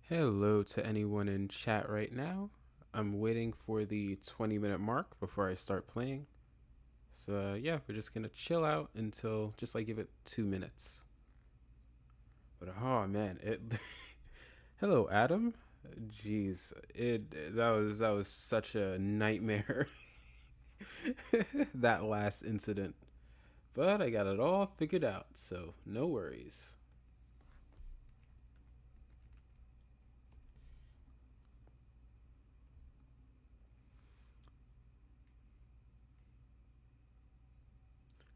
Hello to anyone in chat right now. I'm waiting for the 20-minute mark before I start playing. So yeah, we're just gonna chill out until just like give it 2 minutes. But oh man, it. Hello, Adam. Jeez, that was such a nightmare. That last incident, but I got it all figured out, so no worries.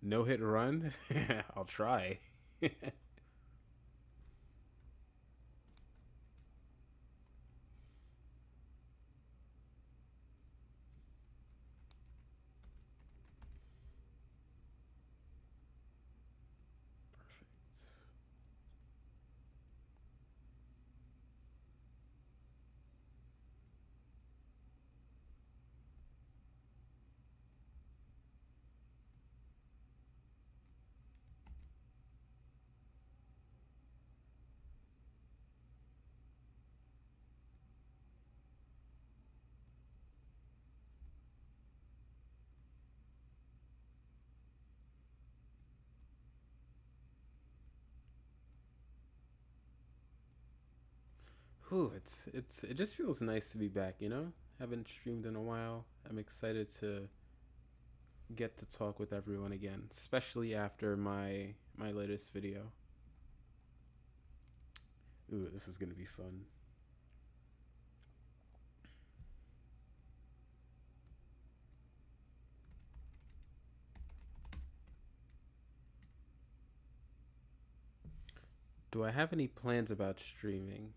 No hit run. I'll try. Whew, it just feels nice to be back, you know? Haven't streamed in a while. I'm excited to get to talk with everyone again, especially after my latest video. Ooh, this is gonna be fun. Do I have any plans about streaming?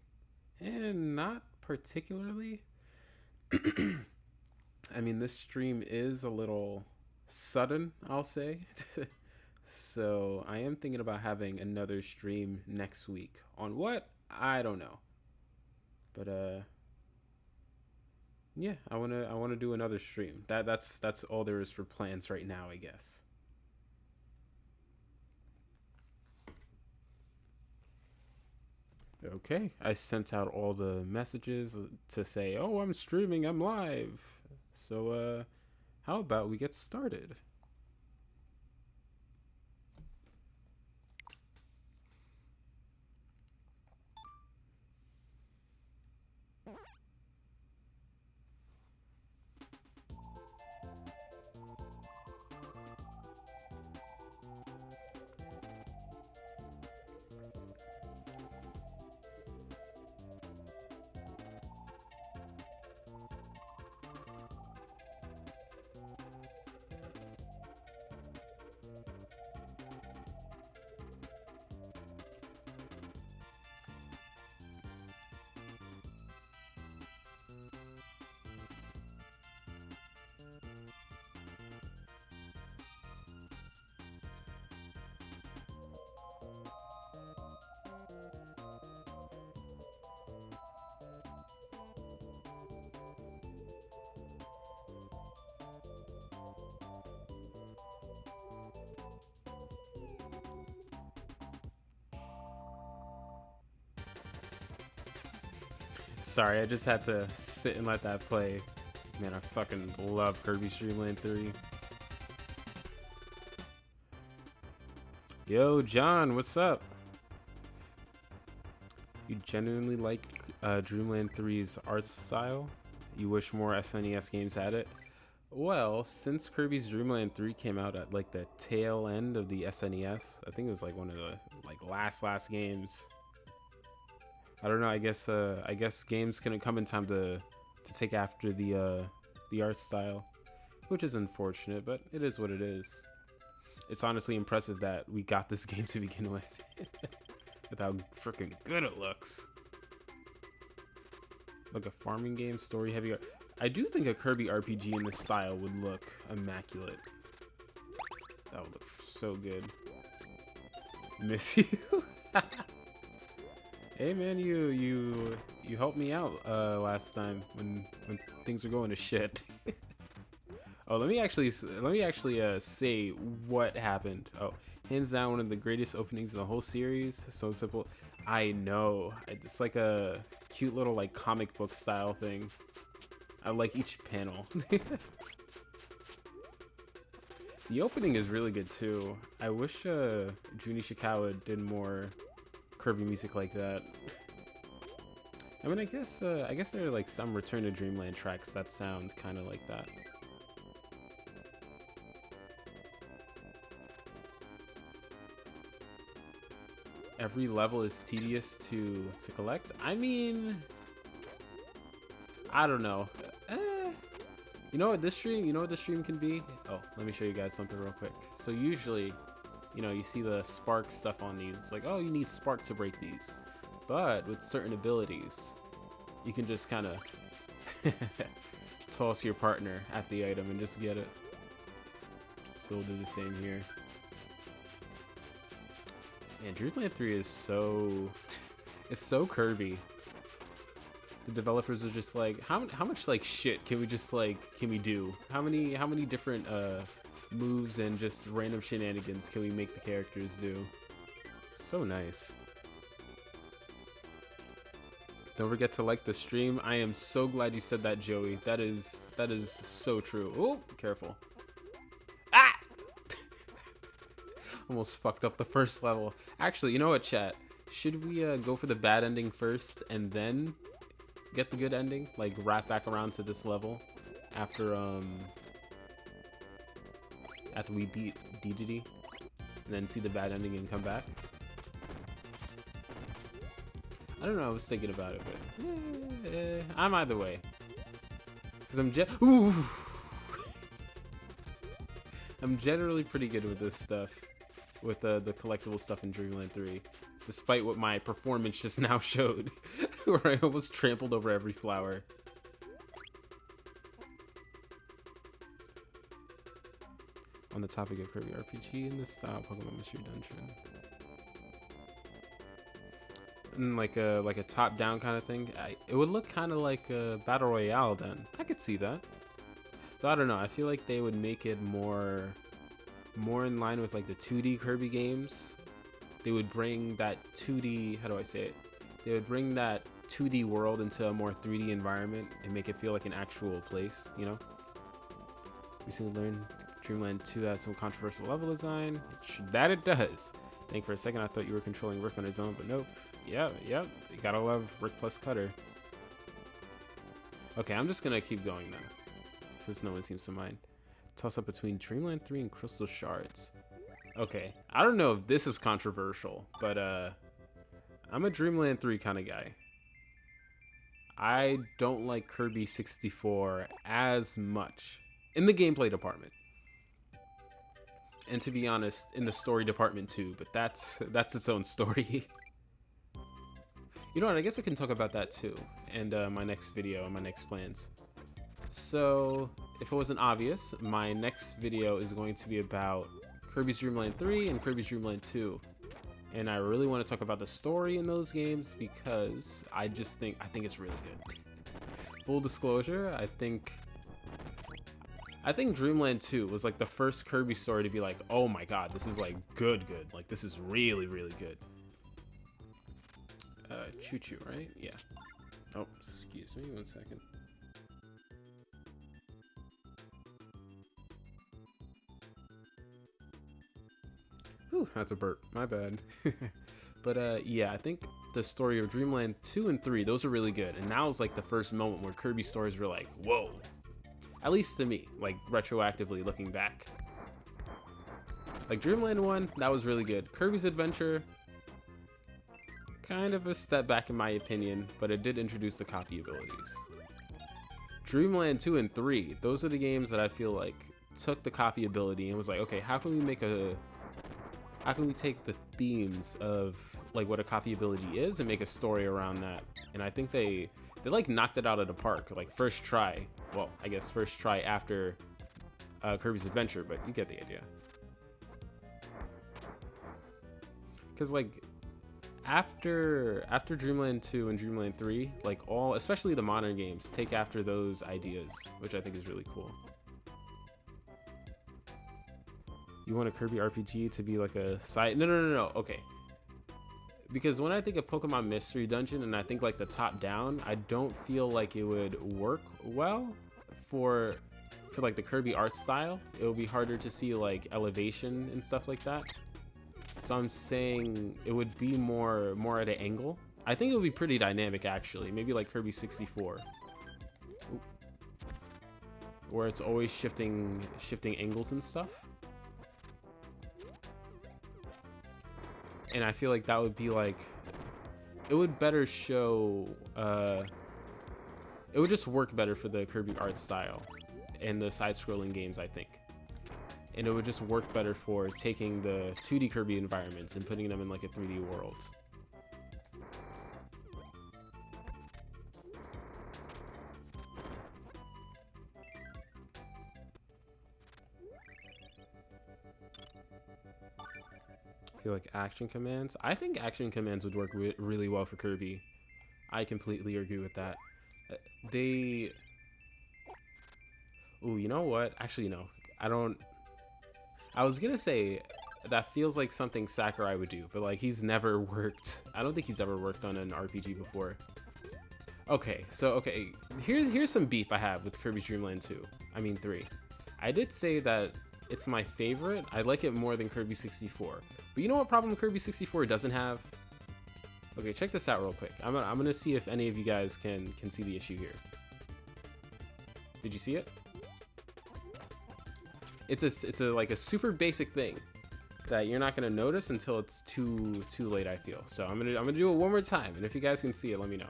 And not particularly. I mean, this stream is a little sudden, I'll say. So I am thinking about having another stream next week. On what? I don't know. But yeah, I wanna do another stream. That's all there is for plans right now, I guess. Okay, I sent out all the messages to say, "Oh, I'm streaming, I'm live." So how about we get started? Sorry, I just had to sit and let that play. Man, I fucking love Kirby Dreamland 3. Yo, John, what's up? You genuinely like Dreamland 3's art style? You wish more SNES games had it? Well, since Kirby's Dreamland 3 came out at like the tail end of the SNES, I think it was like one of the like last games. I don't know. I guess games couldn't come in time to take after the art style, which is unfortunate, but it is what it is. It's honestly impressive that we got this game to begin with, with how freaking good it looks. Like a farming game, story heavy. I do think a Kirby RPG in this style would look immaculate. That would look so good. Miss you. Hey man, you helped me out last time when things were going to shit. Oh, let me actually say what happened. Oh, hands down one of the greatest openings in the whole series. So simple. I know. It's like a cute little like comic book style thing. I like each panel. The opening is really good too. I wish Jun Ishikawa did more Kirby music like that. I mean, I guess there are like some Return to Dreamland tracks that sound kind of like that. Every level is tedious to collect. I mean, I don't know. You know what this stream can be? Oh, let me show you guys something real quick. So usually, you know, you see the spark stuff on these. It's like, oh, you need spark to break these. But with certain abilities, you can just kind of toss your partner at the item and just get it. So we'll do the same here. Man, Dreamland 3 is so... it's so Kirby. The developers are just like, how much like shit can we just like, can we do? How many different moves and just random shenanigans can we make the characters do? So nice. Don't forget to like the stream. I am so glad you said that, Joey. That is so true. Oh, careful. Ah! Almost fucked up the first level. Actually, you know what, chat? Should we go for the bad ending first and then get the good ending? Like wrap back around to this level after we beat Dedede, and then see the bad ending and come back? I don't know, I was thinking about it, but I'm either way. Cause I'm generally pretty good with this stuff, with the collectible stuff in Dreamland 3, despite what my performance just now showed, where I almost trampled over every flower. On the topic of Kirby RPG in this style Pokemon Mystery Dungeon. And like a top-down kind of thing. It would look kind of like a Battle Royale then. I could see that. Though I don't know, I feel like they would make it more in line with like the 2D Kirby games. They would bring that 2D, how do I say it? They would bring that 2D world into a more 3D environment and make it feel like an actual place, you know? Recently learned Dreamland 2 has some controversial level design. It does. I think for a second I thought you were controlling Rick on his own, but nope. Yep. You gotta love Rick plus Cutter. Okay, I'm just gonna keep going now, since no one seems to mind. Toss up between Dreamland 3 and Crystal Shards. Okay, I don't know if this is controversial, but I'm a Dreamland 3 kind of guy. I don't like Kirby 64 as much in the gameplay department. And to be honest, in the story department too, but that's its own story. You know what, I guess I can talk about that too, and my next video and my next plans. So, if it wasn't obvious, my next video is going to be about Kirby's Dreamland 3 and Kirby's Dreamland 2. And I really want to talk about the story in those games because I think it's really good. Full disclosure, I think Dreamland 2 was like the first Kirby story to be like, oh my god, this is like good. Like this is really, really good. Choo-choo, right? Yeah. Oh, excuse me, 1 second. Whew, that's a burp. My bad. But yeah, I think the story of Dreamland 2 and 3, those are really good. And that was like the first moment where Kirby stories were like, whoa. At least to me, like retroactively looking back. Like Dreamland 1, that was really good. Kirby's Adventure, kind of a step back in my opinion, but it did introduce the copy abilities. Dreamland 2 and 3, those are the games that I feel like took the copy ability and was like, okay, how can we take the themes of like what a copy ability is and make a story around that? And I think they like knocked it out of the park, like first try. Well, I guess first try after Kirby's Adventure, but you get the idea. Because like after Dreamland 2 and Dreamland 3, like especially the modern games, take after those ideas, which I think is really cool. You want a Kirby RPG to be like a side? No. Okay. Because when I think of Pokemon Mystery Dungeon and I think like the top down, I don't feel like it would work well for like the Kirby art style. It would be harder to see like elevation and stuff like that. So I'm saying it would be more at an angle. I think it would be pretty dynamic actually. Maybe like Kirby 64. Oop. Where it's always shifting angles and stuff. And I feel like that would be like, it would better show, it would just work better for the Kirby art style and the side-scrolling games, I think. And it would just work better for taking the 2D Kirby environments and putting them in like a 3D world. I feel like action commands. I think action commands would work really well for Kirby. I completely agree with that. They... Ooh, you know what? Actually, no. I was gonna say that feels like something Sakurai would do, but like he's never worked. I don't think he's ever worked on an RPG before. Okay, so here's some beef I have with Kirby's Dream Land 2. I mean 3. I did say that it's my favorite. I like it more than Kirby 64. But you know what problem Kirby 64 doesn't have? Okay, check this out real quick. I'm gonna see if any of you guys can see the issue here. Did you see it? It's a like a super basic thing that you're not gonna notice until it's too late, I feel. So I'm gonna do it one more time, and if you guys can see it, let me know.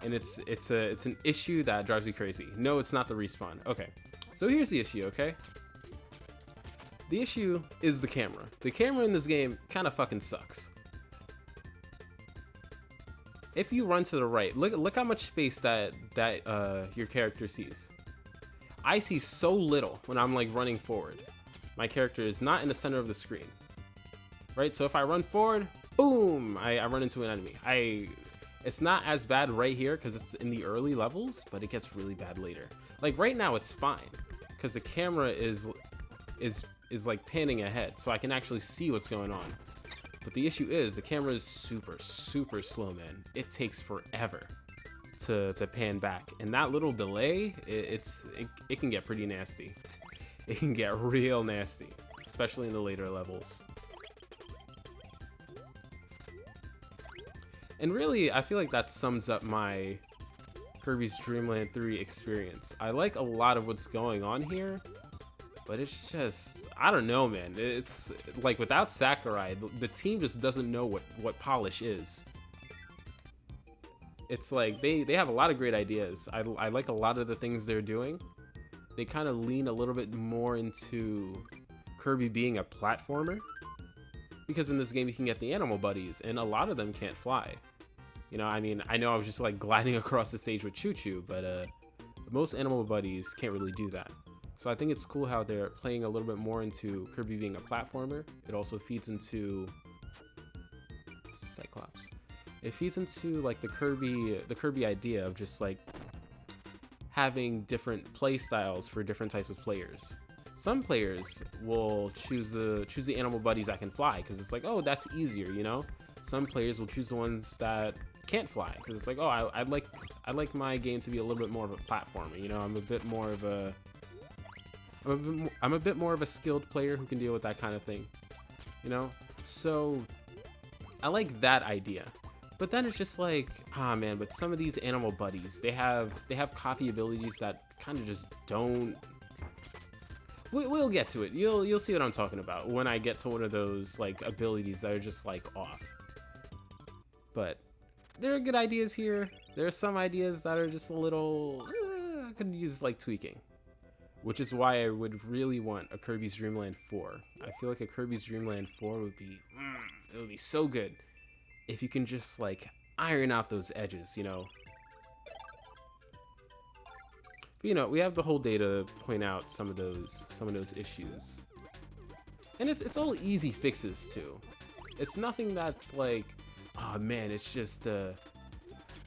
And it's an issue that drives me crazy. No, it's not the respawn. Okay, so here's the issue. Okay, the issue is the camera. The camera in this game kind of fucking sucks. If you run to the right, look how much space that your character sees. I see so little when I'm like running forward. My character is not in the center of the screen, right? So if I run forward, boom, I run into an enemy. It's not as bad right here because it's in the early levels, but it gets really bad later. Like right now, it's fine because the camera is like panning ahead, so I can actually see what's going on. But the issue is the camera is super slow, man. It takes forever to pan back, and that little delay, it can get pretty nasty. It can get real nasty, especially in the later levels. And really, I feel like that sums up my Kirby's Dream Land 3 experience. I like a lot of what's going on here, but it's just, I don't know, man. It's like without Sakurai, the team just doesn't know what polish is. It's like they have a lot of great ideas. I like a lot of the things they're doing. They kind of lean a little bit more into Kirby being a platformer, because in this game you can get the animal buddies, and a lot of them can't fly. You know, I mean, I know I was just like gliding across the stage with Choo Choo, but most animal buddies can't really do that. So I think it's cool how they're playing a little bit more into Kirby being a platformer. It also feeds into Cyclops. It feeds into like the Kirby idea of just like having different play styles for different types of players. Some players will choose the animal buddies that can fly because it's like, oh, that's easier, you know. Some players will choose the ones that can't fly because it's like, oh, I like my game to be a little bit more of a platformer, you know. I'm a bit more of a skilled player who can deal with that kind of thing, you know. So I like that idea. But then it's just like, ah, man, but some of these animal buddies, they have coffee abilities that kind of just don't. We'll get to it. You'll see what I'm talking about when I get to one of those like abilities that are just like off. But there are good ideas here. There are some ideas that are just a little I could use like tweaking, which is why I would really want a Kirby's Dream Land 4. I feel like a Kirby's Dream Land 4 would be it would be so good if you can just like iron out those edges, you know. But, you know, we have the whole day to point out some of those issues, and it's all easy fixes too. It's nothing that's like, oh man, it's just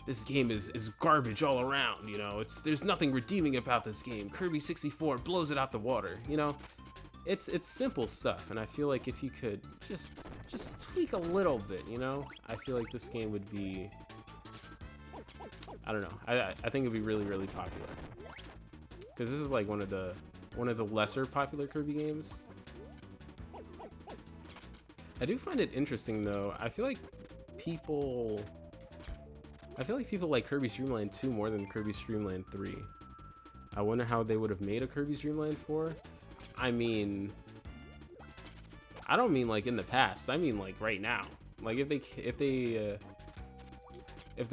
this game is garbage all around, you know. There's nothing redeeming about this game. Kirby 64 blows it out the water, you know. it's simple stuff, and I feel like if you could just tweak a little bit, you know, I feel like this game would be, I don't know, I think it'd be really popular, because this is like one of the lesser popular Kirby games. I do find it interesting though. I feel like people like Kirby's Dreamland 2 more than Kirby's Dreamland 3. I wonder how they would have made a Kirby's Dreamland 4. I mean, I don't mean like in the past. I mean like right now. Like if the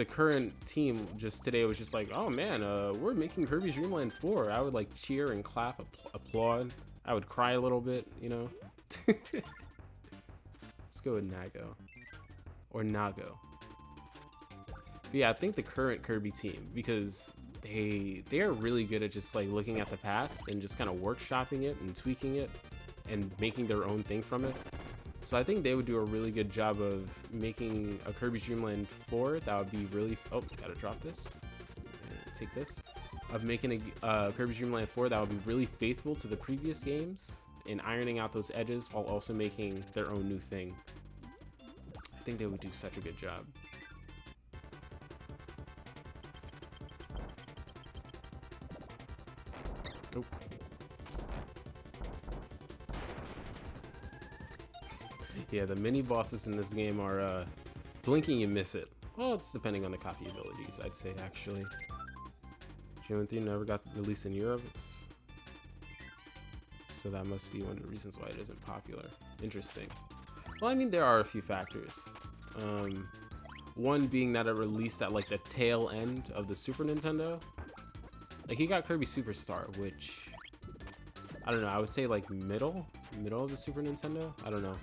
current team just today was just like, oh man, we're making Kirby's Dreamland 4, I would like cheer and clap, applaud. I would cry a little bit, you know. Let's go with Nago or Nago. But yeah, I think the current Kirby team, because they are really good at just like looking at the past and just kind of workshopping it and tweaking it and making their own thing from it. So I think they would do a really good job of making a Kirby's Dreamland 4 that would be really, oh, gotta drop this, take this, of making a Kirby's Dreamland 4 that would be really faithful to the previous games and ironing out those edges while also making their own new thing. I think they would do such a good job. Nope. Yeah, the mini bosses in this game are blinking you miss it. Well, it's depending on the copy abilities, I'd say, actually. Dreamland 3 never got released in Europe, so that must be one of the reasons why it isn't popular. Interesting. Well, I mean, there are a few factors. One being that it released at like the tail end of the Super Nintendo. Like, you got Kirby Superstar, which, I don't know, I would say like middle of the Super Nintendo? I don't know.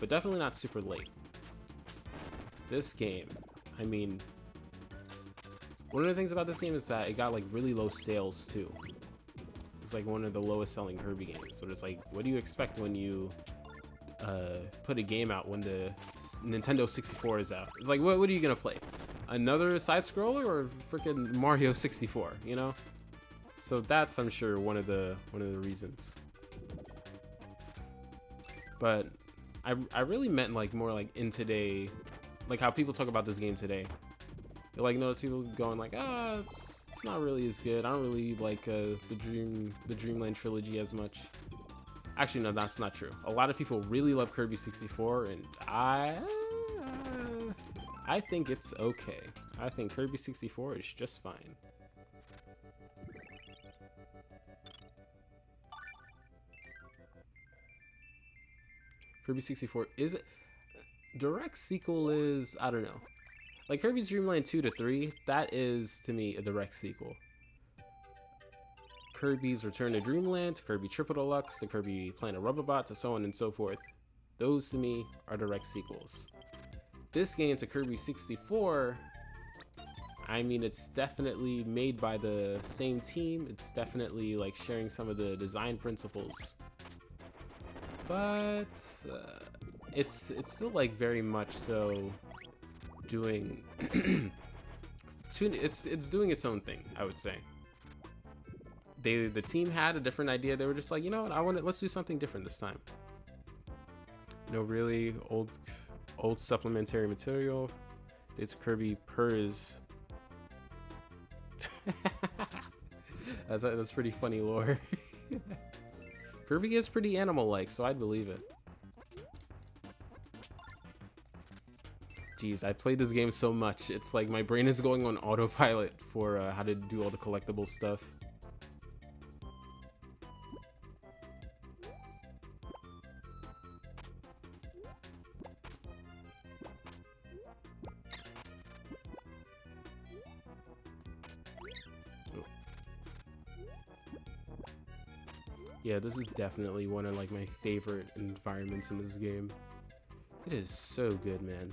But definitely not super late. This game, I mean, one of the things about this game is that it got like really low sales too. It's like one of the lowest selling Kirby games. So it's like, what do you expect when you put a game out when the Nintendo 64 is out? It's like, what are you gonna play? Another side scroller or freaking Mario 64, you know? So that's, I'm sure, one of the reasons. But I really meant like more like in today, like how people talk about this game today. You like notice people going like, ah, it's not really as good. I don't really like the Dreamland trilogy as much. Actually, no, that's not true. A lot of people really love Kirby 64, and I think it's okay. I think Kirby 64 is just fine. Kirby 64 is direct sequel is, I don't know. Like Kirby's Dreamland 2 to 3, that is to me a direct sequel. Kirby's Return to Dreamland, to Kirby Triple Deluxe, to Kirby Planet Rubberbot, to so on and so forth. Those to me are direct sequels. This game to Kirby 64, I mean, it's definitely made by the same team. It's definitely like sharing some of the design principles. But it's still like very much so doing it's doing its own thing, I would say. The team had a different idea. They were just like, you know what, let's do something different this time. No really old supplementary material. It's Kirby purrs. That's pretty funny lore. Kirby is pretty animal-like, so I'd believe it. Jeez, I played this game so much. It's like my brain is going on autopilot for how to do all the collectible stuff. Yeah, this is definitely one of like my favorite environments in this game. It is so good, man.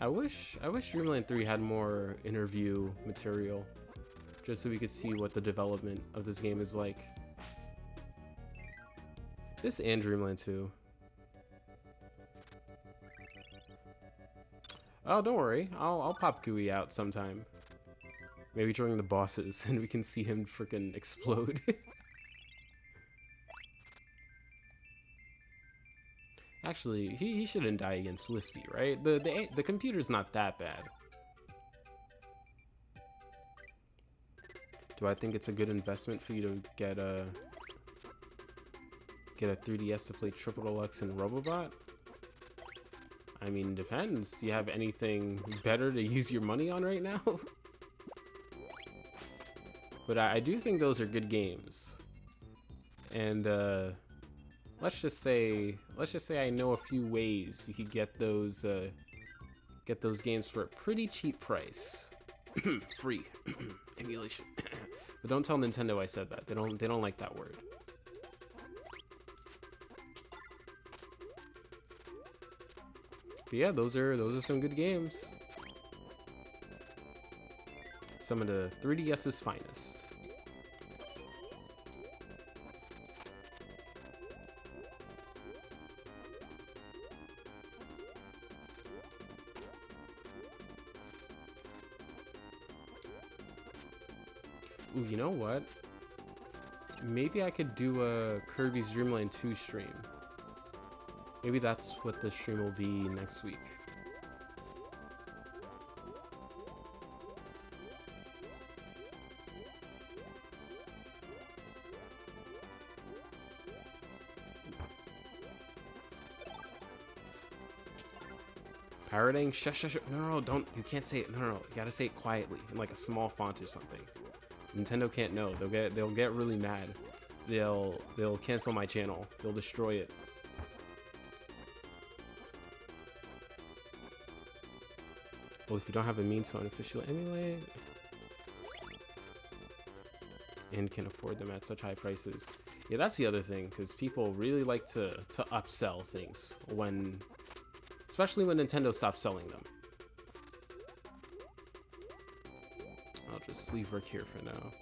I wish Dreamland 3 had more interview material, just so we could see what the development of this game is like. This and Dreamland 2. Oh, don't worry. I'll pop Gooey out sometime. Maybe during the bosses, and we can see him freaking explode. Actually, he shouldn't die against Wispy, right? The computer's not that bad. Do I think it's a good investment for you to get a 3DS to play Triple Deluxe and Robobot? I mean, depends. Do you have anything better to use your money on right now? But I do think those are good games. And let's just say I know a few ways you could get those games for a pretty cheap price. Free emulation. But don't tell Nintendo I said that. They don't like that word. But yeah, those are some good games. Some of the 3DS's finest. Ooh, you know what? Maybe I could do a Kirby's Dreamland 2 stream. Maybe that's what the stream will be next week. Parroting? Shush. No, don't. You can't say it. No. You gotta say it quietly in like a small font or something. Nintendo can't know. They'll get really mad. They'll cancel my channel. They'll destroy it. Well, if you don't have a means to unofficially emulate and can afford them at such high prices. Yeah, that's the other thing, because people really like to upsell things especially when Nintendo stops selling them. I'll just leave Rick here for now.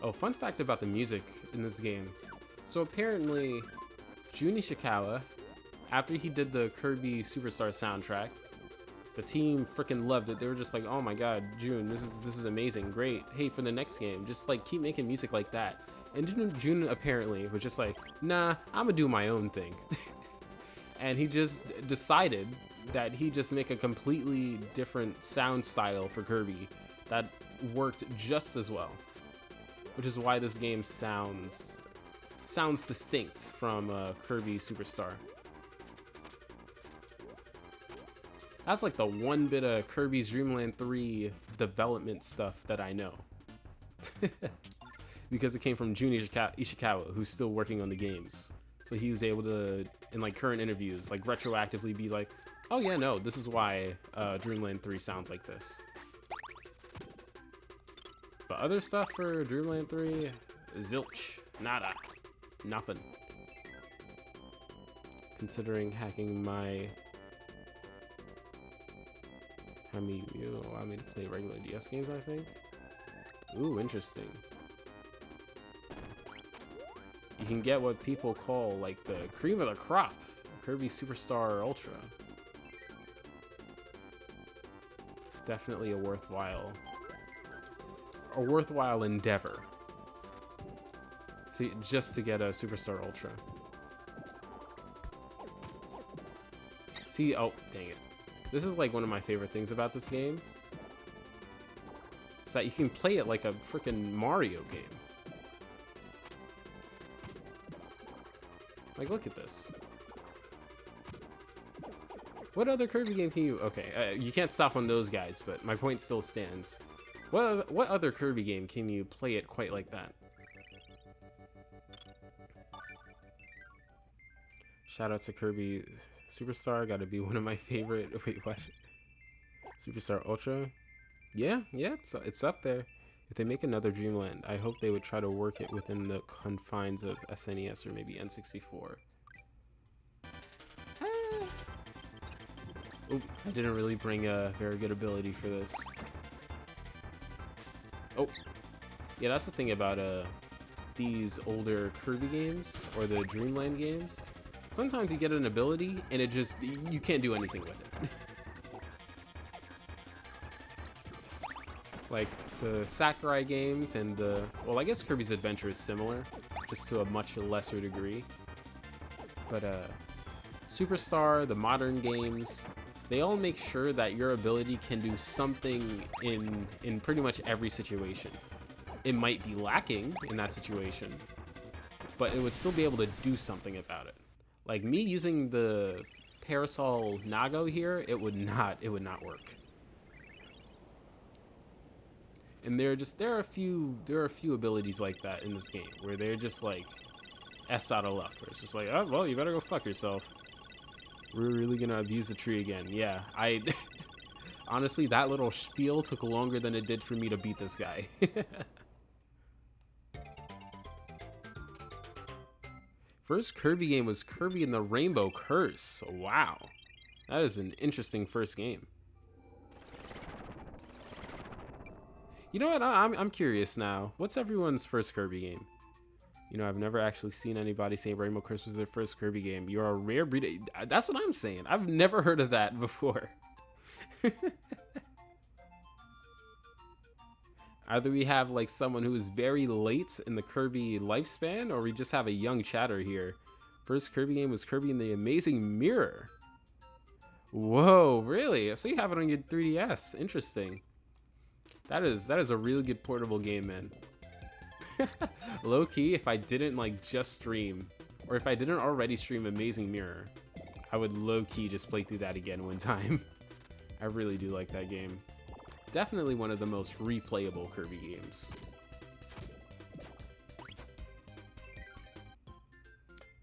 Oh, fun fact about the music in this game. So apparently, Jun Ishikawa, after he did the Kirby Superstar soundtrack, the team freaking loved it. They were just like, "Oh my God, Jun, this is amazing, great. Hey, for the next game, just like keep making music like that." And Jun apparently was just like, "Nah, I'm gonna do my own thing," and he just decided that he just make a completely different sound style for Kirby that worked just as well. Which is why this game sounds distinct from Kirby Superstar. That's like the one bit of Kirby's Dreamland 3 development stuff that I know. Because it came from Jun Ishikawa, who's still working on the games. So he was able to, in like current interviews, like retroactively be like, "Oh yeah, no, this is why Dreamland 3 sounds like this." But other stuff for Dreamland 3, zilch, nada, nothing. Considering hacking my... I mean, you allow me to play regular DS games, I think? Ooh, interesting. You can get what people call, like, the cream of the crop, Kirby Superstar Ultra. Definitely a worthwhile endeavor. See, just to get a Superstar Ultra. See, oh, dang it. This is like one of my favorite things about this game. Is that you can play it like a freaking Mario game. Like, look at this. What other Kirby game can you... Okay, you can't stop on those guys, but my point still stands. What other Kirby game can you play it quite like that? Shout out to Kirby Superstar, gotta be one of my favorite... Wait, what? Superstar Ultra? Yeah, it's up there. If they make another Dreamland, I hope they would try to work it within the confines of SNES or maybe N64. Oop, I didn't really bring a very good ability for this. Oh, Yeah, that's the thing about these older Kirby games or the Dreamland games. Sometimes you get an ability and it just, you can't do anything with it. Like the Sakurai games and the, well, I guess Kirby's Adventure is similar, just to a much lesser degree. But Superstar, the modern games, they all make sure that your ability can do something in pretty much every situation. It might be lacking in that situation, but it would still be able to do something about it. Like me using the Parasol Nago here, it would not work. And there are a few abilities like that in this game where they're just like S out of luck. Where it's just like, oh well, you better go fuck yourself. We're really gonna abuse the tree again. Yeah, honestly, that little spiel took longer than it did for me to beat this guy. First Kirby game was Kirby and the Rainbow Curse. Wow, that is an interesting first game. You know what? I'm curious now. What's everyone's first Kirby game? You know, I've never actually seen anybody say Rainbow Curse was their first Kirby game. You're a rare breed. That's what I'm saying. I've never heard of that before. Either we have like someone who is very late in the Kirby lifespan, or we just have a young chatter here. First Kirby game was Kirby and the Amazing Mirror. Whoa, really? So you have it on your 3DS. Interesting. That is a really good portable game, man. Low key, if I didn't like just stream, or if I didn't already stream Amazing Mirror, I would low key just play through that again one time. I really do like that game. Definitely one of the most replayable Kirby games.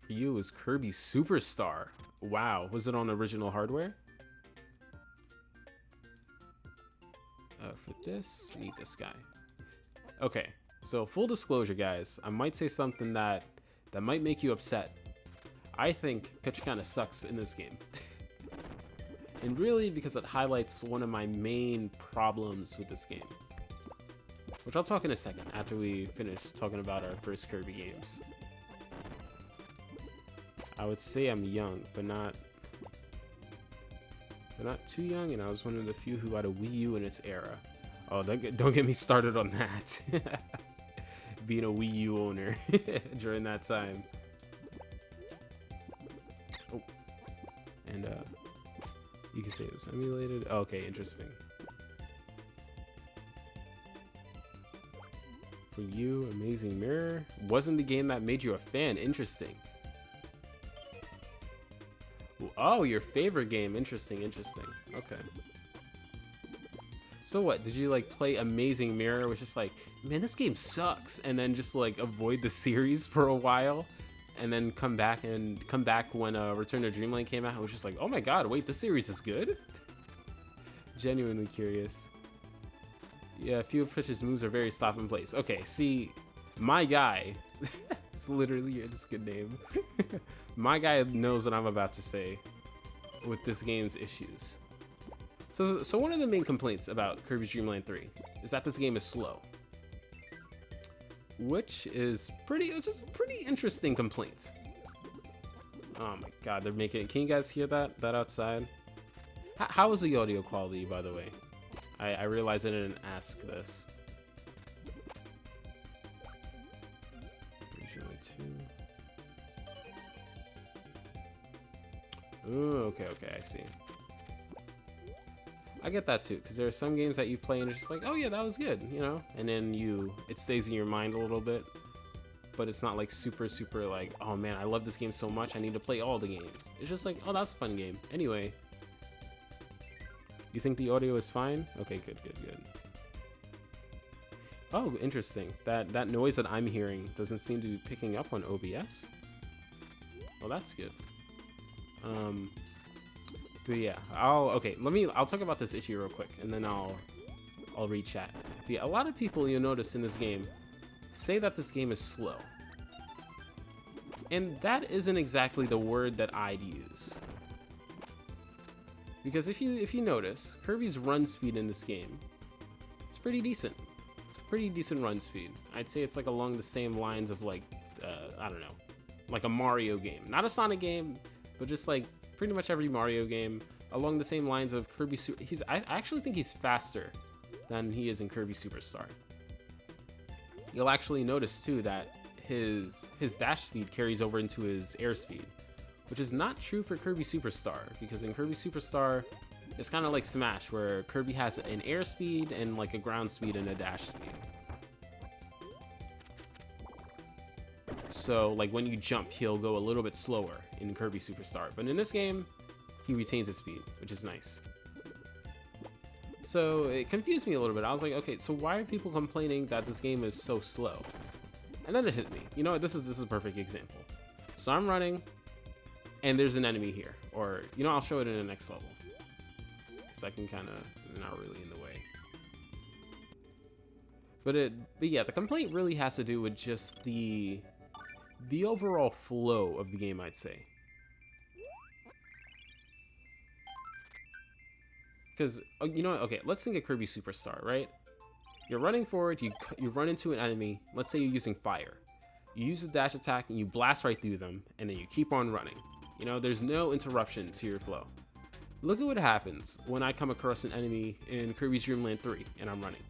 For you, it was Kirby Superstar. Wow, was it on original hardware? For this, need this guy. Okay, so full disclosure, guys, I might say something that might make you upset. I think pitch kind of sucks in this game. And really because it highlights one of my main problems with this game, which I'll talk in a second after we finish talking about our first Kirby games. I would say I'm young, but not too young, and I was one of the few who had a Wii U in its era. Oh, don't get me started on that. Being a Wii U owner during that time. Oh, and you can say it was emulated. Oh, okay, interesting. For you, Amazing Mirror wasn't the game that made you a fan. Interesting. Oh, your favorite game. Interesting, interesting. Okay. So what, did you like play Amazing Mirror, which is like, man, this game sucks, and then just like avoid the series for a while, and then come back when Return to Dreamland came out? I was just like, oh my god, wait, the series is good? Genuinely curious. Yeah, a few of Pitch's moves are very stop in place. Okay, see, my guy, it's literally, it's a good name. My guy knows what I'm about to say with this game's issues. So one of the main complaints about Kirby's Dream Land 3 is that this game is slow. Which is it's just a pretty interesting complaint. Oh my god, they're making it. Can you guys hear that outside? How is the audio quality, by the way? I realize I didn't ask this. Ooh, okay, I see. I get that too, because there are some games that you play and it's just like, oh yeah, that was good, you know? And then it stays in your mind a little bit, but it's not like super like, oh man, I love this game so much, I need to play all the games. It's just like, oh, that's a fun game. Anyway, you think the audio is fine? Okay, good. Oh, interesting. That noise that I'm hearing doesn't seem to be picking up on OBS. Well, that's good. But yeah, I'll talk about this issue real quick, and then I'll read chat. But yeah, a lot of people, you'll notice in this game, say that this game is slow. And that isn't exactly the word that I'd use. Because if you notice, Kirby's run speed in this game, it's pretty decent. It's a pretty decent run speed. I'd say it's like along the same lines of like, I don't know, like a Mario game. Not a Sonic game, but just like pretty much every Mario game. Along the same lines of Kirby I actually think he's faster than he is in Kirby Superstar. You'll actually notice too that his dash speed carries over into his air speed, which is not true for Kirby Superstar, because in Kirby Superstar, it's kind of like Smash, where Kirby has an air speed and like a ground speed and a dash speed. So like when you jump, he'll go a little bit slower in Kirby Superstar, but in this game, he retains his speed, which is nice. So it confused me a little bit. I was like, okay, so why are people complaining that this game is so slow? And then it hit me. You know what? This is a perfect example. So I'm running, and there's an enemy here, or you know, I'll show it in the next level, because I can kind of not really in the way. But yeah, the complaint really has to do with just the overall flow of the game, I'd say. Because, you know what? Okay, let's think of Kirby Superstar, right? You're running forward, you run into an enemy. Let's say you're using fire. You use the dash attack and you blast right through them, and then you keep on running. You know, there's no interruption to your flow. Look at what happens when I come across an enemy in Kirby's Dreamland 3 and I'm running.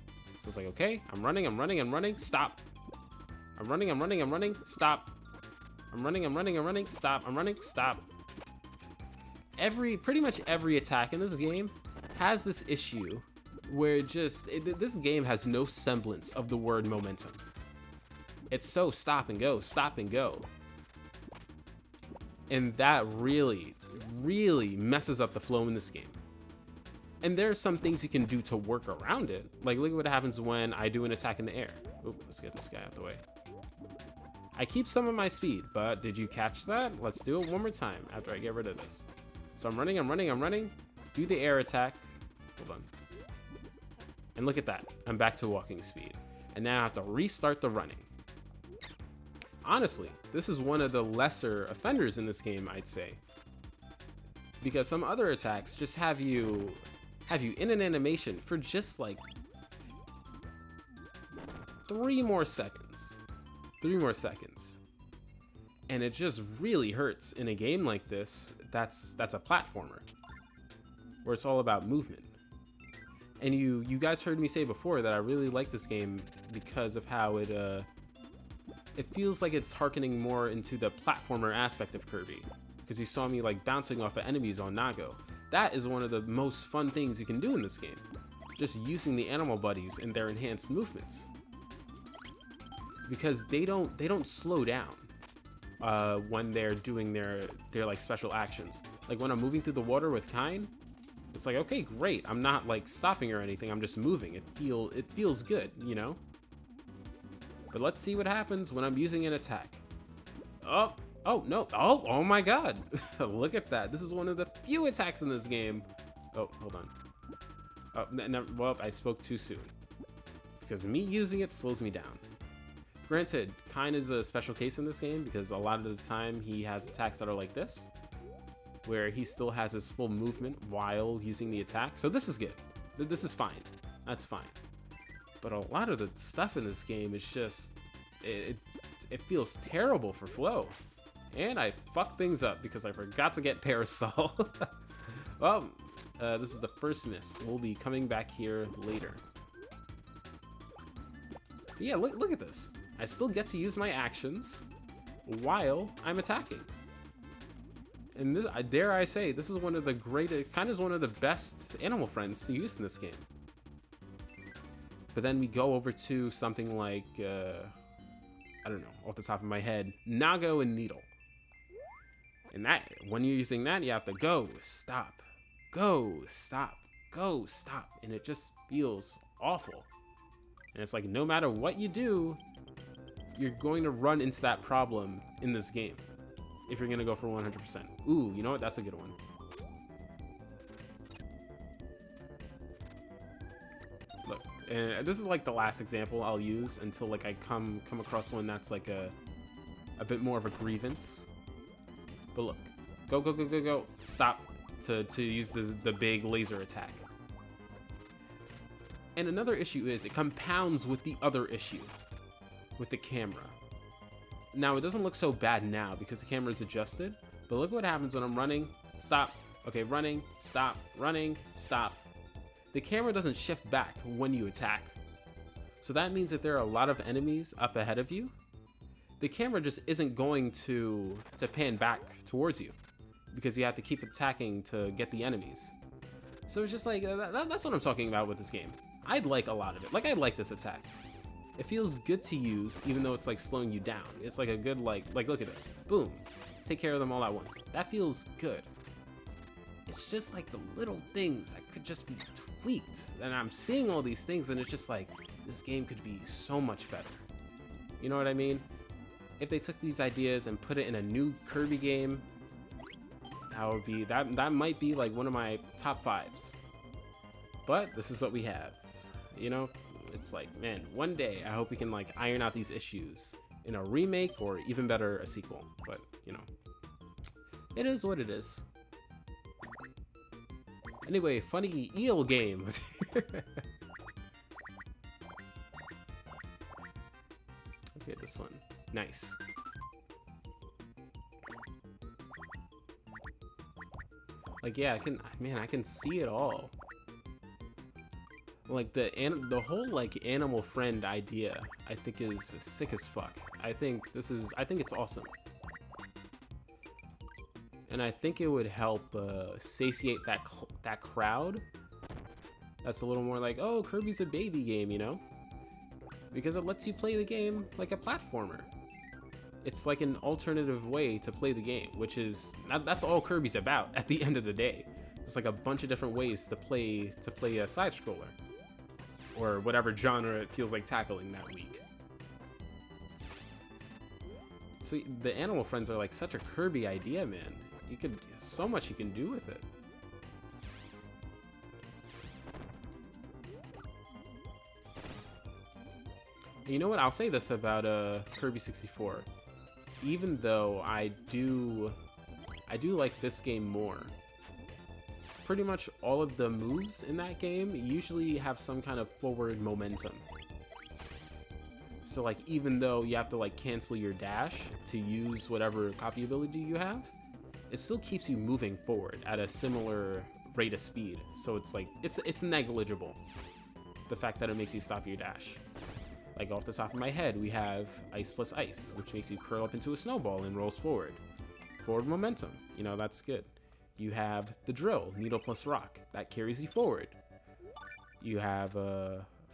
So it's like, okay, I'm running, stop. I'm running, stop. I'm running, stop. I'm running, stop. Pretty much every attack in this game has this issue where this game has no semblance of the word momentum. It's so stop and go, stop and go. And that really, really messes up the flow in this game. And there are some things you can do to work around it. Like, look at what happens when I do an attack in the air. Oop, let's get this guy out the way. I keep some of my speed, but did you catch that? Let's do it one more time after I get rid of this. So I'm running. Do the air attack. Hold on. And look at that. I'm back to walking speed. And now I have to restart the running. Honestly, this is one of the lesser offenders in this game, I'd say. Because some other attacks just have you in an animation for just like 3 more seconds. 3 more seconds. And it just really hurts in a game like this that's a platformer, where it's all about movement. And you guys heard me say before that I really like this game because of how it feels like it's harkening more into the platformer aspect of Kirby. Because you saw me like bouncing off of enemies on Nago. That is one of the most fun things you can do in this game. Just using the animal buddies and their enhanced movements. Because they don't slow down when they're doing their like special actions. Like when I'm moving through the water with Kine, it's like, okay, great. I'm not like stopping or anything. I'm just moving. It feels good, you know? But let's see what happens when I'm using an attack. Oh no. Oh my god. Look at that. This is one of the few attacks in this game. Oh, hold on. Oh, no, well, I spoke too soon. Because me using it slows me down. Granted, Kine is a special case in this game because a lot of the time he has attacks that are like this, where he still has his full movement while using the attack. So this is good. This is fine. That's fine. But a lot of the stuff in this game is just, it feels terrible for flow. And I fucked things up because I forgot to get Parasol. Well, this is the first miss. We'll be coming back here later. But yeah, look at this. I still get to use my actions while I'm attacking. And this, dare I say, this is one of the greatest, kind of one of the best animal friends to use in this game. But then we go over to something like, I don't know, off the top of my head, Nago and Needle. And that, when you're using that, you have to go, stop, go, stop, go, stop. And it just feels awful. And it's like, no matter what you do, you're going to run into that problem in this game if you're going to go for 100%. Ooh, you know what? That's a good one. Look, and this is like the last example I'll use until like I come across one that's like a bit more of a grievance. But look, go, stop to use the big laser attack. And another issue is it compounds with the other issue with the camera. Now, it doesn't look so bad now because the camera is adjusted, but look what happens when I'm running, stop, okay, running, stop, running, stop. The camera doesn't shift back when you attack. So that means if there are a lot of enemies up ahead of you, the camera just isn't going to pan back towards you because you have to keep attacking to get the enemies. So it's just like, that's what I'm talking about with this game. I like a lot of it. Like, I like this attack. It feels good to use, even though it's like slowing you down. It's like a good, like look at this. Boom. Take care of them all at once. That feels good. It's just like the little things that could just be tweaked. And I'm seeing all these things and it's just like, this game could be so much better. You know what I mean? If they took these ideas and put it in a new Kirby game, that would be, that might be like one of my top 5s. But this is what we have. You know, it's like, man, one day I hope we can like iron out these issues in a remake or even better, a sequel. But, you know, it is what it is. Anyway, funny eel game. Okay, this one. Nice. Like, yeah, I can see it all. Like the whole like animal friend idea, I think is sick as fuck. I think it's awesome. And I think it would help satiate that crowd. That's a little more like, oh, Kirby's a baby game, you know? Because it lets you play the game like a platformer. It's like an alternative way to play the game, which is, that's all Kirby's about at the end of the day. It's like a bunch of different ways to play a side-scroller. Or whatever genre it feels like tackling that week. So the animal friends are like such a Kirby idea, man. So much you can do with it. And you know what? I'll say this about Kirby 64. Even though I do like this game more. Pretty much all of the moves in that game usually have some kind of forward momentum. So like, even though you have to like cancel your dash to use whatever copy ability you have, it still keeps you moving forward at a similar rate of speed. So it's like, it's negligible, the fact that it makes you stop your dash. Like off the top of my head, we have Ice plus Ice, which makes you curl up into a snowball and rolls forward. Forward momentum, you know, that's good. You have the drill, Needle plus Rock, that carries you forward. You have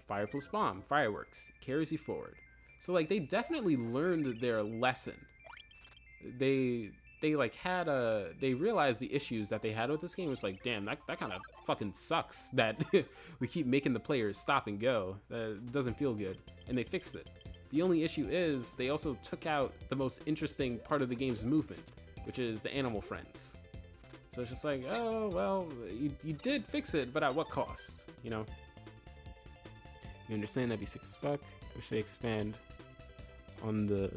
Fire plus Bomb, Fireworks, carries you forward. So like, they definitely learned their lesson. They like had they realized the issues that they had with this game. Was like, damn, that kind of fucking sucks that we keep making the players stop and go. That doesn't feel good. And they fixed it. The only issue is they also took out the most interesting part of the game's movement, which is the animal friends. So it's just like, oh, well, you did fix it, but at what cost? You know? You understand? That'd be sick as fuck. I wish they expand the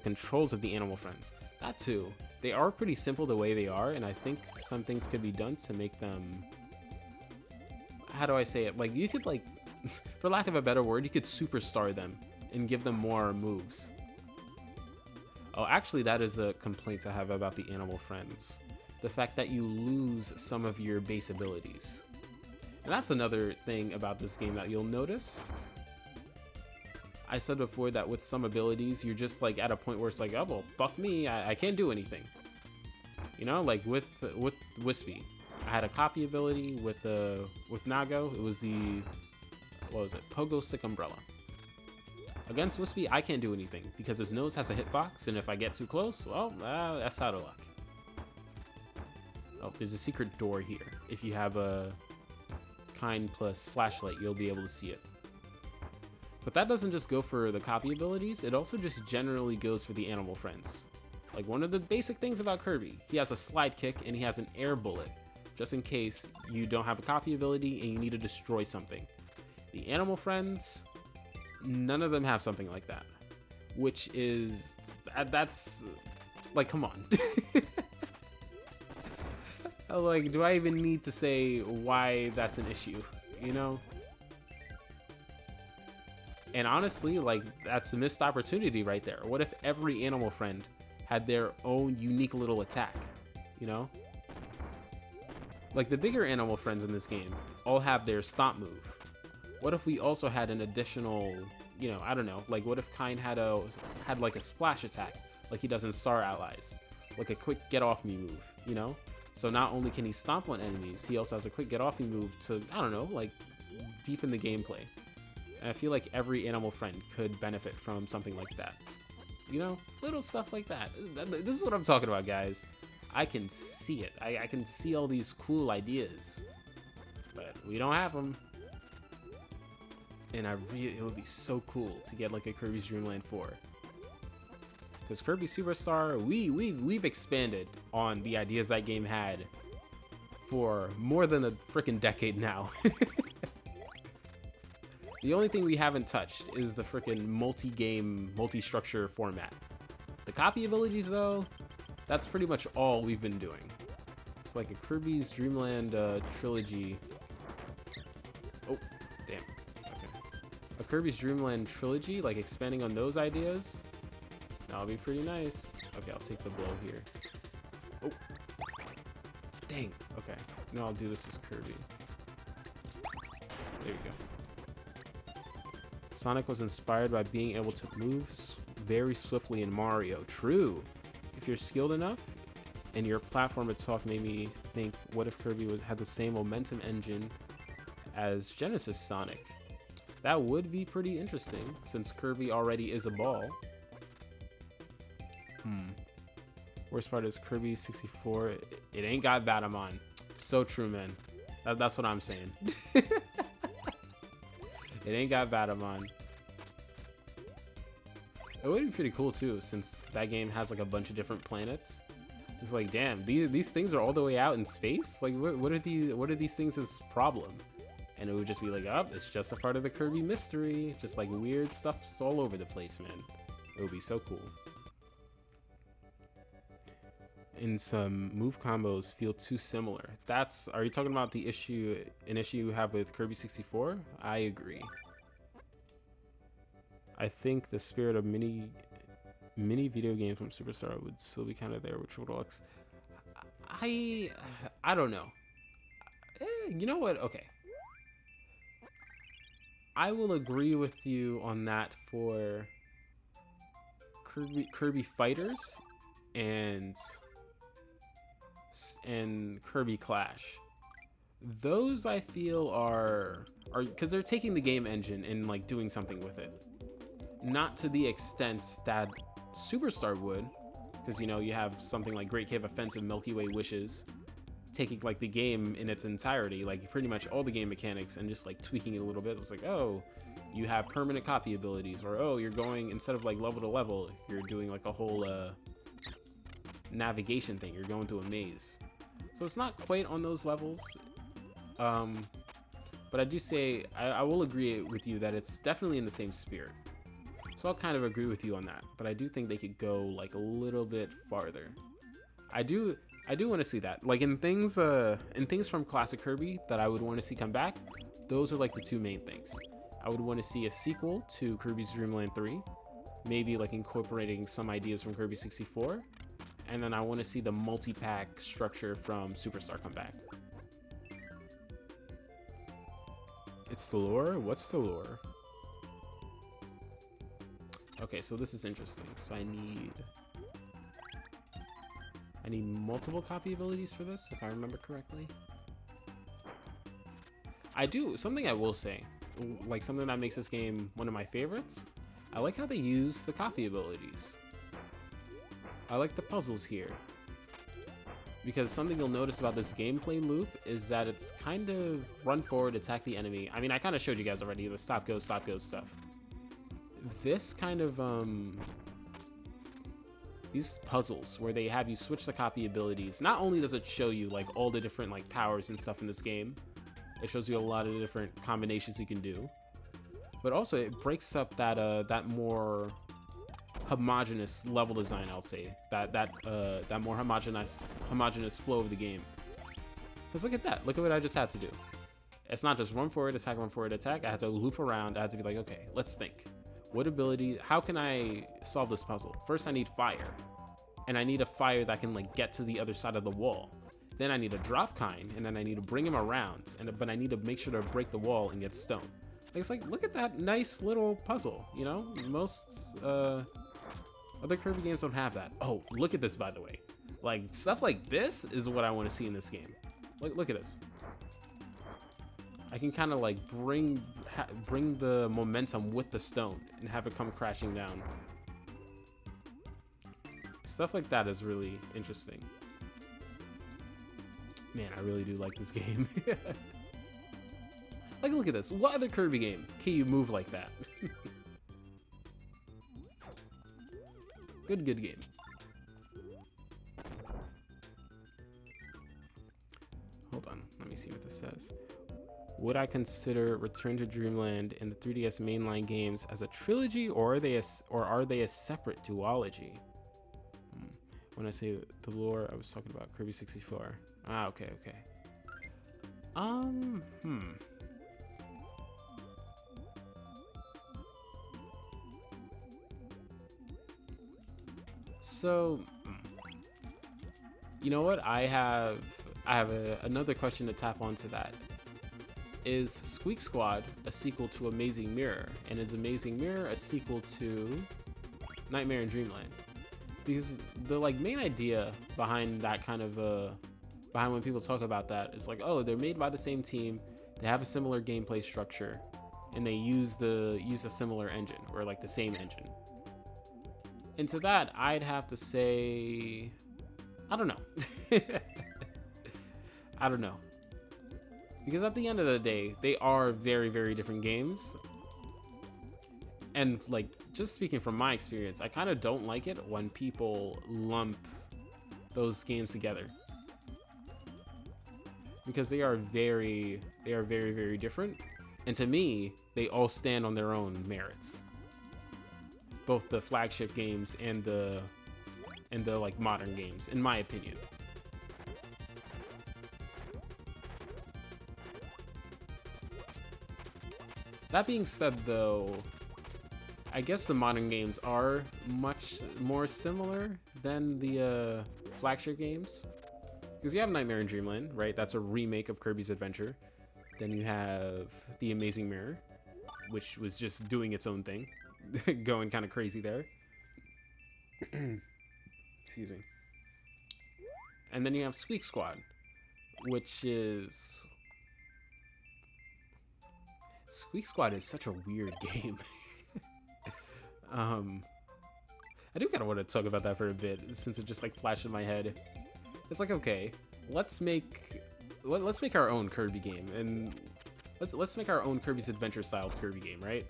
controls of the animal friends. That too. They are pretty simple the way they are, and I think some things could be done to make them, how do I say it? Like, you could like, for lack of a better word, you could superstar them and give them more moves. Oh, actually, that is a complaint I have about the animal friends. The fact that you lose some of your base abilities. And that's another thing about this game that you'll notice. I said before that with some abilities, you're just like at a point where it's like, oh, well, fuck me, I can't do anything. You know, like with Wispy. I had a copy ability with Nago. It was the, what was it? Pogo Stick Umbrella. Against Wispy, I can't do anything because his nose has a hitbox, and if I get too close, well, that's out of luck. Oh, there's a secret door here. If you have a Kind plus Flashlight, you'll be able to see it. But that doesn't just go for the copy abilities, it also just generally goes for the animal friends. Like one of the basic things about Kirby, he has a slide kick and he has an air bullet, just in case you don't have a copy ability and you need to destroy something. The animal friends, none of them have something like that, which is, that's, like, come on. Like, do I even need to say why that's an issue? you know? And honestly, like, that's a missed opportunity right there. What if every animal friend had their own unique little attack, you know? Like, the bigger animal friends in this game all have their stomp move. What if we also had an additional, you know, I don't know, like, what if Kind had like a splash attack, like he does in Star Allies, like a quick get off me move, you know? So not only can he stomp on enemies, he also has a quick get off me move to, I don't know, like, deepen the gameplay. And I feel like every animal friend could benefit from something like that. You know, little stuff like that. This is what I'm talking about, guys. I can see it. I can see all these cool ideas, but we don't have them. And it would be so cool to get like a Kirby's Dream Land 4. Because Kirby Superstar, we've expanded on the ideas that game had for more than a freaking decade now. The only thing we haven't touched is the freaking multi-game, multi-structure format. The copy abilities, though, that's pretty much all we've been doing. It's like a Kirby's Dreamland trilogy. Oh, damn. Okay. A Kirby's Dreamland trilogy, like expanding on those ideas. That'll be pretty nice. Okay, I'll take the blow here. Oh. Dang. Okay. No, I'll do this as Kirby. There you go. Sonic was inspired by being able to move very swiftly in Mario. True. If you're skilled enough, and your platformer talk made me think, what if Kirby had the same momentum engine as Genesis Sonic? That would be pretty interesting, since Kirby already is a ball. Worst part is Kirby 64. It ain't got Batamon. So true, man. That's what I'm saying. It ain't got Batamon. It would be pretty cool too, since that game has like a bunch of different planets. It's like, damn, these things are all the way out in space. Like, what are these things' problem? And it would just be like, oh, it's just a part of the Kirby mystery. Just like weird stuff all over the place, man. It would be so cool. And some move combos feel too similar. Are you talking about an issue you have with Kirby 64? I agree. I think the spirit of mini video games from Superstar would still be kind of there with Triple Deluxe. I don't know. You know what? Okay. I will agree with you on that for Kirby Fighters and Kirby Clash. Those I feel are because they're taking the game engine and like doing something with it. Not to the extent that Superstar would, because you know you have something like Great Cave Offensive, Milky Way Wishes, taking like the game in its entirety, like pretty much all the game mechanics, and just like tweaking it a little bit. It's like, oh, you have permanent copy abilities, or oh, you're going, instead of like level to level, you're doing like a whole navigation thing. You're going through a maze. So it's not quite on those levels. But I do say, I will agree with you that it's definitely in the same spirit. So I'll kind of agree with you on that, but I do think they could go like a little bit farther. I do want to see that. Like in things from Classic Kirby that I would want to see come back, those are like the two main things. I would want to see a sequel to Kirby's Dream Land 3, maybe like incorporating some ideas from Kirby 64, and then I want to see the multi-pack structure from Superstar come back. It's the lore? What's the lore? Okay, so this is interesting. So I need multiple copy abilities for this, if I remember correctly. I do. Something I will say, like something that makes this game one of my favorites, I like how they use the copy abilities. I like the puzzles here. Because something you'll notice about this gameplay loop is that it's kind of run forward, attack the enemy. I mean, I kind of showed you guys already, the stop, go stuff. This kind of, these puzzles where they have you switch the copy abilities, not only does it show you like all the different like powers and stuff in this game, it shows you a lot of different combinations you can do, but also it breaks up that more homogeneous level design, I'll say, that more homogeneous flow of the game. Because look at that, look at what I just had to do. It's not just run forward, attack. I had to loop around. I had to be like, okay, let's think. What ability, how can I solve this puzzle? First, I need fire. And I need a fire that can like get to the other side of the wall. Then I need a drop kind, and then I need to bring him around. But I need to make sure to break the wall and get stone. Like, it's like, look at that nice little puzzle, you know? Most other Kirby games don't have that. Oh, look at this, by the way. Like, stuff like this is what I want to see in this game. Look at this. I can kind of like bring the momentum with the stone and have it come crashing down. Stuff like that is really interesting. Man, I really do like this game. Like, look at this. What other Kirby game can you move like that? Good game. Hold on, let me see what this says. Would I consider Return to Dreamland and the 3DS mainline games as a trilogy, or are they a separate duology? When I say the lore, I was talking about Kirby 64. Ah, okay. So, you know what? I have another question to tap onto that. Is Squeak Squad a sequel to Amazing Mirror? And is Amazing Mirror a sequel to Nightmare in Dreamland? Because the like main idea behind that kind of behind when people talk about that is like, oh, they're made by the same team, they have a similar gameplay structure, and they use a similar engine, or like the same engine. And to that, I'd have to say, I don't know. I don't know. Because at the end of the day, they are very, very different games. And like, just speaking from my experience, I kind of don't like it when people lump those games together. Because they are very, very different. And to me, they all stand on their own merits. Both the flagship games and the like modern games, in my opinion. That being said, though, I guess the modern games are much more similar than the flagship games. Because you have Nightmare in Dreamland, right? That's a remake of Kirby's Adventure. Then you have The Amazing Mirror, which was just doing its own thing. Going kind of crazy there. Excuse me. And then you have Squeak Squad, which is... Squeak Squad is such a weird game. I do kind of want to talk about that for a bit, since it just like flashed in my head. It's like, okay, let's make our own Kirby game, and let's make our own Kirby's Adventure styled Kirby game, right?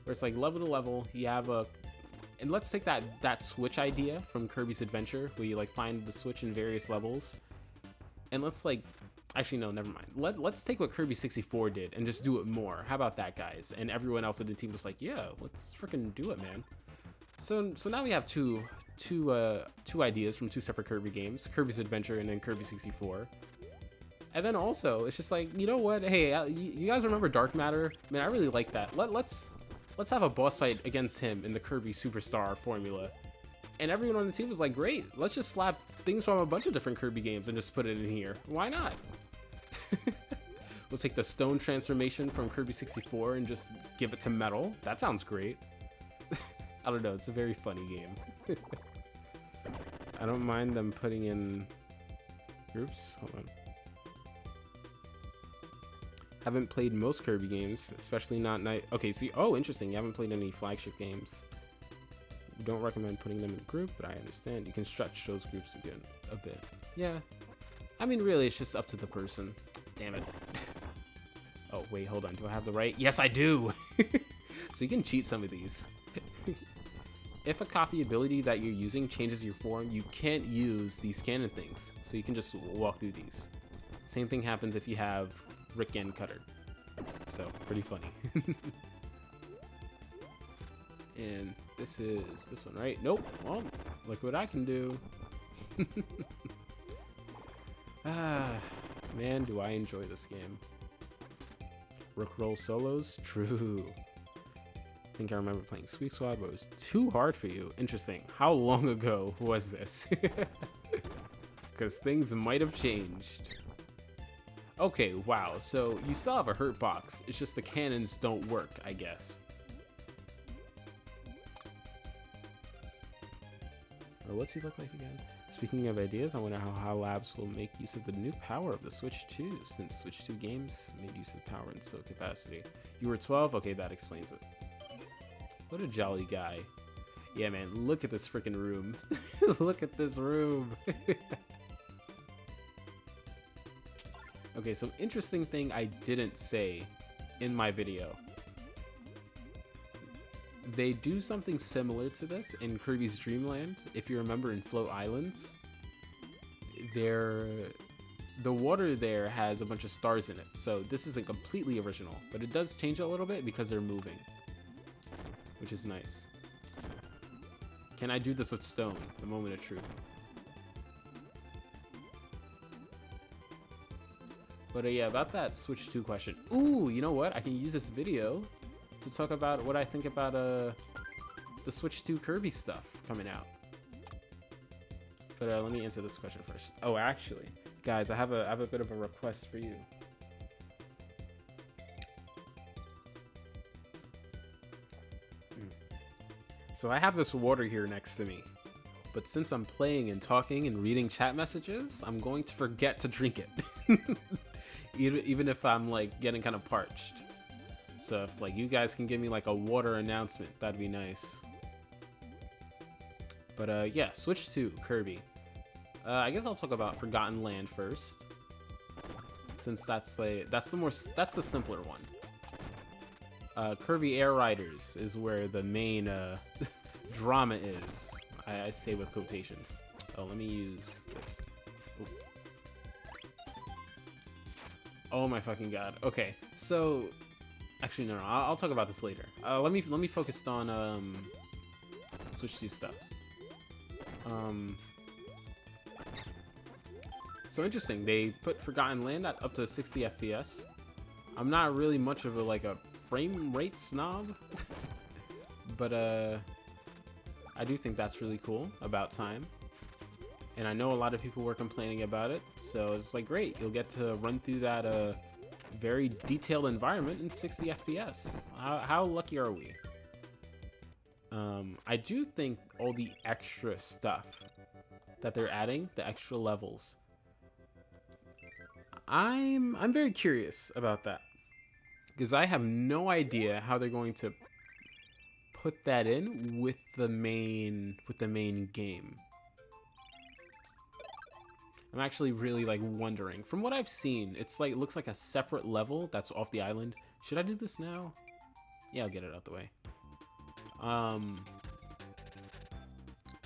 Where it's like level to level, you have and let's take that Switch idea from Kirby's Adventure, where you like find the Switch in various levels, and let's like, actually no, never mind. Let's take what Kirby 64 did and just do it more. How about that, guys? And everyone else in the team was like, yeah, let's freaking do it, man. So now we have two ideas from two separate Kirby games, Kirby's Adventure and then Kirby 64. And then also, it's just like, you know what? Hey, you guys remember Dark Matter? Man, I really like that. Let's have a boss fight against him in the Kirby Superstar formula. And everyone on the team was like, great, let's just slap things from a bunch of different Kirby games and just put it in here. Why not? We'll take the stone transformation from Kirby 64 and just give it to metal. That sounds great. I don't know, it's a very funny game. I don't mind them putting in groups. Hold on. Haven't played most Kirby games, especially not Night. Okay, see, oh, interesting. You haven't played any flagship games. Don't recommend putting them in a group, but I understand. You can stretch those groups again a bit. Yeah. I mean, really, it's just up to the person. Damn it. Oh, wait, hold on. Do I have the right? Yes, I do! So you can cheat some of these. If a copy ability that you're using changes your form, you can't use these cannon things. So you can just walk through these. Same thing happens if you have Rick and Cutter. So, pretty funny. And this is this one, right? Nope. Well, look what I can do. Ah, man, do I enjoy this game. Rickroll solos? True. I think I remember playing Sweep Squad, but it was too hard for you. Interesting. How long ago was this? Because things might have changed. Okay, wow. So you still have a hurt box. It's just the cannons don't work, I guess. Or what's he look like again? Speaking of ideas, I wonder how Labs will make use of the new power of the Switch 2, since Switch 2 games made use of power in so capacity. You were 12? Okay, that explains it. What a jolly guy. Yeah, man, look at this freaking room. Look at this room. Okay, so interesting thing I didn't say in my video. They do something similar to this in Kirby's Dreamland. If you remember in Float Islands, the water there has a bunch of stars in it. So this isn't completely original, but it does change a little bit because they're moving, which is nice. Can I do this with stone? The moment of truth. But yeah, about that Switch 2 question. Ooh, you know what? I can use this video to talk about what I think about the Switch 2 Kirby stuff coming out. But let me answer this question first. Oh, actually, guys, I have a bit of a request for you. So I have this water here next to me, but since I'm playing and talking and reading chat messages, I'm going to forget to drink it. Even if I'm like getting kind of parched. So if like you guys can give me like a water announcement, that'd be nice. But yeah, Switch 2 Kirby. I guess I'll talk about Forgotten Land first, since that's the simpler one. Kirby Air Riders is where the main drama is. I say with quotations. Oh, let me use this. Oop. Oh my fucking god. Okay, so actually no, I'll talk about this later. Let me focus on Switch 2 stuff. So interesting. They put Forgotten Land at up to 60 FPS. I'm not really much of a frame rate snob, but I do think that's really cool. About time. And I know a lot of people were complaining about it, so it's like great. You'll get to run through that very detailed environment in 60 FPS. How lucky are we? I do think all the extra stuff that they're adding, the extra levels, I'm very curious about that, because I have no idea how they're going to put that in with the main game. I'm actually really wondering. From what I've seen, it's it looks like a separate level that's off the island. Should I do this now? Yeah, I'll get it out the way.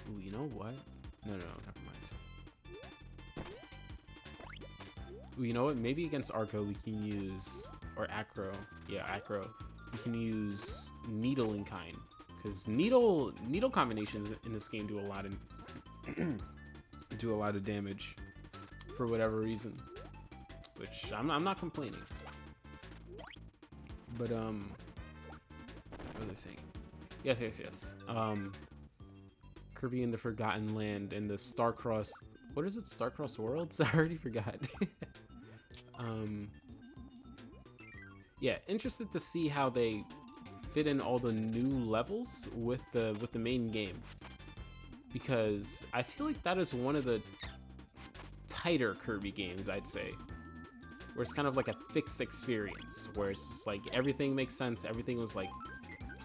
Ooh, you know what? No, never mind. Ooh, you know what? Maybe against Arco we can use, or Acro. Yeah, Acro. We can use Needle and Kind, because needle combinations in this game do a lot of damage for whatever reason, which I'm not complaining. But what was I saying? Yes. Kirby in the Forgotten Land and the Starcross. What is it? Starcross Worlds? I already forgot. Yeah, interested to see how they fit in all the new levels with the main game, because I feel like that is one of the tighter Kirby games, I'd say, where it's kind of like a fixed experience, where it's just everything makes sense, everything was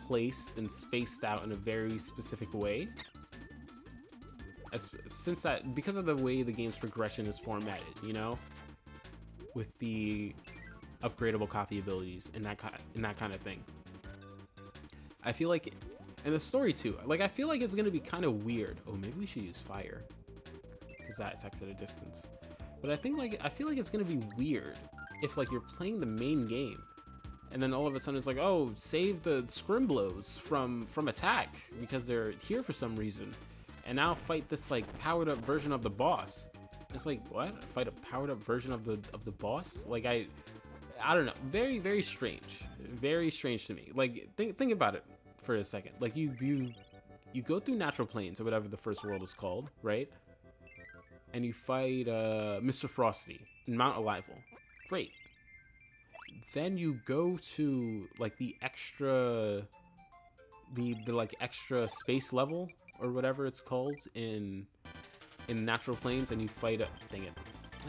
placed and spaced out in a very specific way. Because of the way the game's progression is formatted, you know, with the upgradable copy abilities and that kind of thing. I feel like, and the story too, I feel like it's gonna be kind of weird. Oh, maybe we should use fire, because that attacks at a distance. But I feel like it's gonna be weird if you're playing the main game, and then all of a sudden it's oh, save the Scrimblows from attack because they're here for some reason, and now fight this powered up version of the boss. And it's what? Fight a powered up version of the boss? I don't know, very strange, very strange to me. Like think about it for a second. Like you go through natural plains or whatever the first world is called, right? And you fight Mr. Frosty in Mount Arrival. Great. Then you go to like the extra like extra space level or whatever it's called in natural plains, and you fight dang it.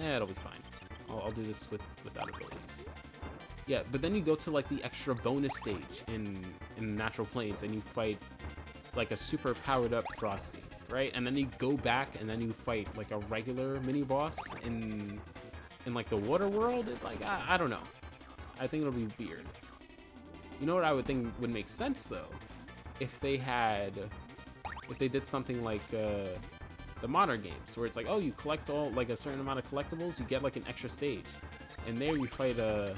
It'll be fine. I'll do this without abilities. Yeah, but then you go to like the extra bonus stage in natural plains, and you fight like a super powered up Frosty, right? And then you go back and then you fight like a regular mini boss in like the water world. It's like I don't know. I think it'll be weird. You know what I would think would make sense though? If they did something like the modern games, where it's like, oh, you collect all like a certain amount of collectibles, you get like an extra stage, and there you fight like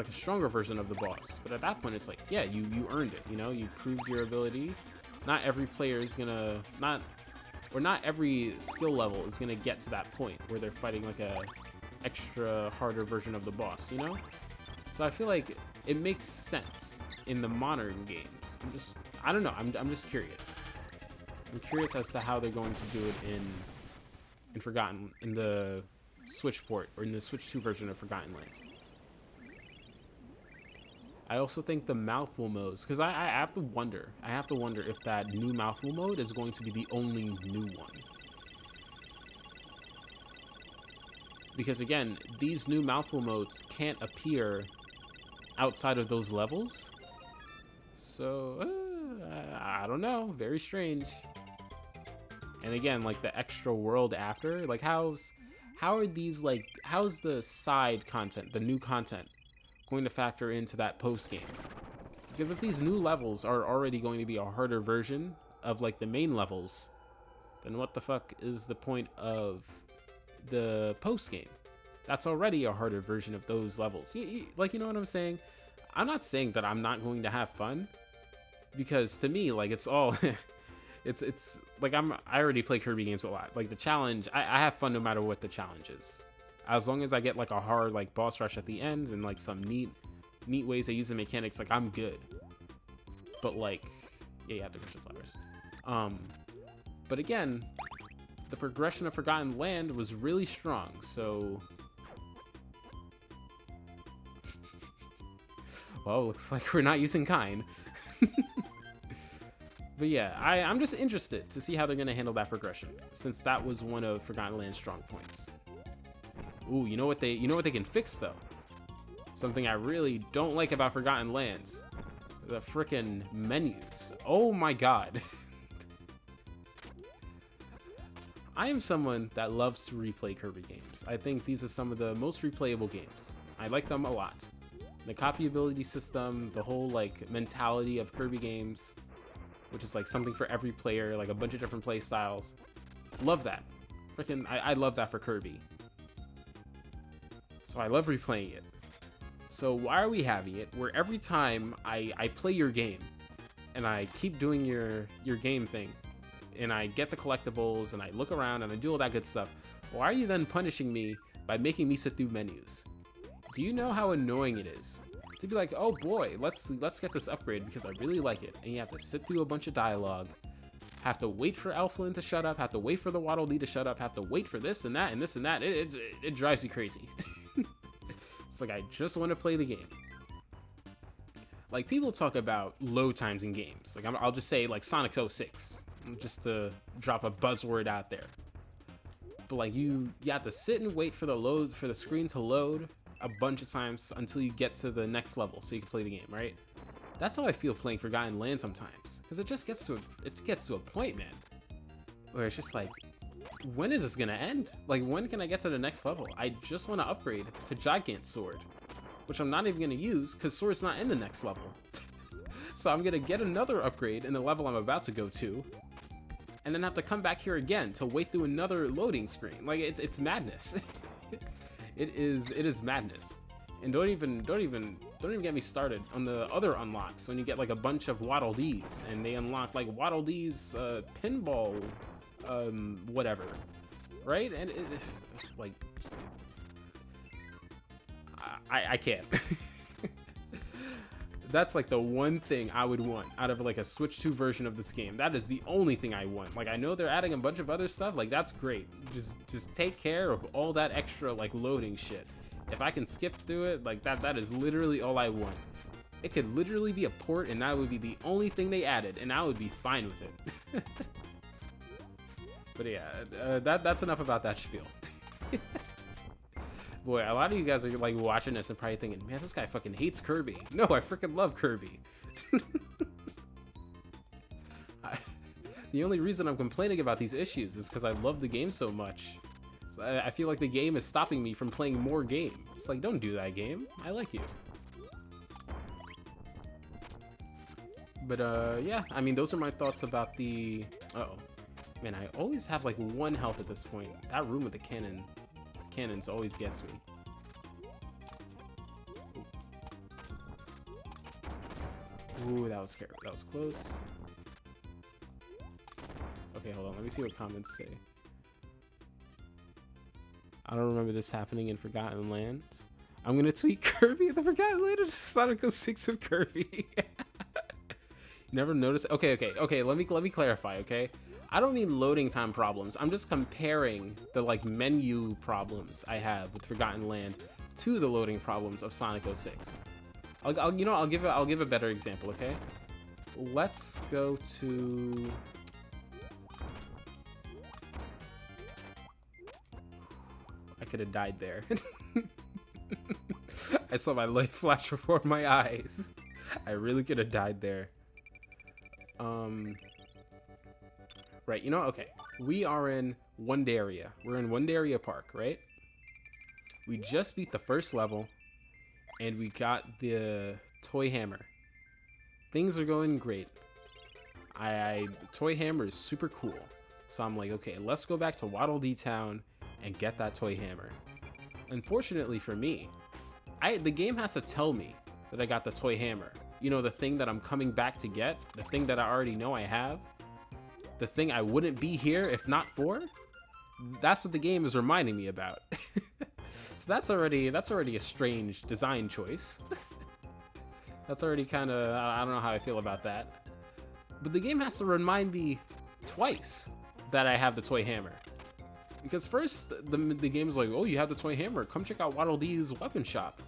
a stronger version of the boss. But at that point, it's like, yeah, you earned it. You know, you proved your ability. Not every player is gonna not every skill level is gonna get to that point where they're fighting like a extra harder version of the boss. You know, so I feel like it makes sense in the modern games. I don't know. I'm just curious. I'm curious as to how they're going to do it in Forgotten, in the Switch port, or in the Switch 2 version of Forgotten Lands. I also think the mouthful modes, because I have to wonder if that new mouthful mode is going to be the only new one. Because again, these new mouthful modes can't appear outside of those levels. So, I don't know. Very strange. And again, like the extra world after, like how are these like, how's the side content, the new content, going to factor into that post game? Because if these new levels are already going to be a harder version of like the main levels, then what the fuck is the point of the post game? That's already a harder version of those levels. Like, you know what I'm saying? I'm not saying that I'm not going to have fun, because to me, like, it's all it's like I already play Kirby games a lot. Like the challenge, I have fun no matter what the challenge is. As long as I get like a hard like boss rush at the end and like some neat ways they use the mechanics, like I'm good. But like, yeah, you have to crush the flowers. But again, the progression of Forgotten Land was really strong, so well, looks like we're not using Kine. But yeah, I'm just interested to see how they're gonna handle that progression, since that was one of Forgotten Land's strong points. Ooh, you know what they can fix though? Something I really don't like about Forgotten Lands. The frickin' menus. Oh my god. I am someone that loves to replay Kirby games. I think these are some of the most replayable games. I like them a lot. The copyability system, the whole like mentality of Kirby games, which is like something for every player, like a bunch of different play styles. Love that. Freaking, I love that for Kirby. So I love replaying it. So why are we having it where every time I play your game and I keep doing your game thing and I get the collectibles and I look around and I do all that good stuff, why are you then punishing me by making me sit through menus? Do you know how annoying it is to be like, oh boy, let's get this upgrade because I really like it, and you have to sit through a bunch of dialogue, have to wait for Elflin to shut up, have to wait for the Waddle Dee to shut up, have to wait for this and that and this and that. It drives me crazy. It's like, I just want to play the game. Like, people talk about load times in games. Like, I'll just say, like, Sonic 06, just to drop a buzzword out there. But, like, you have to sit and wait for the screen to load a bunch of times until you get to the next level so you can play the game, right? That's how I feel playing Forgotten Land sometimes. Because it just gets to a point, man, where it's just like, when is this gonna end? Like, when can I get to the next level? I just want to upgrade to Gigant Sword, which I'm not even gonna use because Sword's not in the next level. So I'm gonna get another upgrade in the level I'm about to go to, and then have to come back here again to wait through another loading screen. Like, it's madness. It is madness. And don't even get me started on the other unlocks when you get like a bunch of Waddle Dees and they unlock like Waddle Dee's pinball whatever, right? And it's like, I can't. That's like the one thing I would want out of like a Switch 2 version of this game. That is the only thing I want. Like, I know they're adding a bunch of other stuff. Like, that's great. Just take care of all that extra like loading shit. If I can skip through it, like that is literally all I want. It could literally be a port, and that would be the only thing they added, and I would be fine with it. But yeah, that's enough about that spiel. Boy, a lot of you guys are like watching this and probably thinking, man, this guy fucking hates Kirby. No, I freaking love Kirby. The only reason I'm complaining about these issues is because I love the game so much. So I feel like the game is stopping me from playing more game. It's like, don't do that, game. I like you. But yeah, I mean, those are my thoughts about the... Uh-oh. Man, I always have like 1 health at this point. That room with the cannons always gets me. Ooh, that was close. Okay, hold on. Let me see what comments say. I don't remember this happening in Forgotten Lands. I'm gonna tweet Kirby at the Forgotten Land or Sonic 06 with Kirby. Never noticed. Okay. Let me clarify. Okay, I don't mean loading time problems. I'm just comparing the like menu problems I have with Forgotten Land to the loading problems of Sonic 06. I'll give a better example. Okay, let's go to. I could have died there. I saw my light flash before my eyes. I really could have died there. Right, you know, okay. We are in Wondaria. We're in Wondaria Park, right? We just beat the first level, and we got the toy hammer. Things are going great. Toy hammer is super cool. So I'm like, okay, let's go back to Waddle Dee Town and get that toy hammer. Unfortunately for me, the game has to tell me that I got the toy hammer. You know, the thing that I'm coming back to get, the thing that I already know I have, the thing I wouldn't be here if not for. That's what the game is reminding me about. So that's already a strange design choice. That's already kind of, I don't know how I feel about that. But the game has to remind me twice that I have the toy hammer. Because first, the game's like, oh, you have the toy hammer. Come check out Waddle Dee's weapon shop.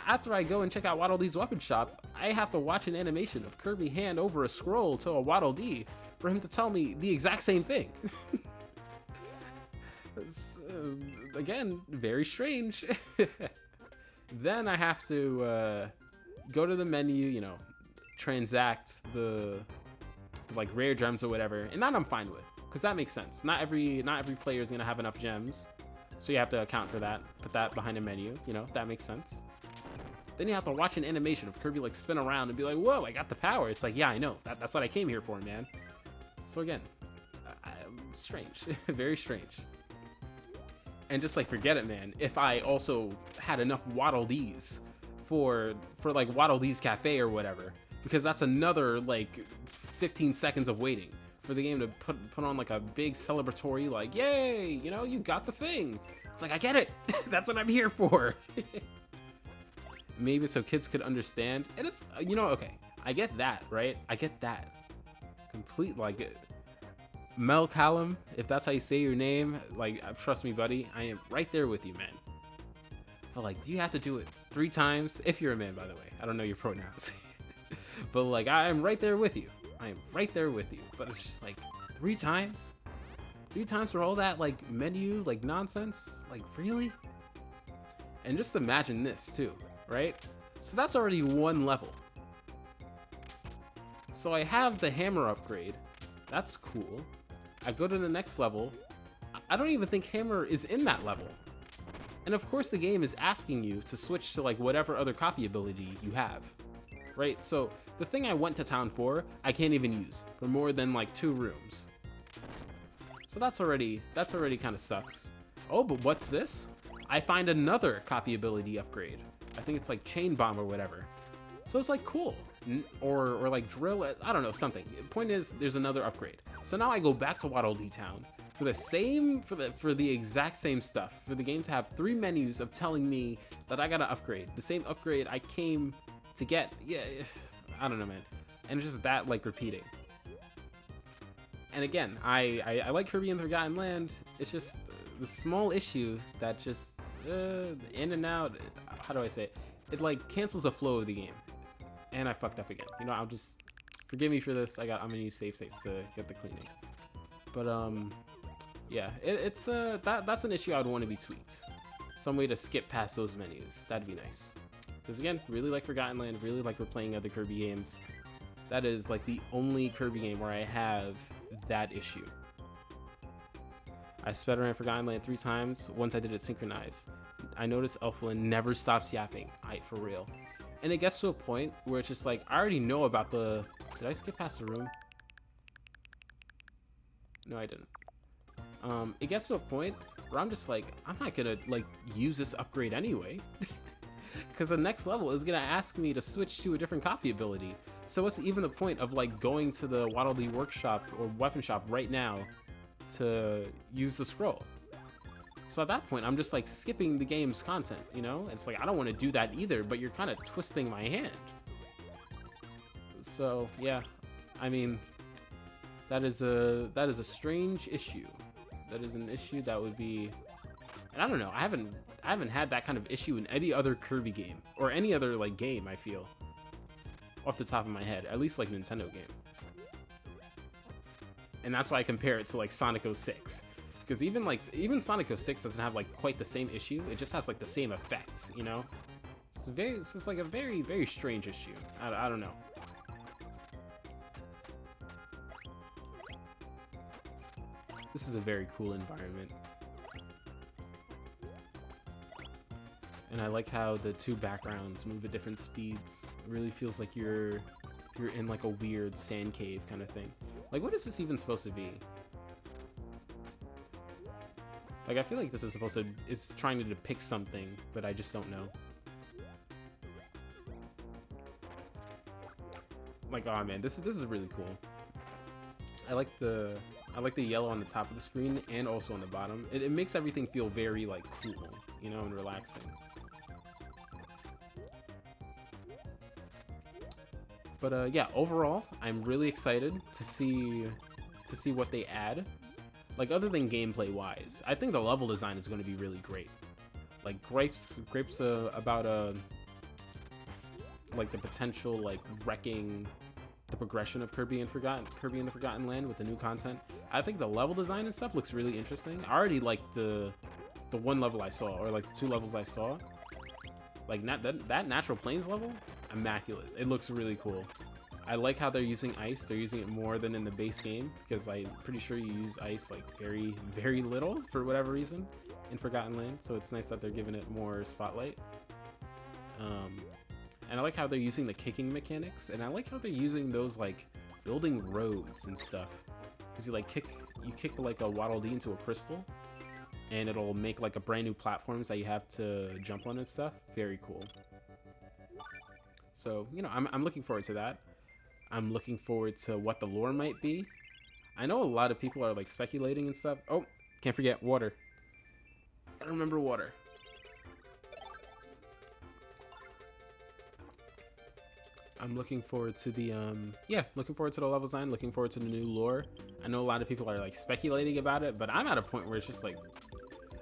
After I go and check out Waddle Dee's weapon shop, I have to watch an animation of Kirby hand over a scroll to a Waddle Dee for him to tell me the exact same thing. Again, very strange. Then I have to go to the menu, you know, transact the like rare gems or whatever, and that I'm fine with. Because that makes sense. Not every player is gonna have enough gems, so you have to account for that. Put that behind a menu. You know, that makes sense. Then you have to watch an animation of Kirby like spin around and be like, "Whoa, I got the power!" It's like, yeah, I know. That's what I came here for, man. So again, strange, very strange. And just like forget it, man. If I also had enough Waddle Dees for like Waddle Dee's Cafe or whatever, because that's another like 15 seconds of waiting for the game to put on like a big celebratory like, yay, you know, you got the thing. It's like, I get it. That's what I'm here for. Maybe so kids could understand. And it's, you know, okay, I get that, right? I get that. Complete, like, Mel Callum, if that's how you say your name, like, trust me, buddy, I am right there with you, man. But like, do you have to do it 3 times? If you're a man, by the way. I don't know your pronouns. But like, I am right there with you. I am right there with you. But it's just like 3 times? 3 times for all that like menu, like nonsense? Like really? And just imagine this too, right? So that's already 1 level. So I have the hammer upgrade. That's cool. I go to the next level. I don't even think hammer is in that level. And of course the game is asking you to switch to like whatever other copy ability you have. Right? So the thing I went to town for, I can't even use for more than like 2 rooms. So that's already kind of sucks. Oh, but what's this? I find another copy ability upgrade. I think it's like chain bomb or whatever. So it's like cool. Or like drill, I don't know, something. The point is there's another upgrade. So now I go back to Waddle Dee Town for the exact same stuff, for the game to have 3 menus of telling me that I gotta upgrade the same upgrade I came to get. Yeah, I don't know, man. And it's just that, like, repeating. And again, I like Kirby and the Forgotten Land. It's just the small issue that just in and out. How do I say it? It like cancels the flow of the game. And I fucked up again. You know, I'll just forgive me for this. I'm gonna use save states to get the cleaning. But yeah, it's that's an issue I would want to be tweaked. Some way to skip past those menus. That'd be nice. Because again, really like Forgotten Land. Really like replaying other Kirby games. That is like the only Kirby game where I have that issue. I sped around Forgotten Land 3 times. Once I did it synchronized. I noticed Elflin never stops yapping. For real. And it gets to a point where it's just like, I already know about the... Did I skip past the room? No, I didn't. It gets to a point where I'm just like, I'm not gonna like use this upgrade anyway. Because the next level is gonna ask me to switch to a different copy ability. So what's even the point of like going to the Waddle Dee workshop or weapon shop right now to use the scroll? So at that point, I'm just like skipping the game's content, you know? It's like, I don't want to do that either, but you're kind of twisting my hand. So yeah, I mean, that is a strange issue. That is an issue that would be, and I don't know, I haven't had that kind of issue in any other Kirby game or any other like game, I feel, off the top of my head, at least like Nintendo game. And that's why I compare it to like Sonic 06. Because even Sonic 06 doesn't have like quite the same issue. It just has like the same effects, you know? It's just like a very, very strange issue. I don't know. This is a very cool environment. And I like how the 2 backgrounds move at different speeds. It really feels like you're in like a weird sand cave kind of thing. Like, what is this even supposed to be? Like, I feel like this is supposed to, it's trying to depict something, but I just don't know. Like, oh man, this is really cool. I like the yellow on the top of the screen and also on the bottom. It makes everything feel very like cool, you know, and relaxing. But yeah, overall, I'm really excited to see what they add. Like, other than gameplay wise, I think the level design is going to be really great. Like, gripes about like the potential like wrecking the progression of Kirby and the Forgotten Land with the new content. I think the level design and stuff looks really interesting. I already liked the 1 level I saw, or like the 2 levels I saw. Like that natural plains level, immaculate. It looks really cool. I like how they're using ice. They're using it more than in the base game, because I'm pretty sure you use ice like very, very little for whatever reason in Forgotten Land. So it's nice that they're giving it more spotlight. And I like how they're using the kicking mechanics, and I like how they're using those like building roads and stuff. Because you kick like a Waddle Dee into a crystal, and it'll make like a brand new platforms that you have to jump on and stuff. Very cool. So, you know, I'm looking forward to that. I'm looking forward to what the lore might be. I know a lot of people are like speculating and stuff. Oh, can't forget water. I remember water. I'm looking forward to the looking forward to the level design, looking forward to the new lore. I know a lot of people are like speculating about it, but I'm at a point where it's just like,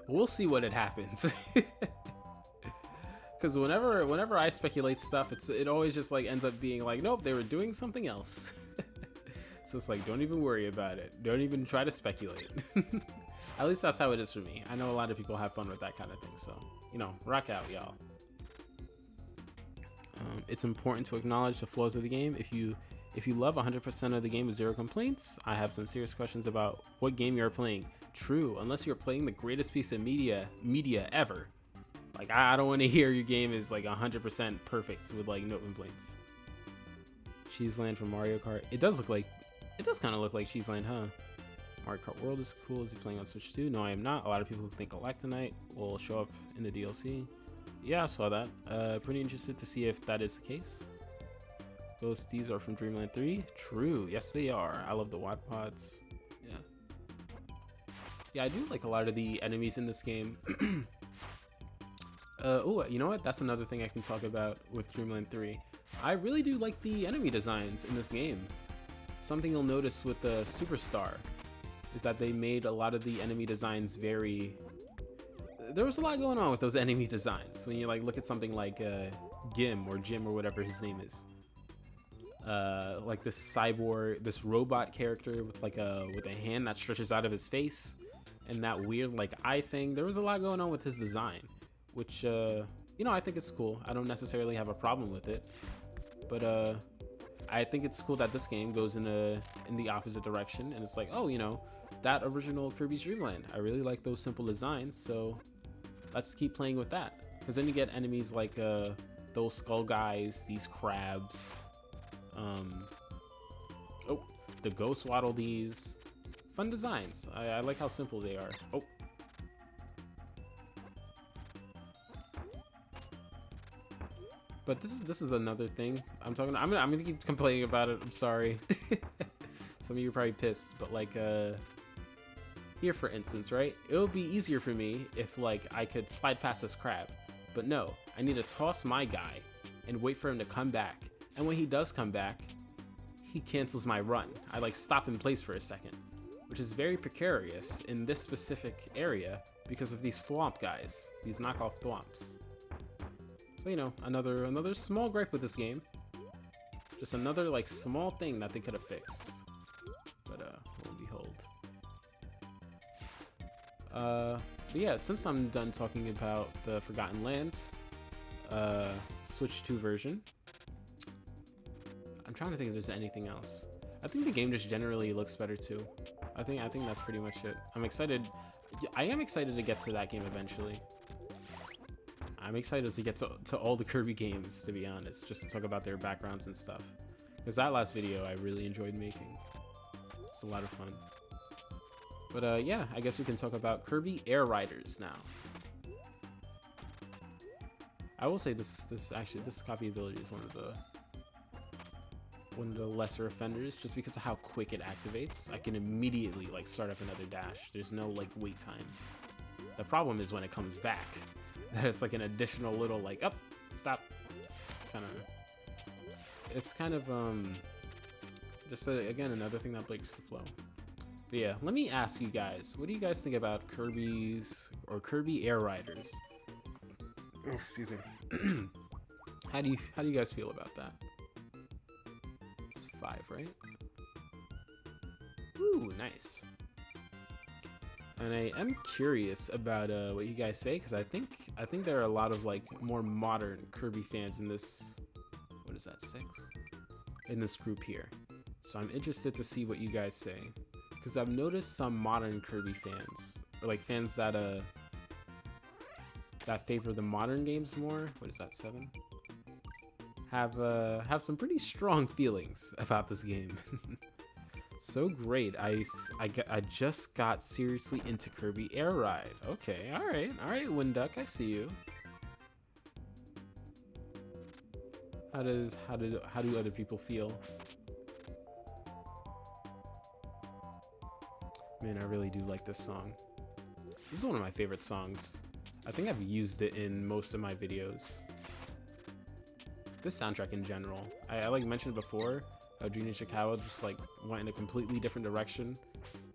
we'll see what it happens. Because whenever I speculate stuff, it always just like ends up being like, nope, they were doing something else. So it's like, don't even worry about it. Don't even try to speculate. At least that's how it is for me. I know a lot of people have fun with that kind of thing. So, you know, rock out, y'all. It's important to acknowledge the flaws of the game. If you love 100% of the game with 0 complaints, I have some serious questions about what game you're playing. True, unless you're playing the greatest piece of media ever. Like, I don't want to hear your game is like 100% perfect with like no complaints. Cheeseland from Mario Kart. It does kind of look like Cheeseland, huh? Mario Kart World is cool. Is he playing on Switch 2? No, I am not. A lot of people who think Galactonite will show up in the DLC. Yeah, I saw that. Pretty interested to see if that is the case. Ghosties are from Dreamland 3. True. Yes, they are. I love the Watt Pods. Yeah. Yeah, I do like a lot of the enemies in this game. Oh, you know what? That's another thing I can talk about with Dreamland 3. I really do like the enemy designs in this game. Something you'll notice with the Superstar is that they made a lot of the enemy designs very... There was a lot going on with those enemy designs. When you like look at something like Gim or Jim or whatever his name is. Like this cyborg, this robot character with like a hand that stretches out of his face, and that weird like eye thing. There was a lot going on with his design, which you know, I think it's cool. I don't necessarily have a problem with it, but I think it's cool that this game goes in the opposite direction, and it's like, oh, you know, that original Kirby's Dream Land. I really like those simple designs, so let's keep playing with that. Because then you get enemies like those skull guys, these crabs. Oh, the ghost waddle these. Fun designs. I like how simple they are. Oh. But this is another thing I'm talking about. I'm gonna keep complaining about it. I'm sorry. Some of you are probably pissed, but like here for instance, right? It would be easier for me if like I could slide past this crab. But no, I need to toss my guy and wait for him to come back. And when he does come back, he cancels my run. I like stop in place for a second, which is very precarious in this specific area because of these thwomp guys, these knockoff thwomps. So, you know, another small gripe with this game. Just another like small thing that they could have fixed. But lo and behold. But yeah, since I'm done talking about the Forgotten Land Switch 2 version, I'm trying to think if there's anything else. I think the game just generally looks better too. I think that's pretty much it. I'm excited. I am excited to get to that game eventually. I'm excited to get to all the Kirby games, to be honest, just to talk about their backgrounds and stuff. Because that last video I really enjoyed making. It's a lot of fun. But yeah, I guess we can talk about Kirby Air Riders now. I will say this copy ability is one of the lesser offenders, just because of how quick it activates. I can immediately like start up another dash. There's no like wait time. The problem is when it comes back, that it's like an additional little like up, stop, kind of. It's kind of just again another thing that breaks the flow. But yeah, let me ask you guys, what do you guys think about Kirby Air Riders? Oh, excuse me. How do you guys feel about that? 5, right? Ooh, nice. And I am curious about what you guys say, because I think there are a lot of like more modern Kirby fans in this. What is that, 6? In this group here. So I'm interested to see what you guys say, because I've noticed some modern Kirby fans, or like fans that that favor the modern games more. What is that, 7? Have some pretty strong feelings about this game. So great. I just got seriously into Kirby Air Ride. Okay, all right, Winduck, I see you. How do other people feel? Man, I really do like this song. This is one of my favorite songs. I think I've used it in most of my videos. This soundtrack in general, I like mentioned before, Jun Ishikawa just like went in a completely different direction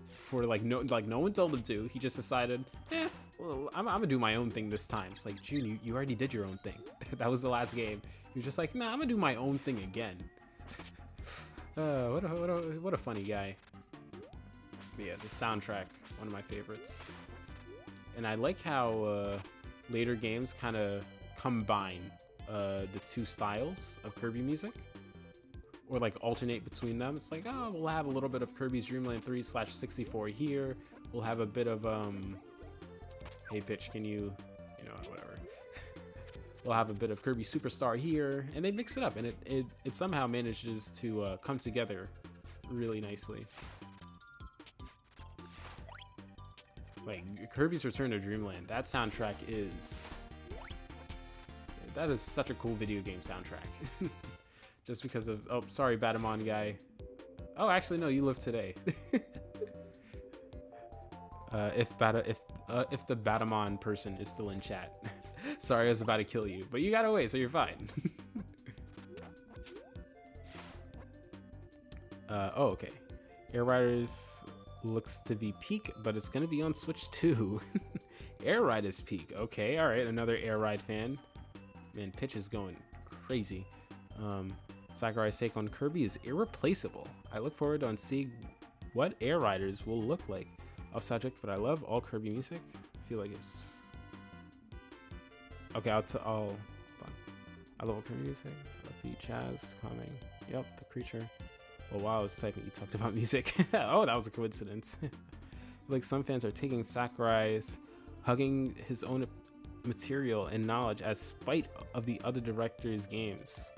for like no one told him to. He just decided, well, I'm gonna do my own thing this time. It's like, Jun, you already did your own thing. That was the last game. He was just like, nah, I'm gonna do my own thing again. What a funny guy. But yeah, the soundtrack, one of my favorites. And I like how later games kind of combine the two styles of Kirby music, or like alternate between them. It's like, oh, we'll have a little bit of Kirby's Dreamland 3/64 here. We'll have a bit of hey Pitch, can you know, whatever. We'll have a bit of Kirby Superstar here, and they mix it up, and it somehow manages to come together really nicely. Like Kirby's Return to Dreamland, that soundtrack is such a cool video game soundtrack. Just because of, oh, sorry, Batamon guy. Oh, actually, no, you live today. If the Batamon person is still in chat. Sorry, I was about to kill you, but you got away, so you're fine. Oh, okay. Air Riders looks to be peak, but it's gonna be on Switch too. Air Ride is peak. Okay, all right, another Air Ride fan. Man, Pitch is going crazy. Sakurai's take on Kirby is irreplaceable. I look forward to seeing what Air Riders will look like. Off subject, but I love all Kirby music. I feel like it's okay. I'll hold on. I love all Kirby music. Upbeat, Chaz, calming. Yep, the creature. Well, while I was typing, you talked about music. Oh, that was a coincidence. Like some fans are taking Sakurai's hugging his own material and knowledge as spite of the other director's games.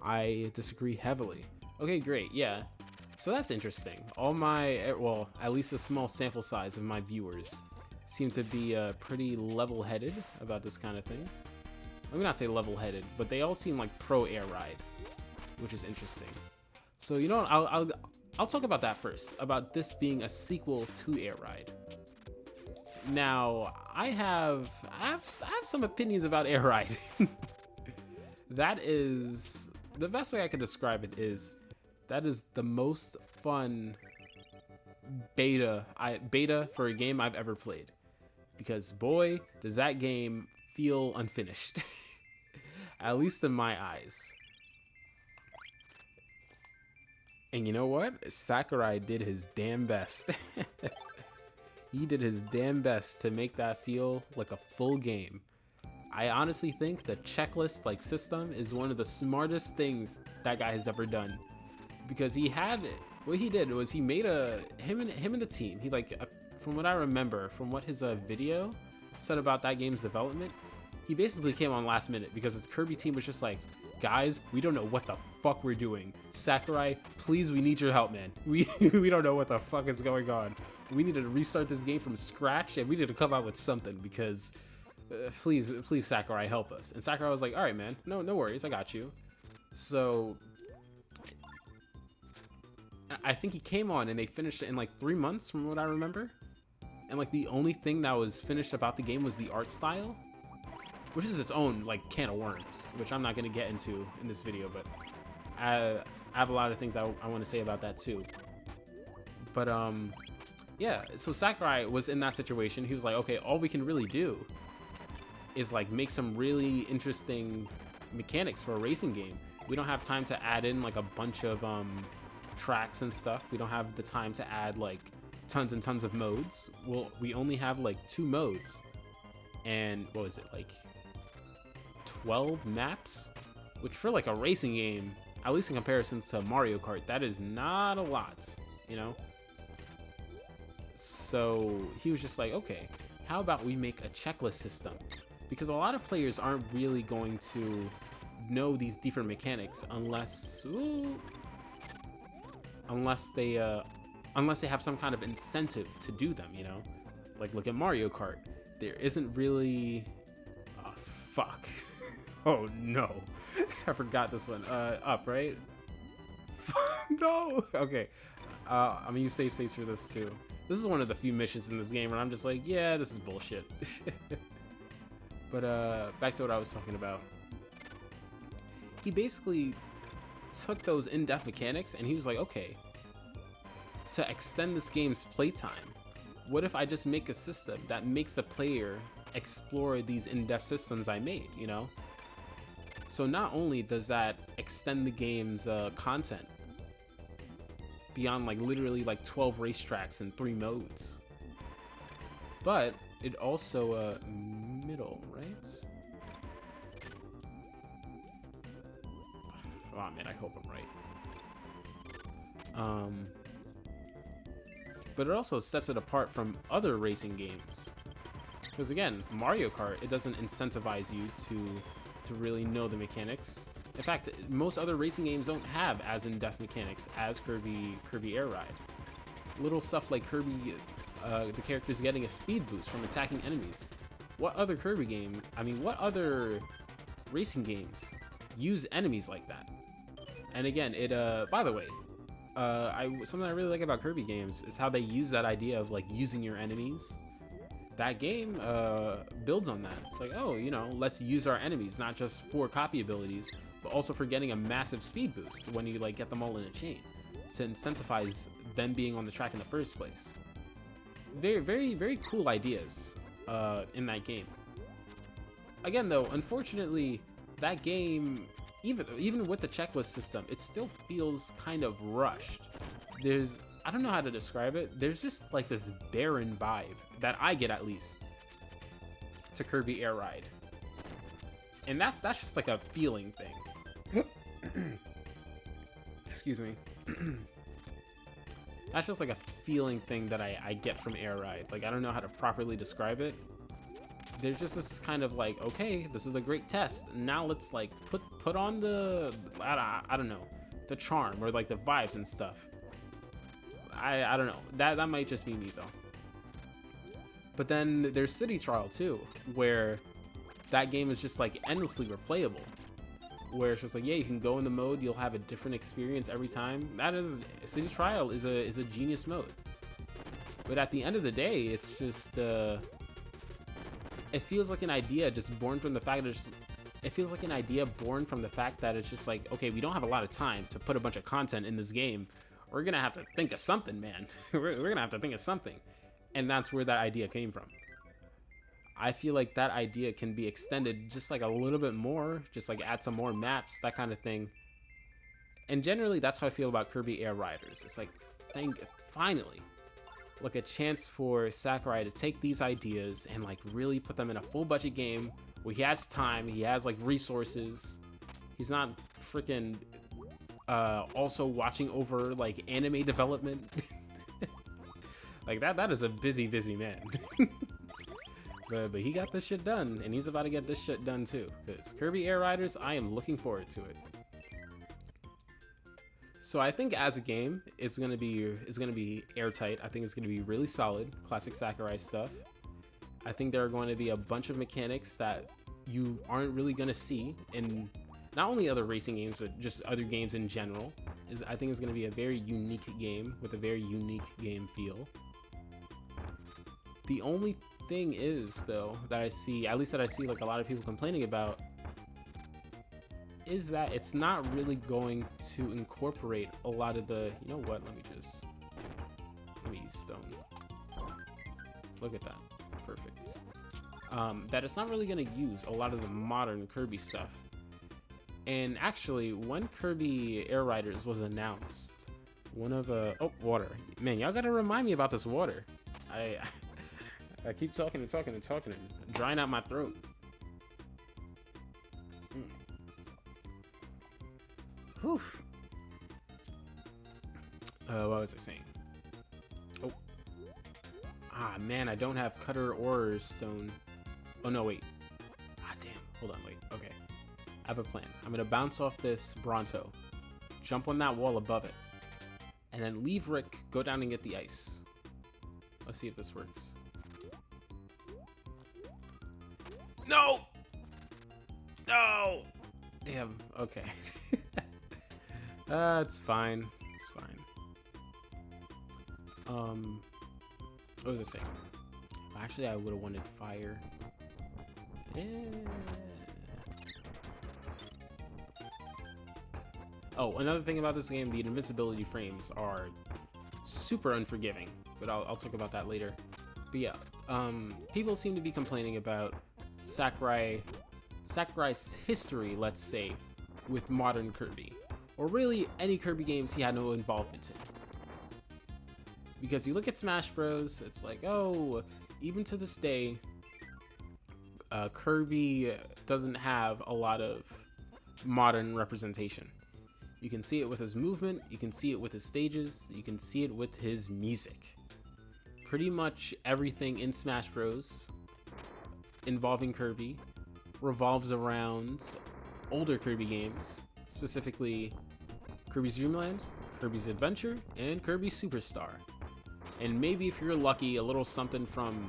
I disagree heavily. Okay, great. Yeah. So that's interesting. All my, well, at least a small sample size of my viewers seem to be pretty level-headed about this kind of thing. Let me not say level-headed, but they all seem like pro Air Ride, which is interesting. So you know what, I'll talk about that first, about this being a sequel to Air Ride. Now, I have some opinions about Air Ride. That is, the best way I could describe it is, that is the most fun beta for a game I've ever played. Because boy, does that game feel unfinished. At least in my eyes. And you know what? Sakurai did his damn best. He did his damn best to make that feel like a full game. I honestly think the checklist like system is one of the smartest things that guy has ever done. Because he had, what he did was he made him and the team, he like, from what I remember, from what his video said about that game's development, he basically came on last minute because his Kirby team was just like, guys, we don't know what the fuck we're doing. Sakurai, please, we need your help, man. We don't know what the fuck is going on. We need to restart this game from scratch and we need to come out with something because please Sakurai, help us. And Sakurai was like, all right, man, no worries, I got you. So I think he came on and they finished it in like 3 months from what I remember. And like the only thing that was finished about the game was the art style, which is its own like can of worms, which I'm not going to get into in this video, but I have a lot of things I want to say about that too. But yeah, so Sakurai was in that situation. He was like, okay, all we can really do is like make some really interesting mechanics for a racing game. We don't have time to add in like a bunch of tracks and stuff. We don't have the time to add like tons and tons of modes. Well, we only have like 2 modes and what was it, like 12 maps, which for like a racing game, at least in comparison to Mario Kart, that is not a lot, you know. So he was just like, okay, how about we make a checklist system, because a lot of players aren't really going to know these different mechanics unless they have some kind of incentive to do them, you know. Like look at Mario Kart, there isn't really, oh fuck. Oh no, I forgot this one. Up, right? No. Okay, I'm gonna use save states for this too. This is one of the few missions in this game where I'm just like, yeah, this is bullshit. But back to what I was talking about. He basically took those in-depth mechanics and he was like, okay, to extend this game's playtime, what if I just make a system that makes the player explore these in-depth systems I made, you know? So not only does that extend the game's content beyond like literally like 12 racetracks and 3 modes, but it also middle, right? Oh man, I hope I'm right. But it also sets it apart from other racing games, because again, Mario Kart, it doesn't incentivize you to really know the mechanics. In fact, most other racing games don't have as in-depth mechanics as Kirby Air Ride. Little stuff like Kirby, the characters getting a speed boost from attacking enemies. What other Kirby game, I mean, what other racing games use enemies like that? And again, it, by the way, something I really like about Kirby games is how they use that idea of like using your enemies. That game builds on that. It's like, oh, you know, let's use our enemies not just for copy abilities, but also for getting a massive speed boost when you like get them all in a chain to incentivize them being on the track in the first place. Very, very, very cool ideas in that game. Again, though, unfortunately, that game, even with the checklist system, it still feels kind of rushed. I don't know how to describe it. There's just like this barren vibe that I get, at least, to Kirby Air Ride. And that's just like a feeling thing. Excuse me. That's just like a feeling thing that I get from Air Ride. Like, I don't know how to properly describe it. There's just this kind of like, okay, this is a great test. Now let's like put on the, I don't know, the charm or like the vibes and stuff. I don't know. That might just be me though. But then there's City Trial too, where that game is just like endlessly replayable. Where it's just like, yeah, you can go in the mode, you'll have a different experience every time. City Trial is a genius mode. But at the end of the day, it's just it feels like an idea just born from the fact that it's just like, okay, we don't have a lot of time to put a bunch of content in this game. We're gonna have to think of something, man. we're gonna have to think of something. And that's where that idea came from. I feel like that idea can be extended just like a little bit more, just like add some more maps, that kind of thing. And generally, that's how I feel about Kirby Air Riders. It's like, finally, like a chance for Sakurai to take these ideas and like really put them in a full budget game where he has time, he has like resources. He's not freaking also watching over like anime development. Like that is a busy man. But he got this shit done, and he's about to get this shit done too. Because Kirby Air Riders, I am looking forward to it. So I think as a game, it's gonna be airtight. I think it's gonna be really solid, classic Sakurai stuff. I think there are going to be a bunch of mechanics that you aren't really gonna see in not only other racing games, but just other games in general. I think it's gonna be a very unique game with a very unique game feel. The only thing is, though, that I see, at least that I see like a lot of people complaining about, is that it's not really going to incorporate a lot of the, you know what, let me use stone. Look at that, perfect. That it's not really going to use a lot of the modern Kirby stuff. And actually, when Kirby Air Riders was announced, one of oh, water. Man, y'all gotta remind me about this water. I keep talking and drying out my throat. Whew. What was I saying? Oh. Ah, man, I don't have cutter or stone. Oh, no, wait. Ah, damn. Hold on, wait. Okay. I have a plan. I'm gonna bounce off this Bronto, jump on that wall above it, and then leave Rick go down and get the ice. Let's see if this works. No! No! Damn, okay. It's fine. It's fine. What was I saying? Actually, I would have wanted fire. Oh, another thing about this game, the invincibility frames are super unforgiving, but I'll talk about that later. But yeah, people seem to be complaining about Sakurai's history, let's say, with modern Kirby, or really any Kirby games he had no involvement in. Because you look at Smash Bros, it's like, oh, even to this day, Kirby doesn't have a lot of modern representation. You can see it with his movement, you can see it with his stages, you can see it with his music. Pretty much everything in Smash Bros involving Kirby revolves around older Kirby games, specifically Kirby's Dreamland, Kirby's Adventure, and Kirby Superstar. And maybe if you're lucky, a little something from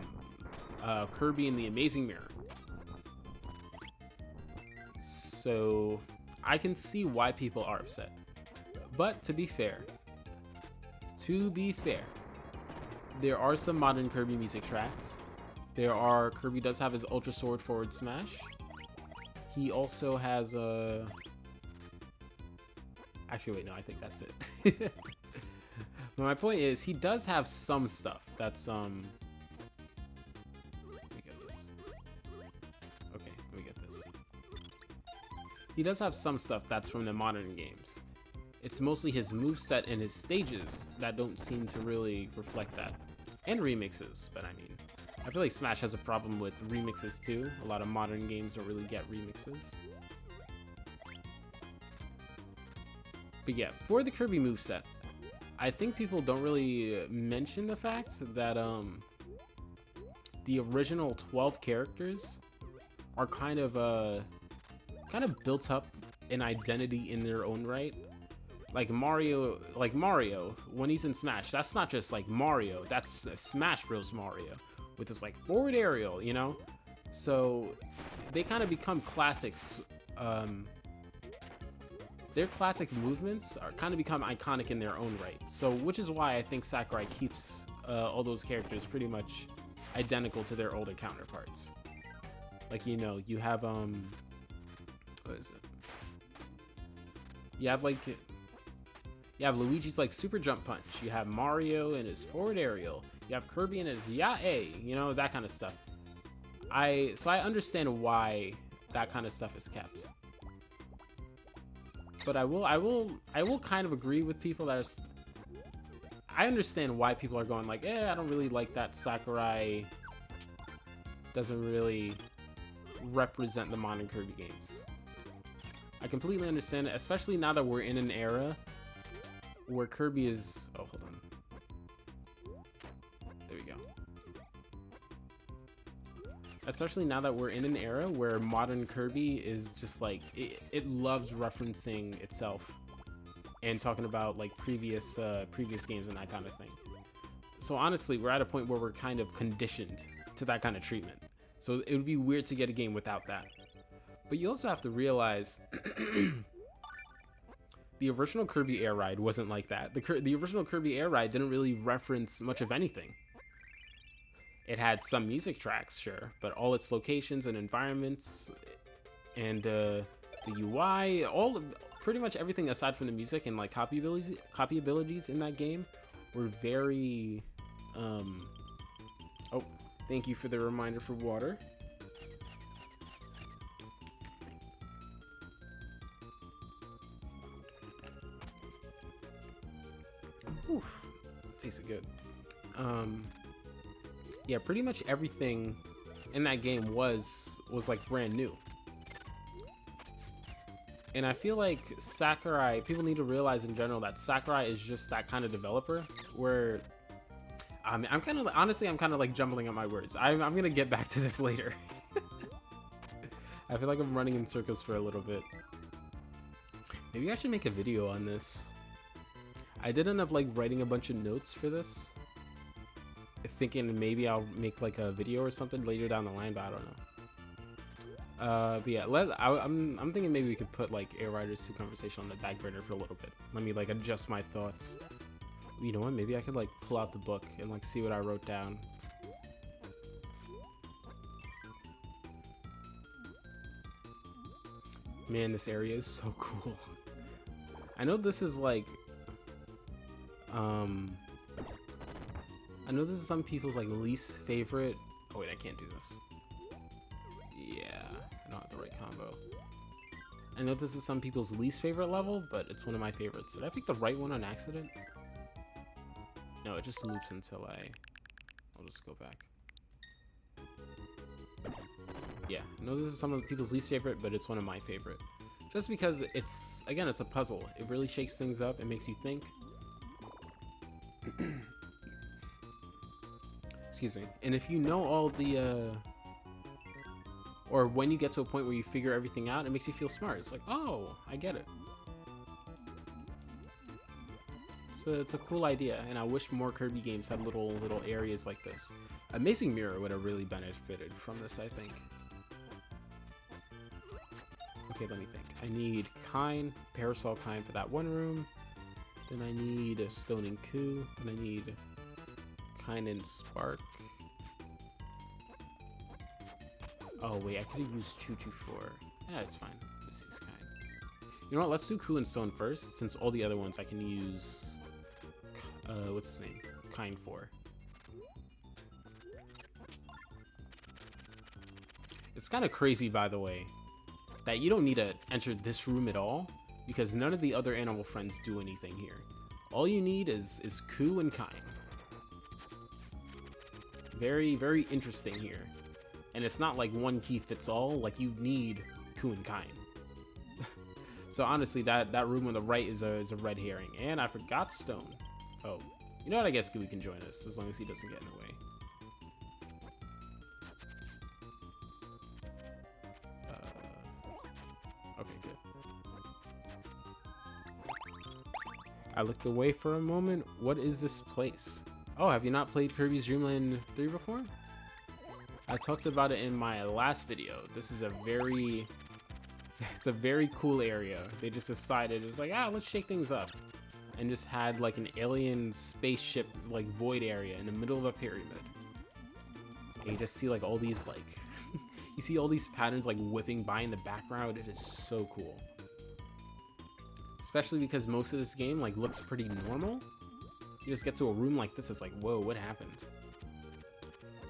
Kirby and the Amazing Mirror. So I can see why people are upset. But to be fair, to be fair, there are some modern Kirby music tracks. Kirby does have his Ultra Sword forward smash. He also has a... Actually, wait, no, I think that's it. But my point is, he does have some stuff that's, Let me get this. Okay, let me get this. He does have some stuff that's from the modern games. It's mostly his moveset and his stages that don't seem to really reflect that. And remixes, but I mean, I feel like Smash has a problem with remixes too. A lot of modern games don't really get remixes. But yeah, for the Kirby moveset, I think people don't really mention the fact that the original 12 characters are kind of built up an identity in their own right. Like Mario, when he's in Smash, that's not just like Mario, that's Smash Bros. Mario with this like forward aerial, you know? So they kind of become classics. Their classic movements are kind of become iconic in their own right. So, which is why I think Sakurai keeps all those characters pretty much identical to their older counterparts. Like, you know, you have what is it? You have like, you have Luigi's like super jump punch. You have Mario and his forward aerial. You have Kirby and his ya-a, you know, that kind of stuff. So I understand why that kind of stuff is kept. But I will kind of agree with people that are... I understand why people are going like, I don't really like that Sakurai doesn't really represent the modern Kirby games. I completely understand it, especially now that we're in an era where Kirby is... Oh, hold on. There we go. Especially now that we're in an era where modern Kirby is just like, it loves referencing itself and talking about like previous games and that kind of thing. So honestly, we're at a point where we're kind of conditioned to that kind of treatment. So it would be weird to get a game without that. But you also have to realize the original Kirby Air Ride wasn't like that. The original Kirby Air Ride didn't really reference much of anything. It had some music tracks, sure, but all its locations and environments and the UI, pretty much everything aside from the music and like copy abilities in that game were very oh, thank you for the reminder for water. Oof, tasted good. Yeah, pretty much everything in that game was like brand new. And I feel like Sakurai, people need to realize in general that Sakurai is just that kind of developer where I'm kind of, honestly, I'm kind of like jumbling up my words. I'm gonna get back to this later. I feel like I'm running in circles for a little bit. Maybe I should make a video on this. I did end up like writing a bunch of notes for this, thinking maybe I'll make like a video or something later down the line, but I don't know. But yeah, I'm thinking maybe we could put like Air Riders 2 conversation on the back burner for a little bit. Let me like adjust my thoughts. You know what? Maybe I could like pull out the book and like see what I wrote down. Man, this area is so cool. I know this is like, I know this is some people's like least favorite. Oh wait, I can't do this. Yeah, I don't have the right combo. I know this is some people's least favorite level, but it's one of my favorites. Did I pick the right one on accident? No, it just loops until I'll just go back. Yeah, I know this is some of people's least favorite, but it's one of my favorite. Just because it's, again, it's a puzzle. It really shakes things up. It makes you think. Excuse me. And if you know all the, or when you get to a point where you figure everything out, it makes you feel smart. It's like, oh, I get it. So it's a cool idea, and I wish more Kirby games had little areas like this. Amazing Mirror would have really benefited from this, I think. Okay, let me think. I need Parasol Kine for that one room. Then I need a Stone and Coup. Then I need Kind and Spark. Oh wait, I could have used Choo Choo for. Yeah, it's fine. Let's use Kind. You know what? Let's do Coup and Stone first, since all the other ones I can use. What's his name? Kind for. It's kind of crazy, by the way, that you don't need to enter this room at all, because none of the other animal friends do anything here. All you need is Coup and Kind. Very, very interesting here. And it's not like one key fits all, like you need Coup and Kind. So honestly, that room on the right is a red herring. And I forgot Stone. Oh, you know what? I guess Gooey can join us, as long as he doesn't get in the way. Okay, good. I looked away for a moment. What is this place? Oh, have you not played Kirby's Dreamland 3 before? I talked about it in my last video. This is it's a very cool area. They just decided, it's like, let's shake things up. And just had like an alien spaceship, like void area in the middle of a pyramid. And you just see like all these like, you see all these patterns like whipping by in the background. It is so cool. Especially because most of this game like looks pretty normal. You just get to a room like this, it's like, whoa, what happened?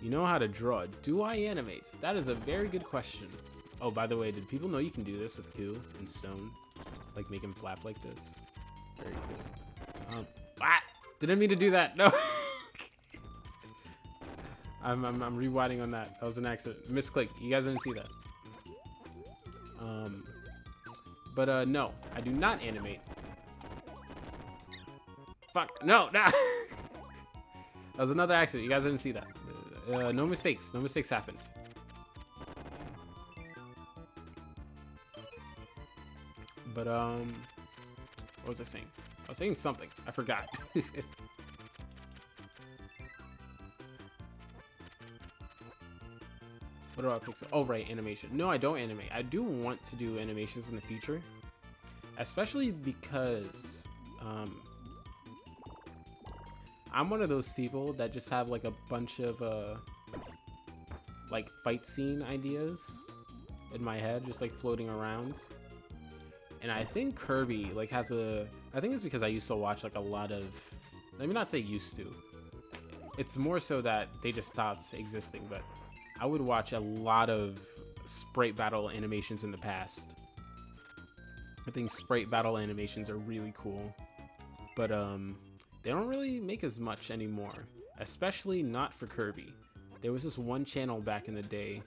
You know how to draw. Do I animate? That is a very good question. Oh, by the way, did people know you can do this with Coup and Stone? Like make him flap like this? Very cool. Didn't mean to do that. No. I'm rewinding on that. That was an accident. Misclick. You guys didn't see that. No, I do not animate. Fuck. No. Nah. That was another accident. You guys didn't see that. No mistakes. No mistakes happened. But what was I saying? I was saying something. I forgot. What do I pick? Oh, right, animation. No, I don't animate. I do want to do animations in the future, especially because I'm one of those people that just have like a bunch of like fight scene ideas in my head, just like floating around. And I think Kirby like has I think it's because I used to watch like a lot of, let me not say used to. It's more so that they just stopped existing, but I would watch a lot of sprite battle animations in the past. I think sprite battle animations are really cool, but they don't really make as much anymore, especially not for Kirby. There was this one channel back in the day,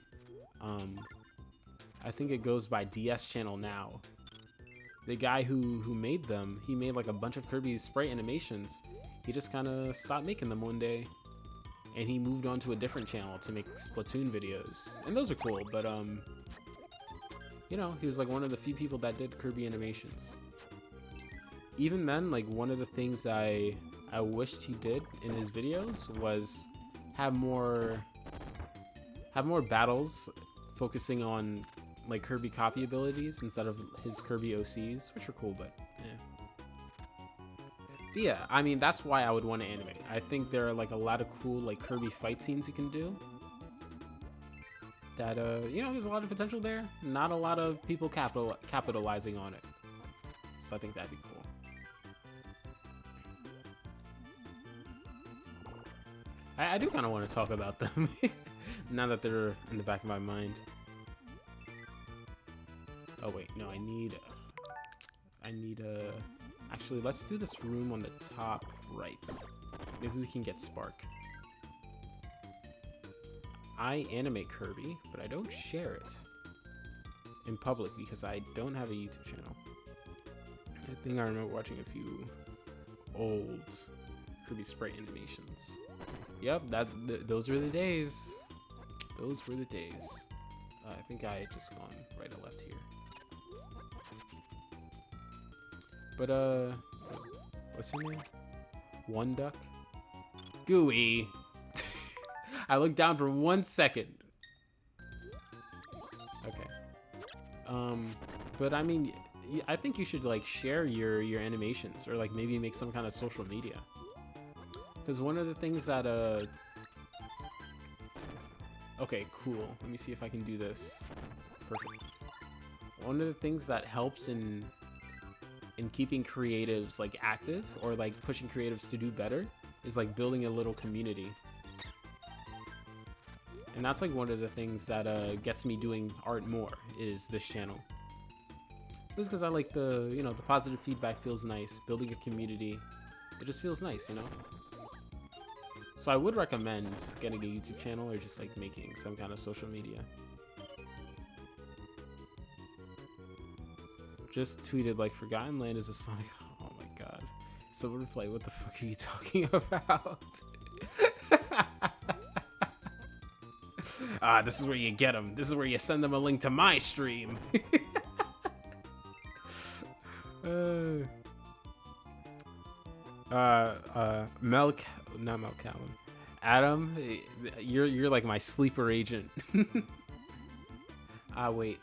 I think it goes by DS Channel now. The guy who made them, he made like a bunch of Kirby sprite animations. He just kind of stopped making them one day, and he moved on to a different channel to make Splatoon videos. And those are cool, but you know, he was like one of the few people that did Kirby animations. Even then, like one of the things I wished he did in his videos was have more battles focusing on like Kirby copy abilities instead of his Kirby OCs, which are cool, but But yeah, I mean, that's why I would want to animate. I think there are like a lot of cool like Kirby fight scenes you can do that you know, there's a lot of potential there. Not a lot of people capitalizing on it, so I think that'd be cool. I do kind of want to talk about them now that they're in the back of my mind. Oh wait, no, I need actually, let's do this room on the top right. Maybe we can get Spark. I animate Kirby, but I don't share it in public because I don't have a YouTube channel. I think I remember watching a few old Kirby sprite animations. Yep, those were the days. Those were the days. I think I had just gone right or left here. But, what's your name? One Duck? Gooey! I looked down for 1 second. Okay. But I mean, I think you should like share your animations, or like maybe make some kind of social media. Because one of the things that okay, cool. Let me see if I can do this. Perfect. One of the things that helps in keeping creatives like active, or like pushing creatives to do better, is like building a little community. And that's like one of the things that gets me doing art more, is this channel. Just because I like the, you know, the positive feedback feels nice. Building a community, it just feels nice, you know? So I would recommend getting a YouTube channel, or just like making some kind of social media. Just tweeted like Forgotten Land is a Sonic. Oh my god. Someone replied, what the fuck are you talking about? This is where you get them. This is where you send them a link to my stream. Not Mel Callum. Adam, you're like my sleeper agent. Wait.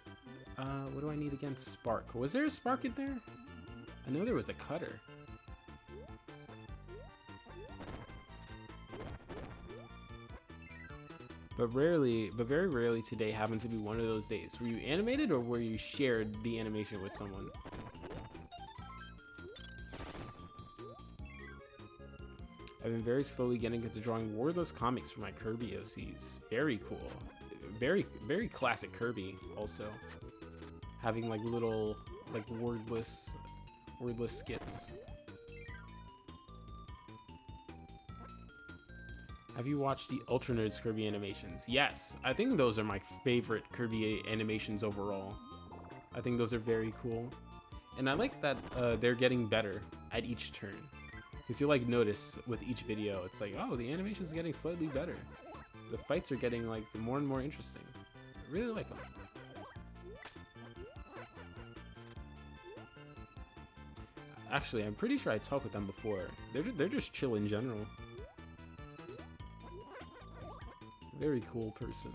What do I need again? Spark. Was there a spark in there? I know there was a cutter. But very rarely today happened to be one of those days. Were you animated, or were you shared the animation with someone? I've been very slowly getting into drawing wordless comics for my Kirby OCs. Very cool. Very classic Kirby also. Having like little like wordless skits. Have you watched the Ultra Nerds Kirby animations? Yes, I think those are my favorite Kirby animations overall. I think those are very cool. And I like that they're getting better at each turn. Because you like notice with each video, it's like, oh, the animation's getting slightly better. The fights are getting like more and more interesting. I really like them. Actually, I'm pretty sure I talked with them before. They're just chill in general. Very cool person.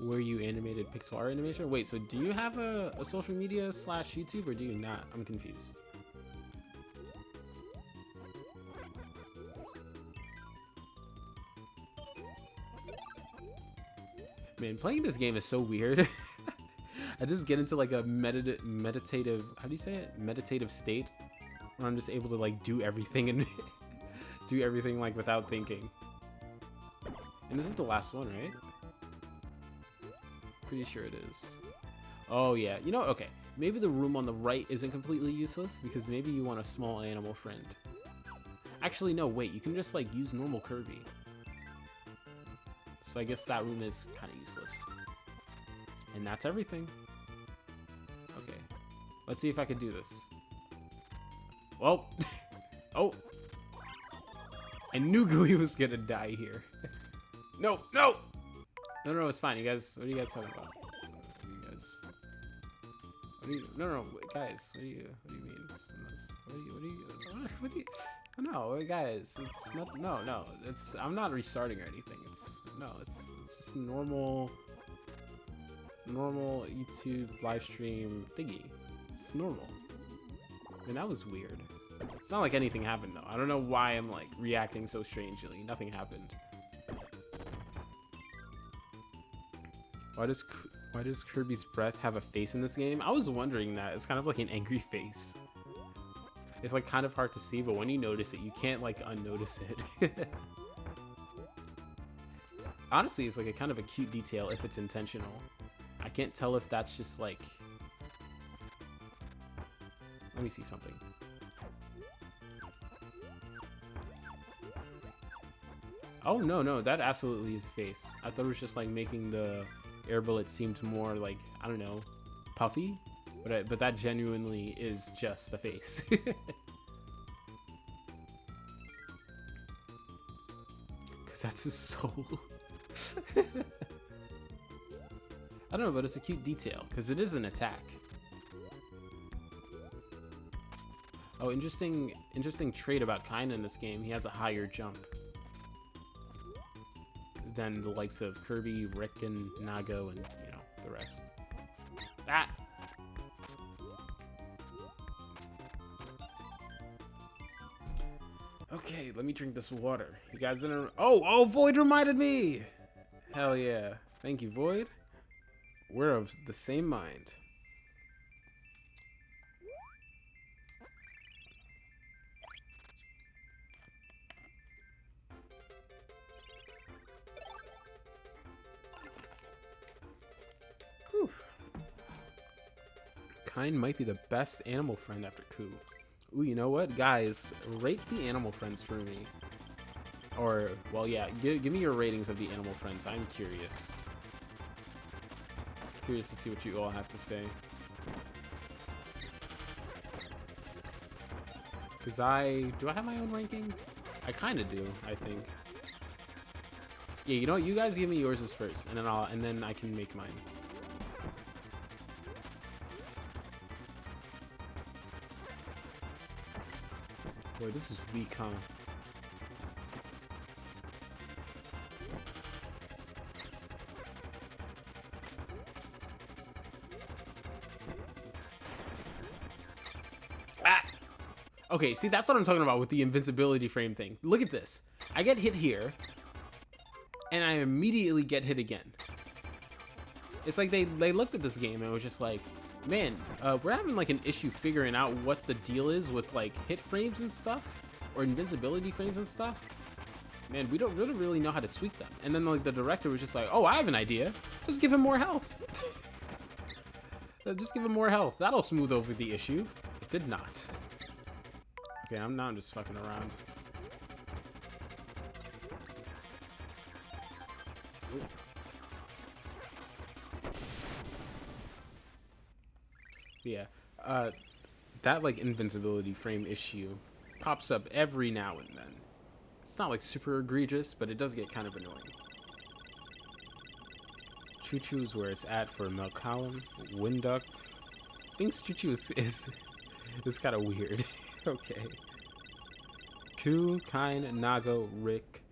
Were you animated pixel art animation? Wait, so do you have a social media / YouTube, or do you not? I'm confused. Man, playing this game is so weird. I just get into like a meditative, how do you say it? Meditative state, where I'm just able to like do everything and do everything like without thinking. And this is the last one, right? Pretty sure it is. Oh yeah, you know, okay. Maybe the room on the right isn't completely useless, because maybe you want a small animal friend. Actually, no, wait, you can just like use normal Kirby. So I guess that room is kind of useless. And that's everything. Okay, let's see if I can do this. Well, oh, I knew Gooey was gonna die here. No, no, no, it's fine. You guys, what are you guys talking about? No, guys, what do you mean? What do you? No, guys, it's not. No, it's. I'm not restarting or anything. It's just a normal YouTube live stream thingy. It's normal. I mean, that was weird. It's not like anything happened though. I don't know why I'm like reacting so strangely. Nothing happened. Why does Kirby's breath have a face in this game? I was wondering that. It's kind of like an angry face. It's like kind of hard to see, but when you notice it, you can't like unnotice it. Honestly, it's like a kind of a cute detail if it's intentional. I can't tell if that's just like... Let me see something. Oh, no, that absolutely is a face. I thought it was just like making the air bullet seemed more like, I don't know, puffy, but that genuinely is just a face. Because that's his soul. I don't know, but it's a cute detail because it is an attack. Oh, interesting trait about Kaina in this game. He has a higher jump. than the likes of Kirby, Rick, and Nago, and you know the rest. Ah. Okay, let me drink this water. You guys didn't. Oh, Void reminded me. Hell yeah! Thank you, Void. We're of the same mind. Whew. Kind might be the best animal friend after Koo. Ooh, you know what? Guys, rate the animal friends for me. Or, well, yeah, give me your ratings of the animal friends. I'm curious. Curious to see what you all have to say. Because do I have my own ranking? I kind of do, I think. Yeah, you know what? You guys give me yours first, and then I can make mine. Boy, this is weak, huh? Ah! Okay, see, that's what I'm talking about with the invincibility frame thing. Look at this. I get hit here, and I immediately get hit again. It's like they looked at this game and was just like, man, we're having like an issue figuring out what the deal is with like hit frames and stuff, or invincibility frames and stuff. Man, we don't really know how to tweak them. And then like the director was just like, oh, I have an idea. Just give him more health. Just give him more health. That'll smooth over the issue. It did not. Okay, I'm just fucking around. Ooh. Yeah, that like invincibility frame issue pops up every now and then. It's not like super egregious, but it does get kind of annoying. Choo Choo is where it's at for Malcolm. Winduck thinks Choo Choo is kind of weird. Okay. Koo, Kine, Nago, Rick,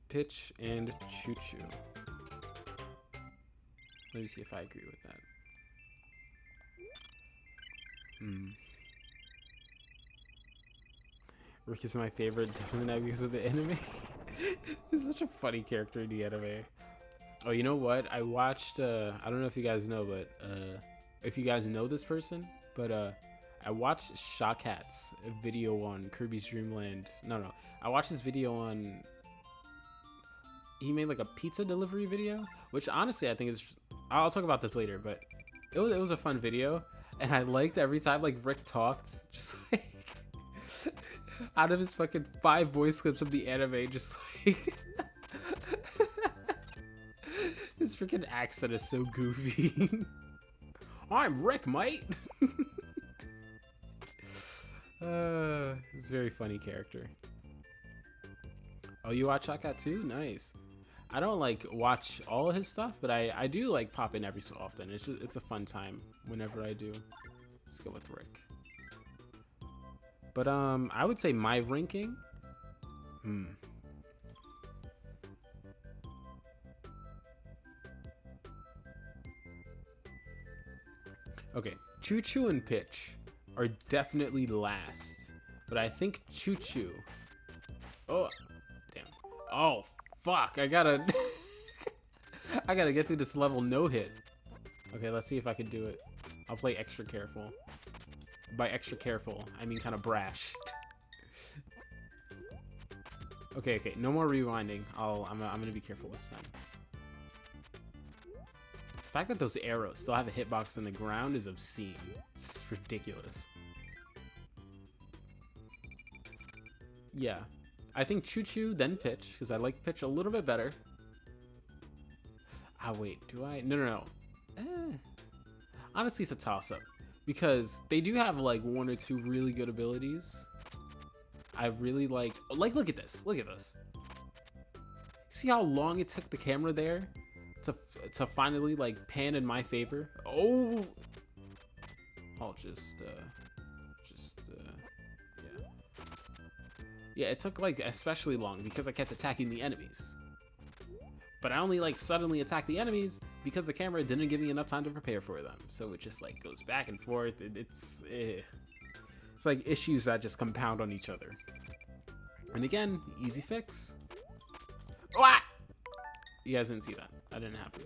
Pitch, and Choo Choo. Let me see if I agree with that. Rick is my favorite, definitely not because of the anime. He's such a funny character in the anime. Oh, you know what? I watched, I don't know if you guys know, but, if you guys know this person, but, I watched Shawcat's video on Kirby's Dreamland. No, I watched his video on, he made like a pizza delivery video, which honestly I think is, I'll talk about this later, but it was a fun video. And I liked every time like Rick talked, just like out of his fucking 5 voice clips of the anime, just like his freaking accent is so goofy. I'm Rick, mate. He's a very funny character. Oh, you watch Shaka too? Nice. I don't like watch all of his stuff, but I do like pop in every so often. It's a fun time whenever I do. Let's go with Rick. But I would say my ranking. Okay, Choo Choo and Pitch are definitely last, but I think Choo Choo. Oh, damn. Oh. Fuck, I gotta I gotta get through this level no hit. Okay, let's see if I can do it. I'll play extra careful. By extra careful, I mean kind of brash. Okay, no more rewinding. I'm gonna be careful this time. The fact that those arrows still have a hitbox on the ground is obscene. It's ridiculous. Yeah. I think Choo Choo, then Pitch, because I like Pitch a little bit better. Ah, wait, do I? No. Honestly, it's a toss-up, because they do have, like, 1 or 2 really good abilities. I really like, look at this. See how long it took the camera there to finally, like, pan in my favor? Oh! I'll just yeah. Yeah, it took like especially long because I kept attacking the enemies. but I only like suddenly attack the enemies because the camera didn't give me enough time to prepare for them. So it just like goes back and forth. It's like issues that just compound on each other. And again, easy fix. Ah! You guys didn't see that. That didn't happen.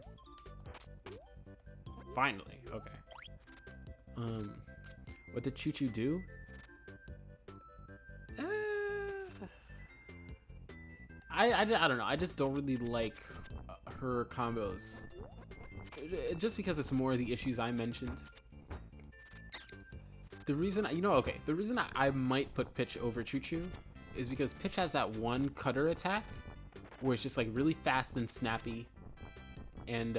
Finally, okay. What did Choo Choo do? I don't know. I just don't really like her combos. Just because it's more of the issues I mentioned. The reason, the reason I might put Pitch over Choo Choo is because Pitch has that one cutter attack where it's just like really fast and snappy. And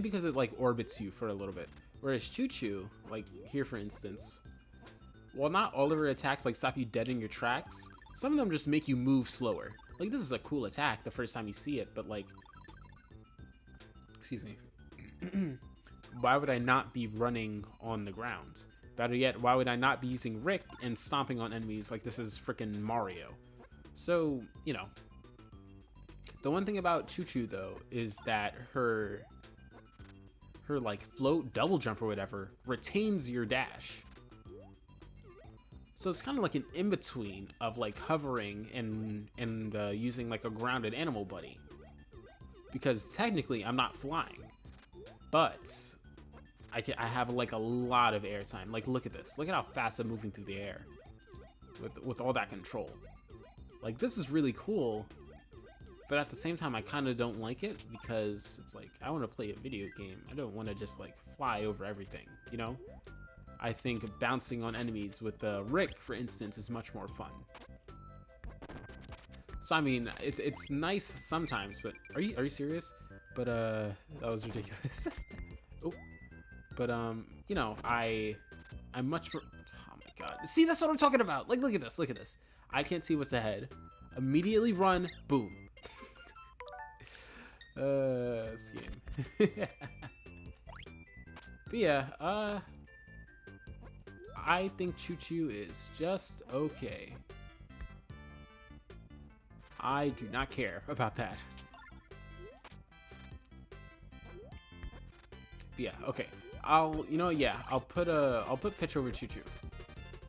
because it like orbits you for a little bit. Whereas Choo Choo, like here for instance, while not all of her attacks like stop you dead in your tracks, some of them just make you move slower. Like this is a cool attack the first time you see it, but like, excuse me, why would I not be running on the ground? Better yet, why would I not be using Rick and stomping on enemies like this is freaking Mario? So, you know, the one thing about Choo Choo though is that her like float double jump or whatever retains your dash. So it's kind of like an in-between of like hovering and using like a grounded animal buddy. Because technically I'm not flying, but I have like a lot of air time. Like look at this. Look at how fast I'm moving through the air with all that control. Like this is really cool, but at the same time I kind of don't like it because it's like I want to play a video game. I don't want to just like fly over everything, you know? I think bouncing on enemies with the Rick, for instance, is much more fun. So I mean, it's nice sometimes, but are you serious? But that was ridiculous. Oh, but you know, I'm much more. Oh my god! See, that's what I'm talking about. Like, look at this. Look at this. I can't see what's ahead. Immediately run. Boom. This game. But yeah, I think Choo Choo is just okay. I do not care about that. But yeah, okay. I'll put Pitch over Choo Choo.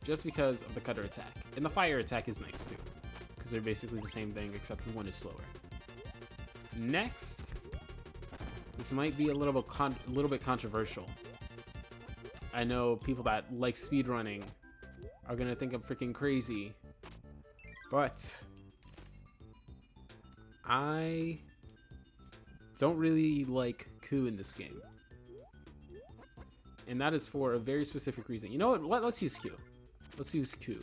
Just because of the cutter attack. And the fire attack is nice too. Because they're basically the same thing except one is slower. Next, this might be a little bit controversial. I know people that like speedrunning are gonna think I'm freaking crazy, but I don't really like Ku in this game. And that is for a very specific reason. You know what? Let's use Q. Let's use Ku.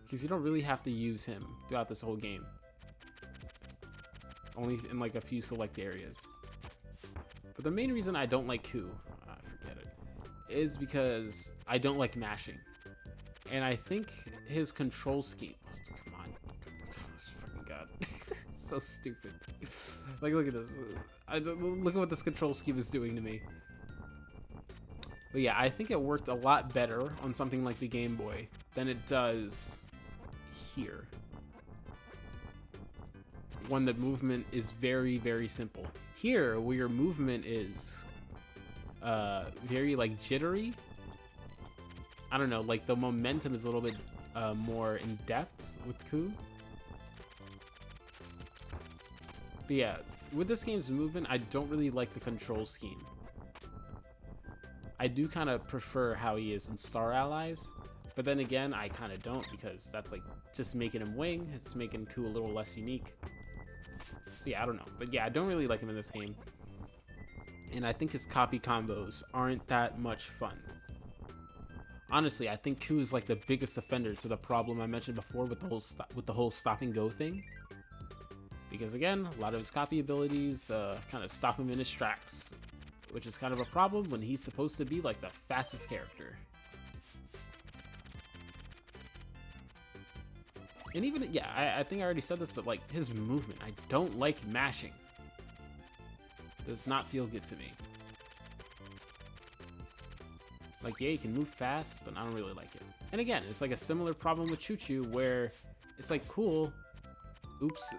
Because you don't really have to use him throughout this whole game. Only in like a few select areas. But the main reason I don't like Ku, forget it, is because I don't like mashing. And I think his control scheme, come on, fucking god, it's so stupid. Like, look at this. Look at what this control scheme is doing to me. But yeah, I think it worked a lot better on something like the Game Boy than it does here. When the movement is very, very simple. Here, where your movement is very like jittery. I don't know, like the momentum is a little bit more in depth with Ku. But yeah, with this game's movement, I don't really like the control scheme. I do kind of prefer how he is in Star Allies, but then again, I kind of don't because that's like just making him wing. It's making Ku a little less unique. So yeah, I don't know. But yeah, I don't really like him in this game. And I think his copy combos aren't that much fun. Honestly, I think Ku is like the biggest offender to the problem I mentioned before with the whole stop and go thing. Because again, a lot of his copy abilities kind of stop him in his tracks, which is kind of a problem when he's supposed to be like the fastest character. And even, yeah, I think I already said this, but like his movement, I don't like mashing. Does not feel good to me. Like, yeah, he can move fast, but I don't really like it. And again, it's like a similar problem with Choo Choo where It's like cool. Oops.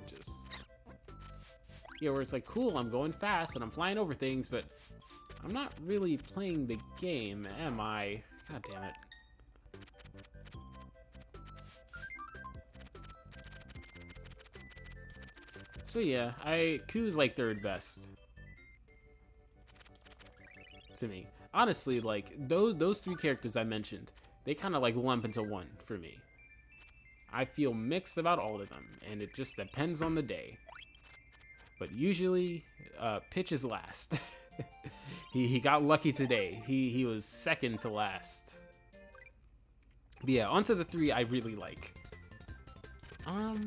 Just yeah, where it's like cool, I'm going fast and I'm flying over things, but I'm not really playing the game, am I? God damn it. So yeah, Q's like third best to me. Honestly, like those three characters I mentioned, they kind of like lump into one for me. I feel mixed about all of them, and it just depends on the day. But usually, Pitch is last. he got lucky today. He was second to last. But yeah, onto the three I really like. Oh,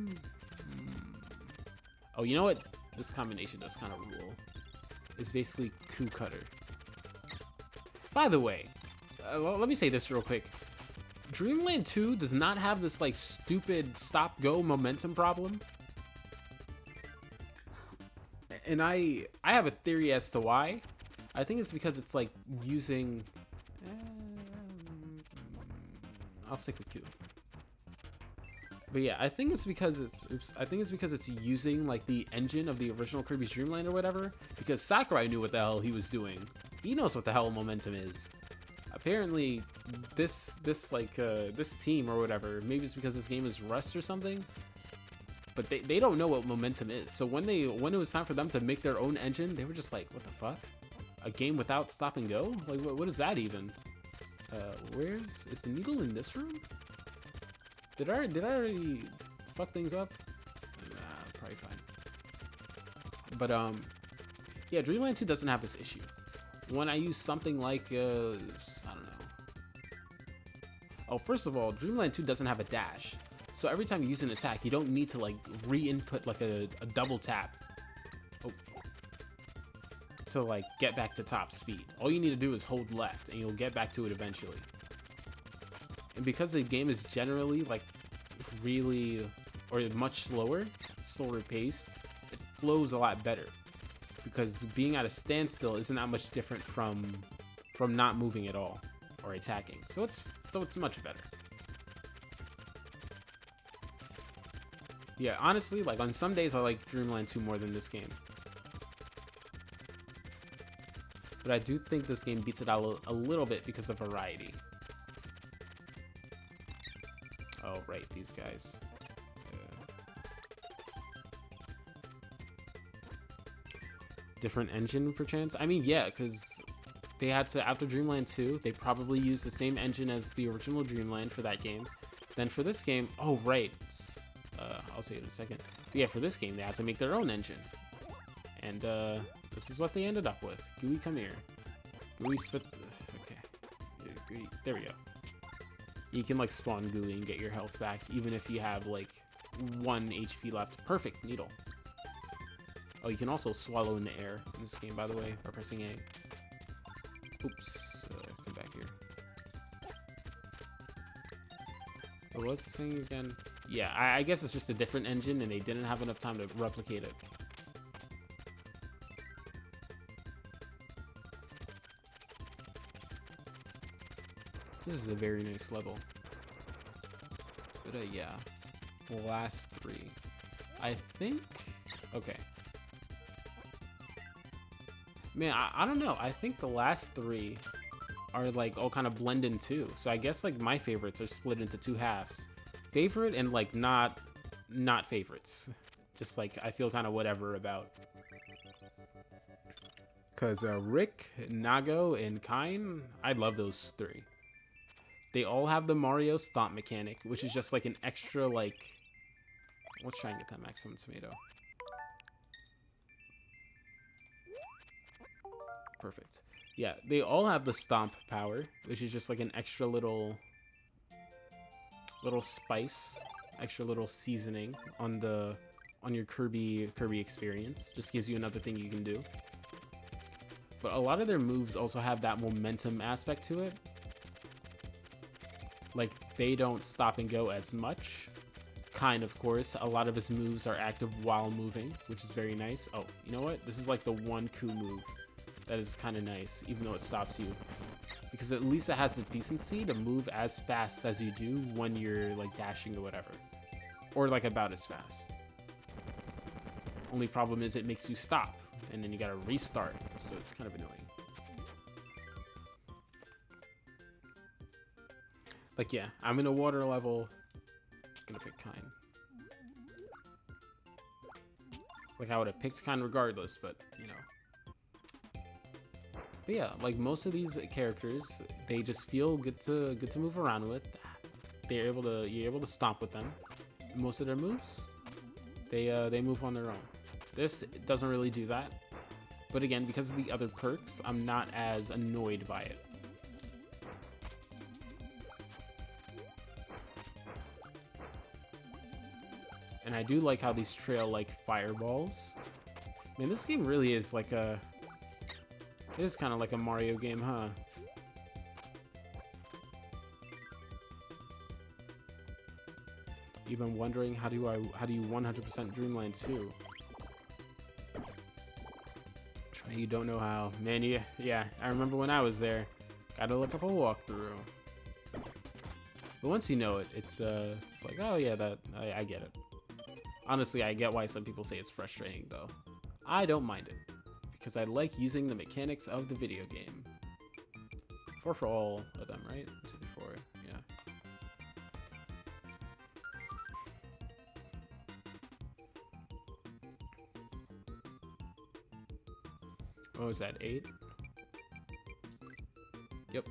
you know what? This combination does kind of rule. It's basically Coup Cutter. By the way, let me say this real quick. Dreamland 2 does not have this like stupid stop-go momentum problem. And I have a theory as to why. I think it's because it's like using... I'll stick with Q. But yeah, I think it's because it's... Oops. I think it's because it's using like the engine of the original Kirby's Dream Land or whatever. Because Sakurai knew what the hell he was doing. He knows what the hell momentum is. Apparently, this team or whatever, maybe it's because this game is Rust or something, but they don't know what momentum is. So when it was time for them to make their own engine, they were just like, what the fuck? A game without stop and go? Like, what is that even? Is the needle in this room? Did I already fuck things up? Nah, probably fine. But, yeah, Dreamland 2 doesn't have this issue. When I use something like, I don't know. Oh, first of all, Dreamland 2 doesn't have a dash. So every time you use an attack, you don't need to, like, re-input, like, a double tap. Oh. To, like, get back to top speed. All you need to do is hold left, and you'll get back to it eventually. And because the game is generally, like, really, or much slower paced, it flows a lot better. Because being at a standstill isn't that much different from not moving at all or attacking. So it's much better. Yeah, honestly, like on some days I like Dreamland 2 more than this game. But I do think this game beats it out a little bit because of variety. Oh, right, these guys. Different engine perchance? I mean, yeah, because they had to, after Dreamland 2, they probably used the same engine as the original Dreamland for that game. Then for this game, oh, right. I'll say it in a second. But yeah, for this game, they had to make their own engine. And this is what they ended up with. Gooey, come here. Gooey, spit. Okay. Gooey. There we go. You can, like, spawn Gooey and get your health back, even if you have, like, 1 HP left. Perfect needle. Oh, you can also swallow in the air in this game, by the way, by pressing A. Oops. Come back here. What was this thing again? Yeah, I guess it's just a different engine, and they didn't have enough time to replicate it. This is a very nice level. But, yeah. Last 3. I think... Okay. Man, I don't know. I think the last 3 are like all kind of blend in too. So I guess like my favorites are split into 2 halves. Favorite and like not favorites. Just like I feel kind of whatever about. Cause Rick, Nago, and Kine, I love those 3. They all have the Mario stomp mechanic, which is just like an extra like. Let's try and get that maximum tomato. Perfect. Yeah, they all have the stomp power, which is just like an extra little spice, extra little seasoning on your Kirby experience. Just gives you another thing you can do. But a lot of their moves also have that momentum aspect to it. Like they don't stop and go as much. Kind of course. A lot of his moves are active while moving, which is very nice. Oh, you know what? This is like the one coup move. That is kind of nice, even though it stops you. because at least it has the decency to move as fast as you do when you're like dashing or whatever, or like about as fast. Only problem is it makes you stop, and then you gotta restart, so it's kind of annoying. Like, yeah, I'm in a water level. I'm gonna pick Kind. Like, I would have picked Kind regardless, but you know. But yeah, like most of these characters, they just feel good to move around with. You're able to stomp with them. Most of their moves, they move on their own. This doesn't really do that, but again, because of the other perks, I'm not as annoyed by it. And I do like how these trail like fireballs. Man, this game really is like a... It is kind of like a Mario game, huh? You've been wondering how do you 100% Dreamland 2? Try you don't know how. Man, yeah, I remember when I was there. Gotta look up a walkthrough. But once you know it, it's like, oh yeah, I get it. Honestly, I get why some people say it's frustrating though. I don't mind it, because I like using the mechanics of the video game. 4 for all of them, right? 1, 2, 3, 4, yeah. What was that, 8? Yep.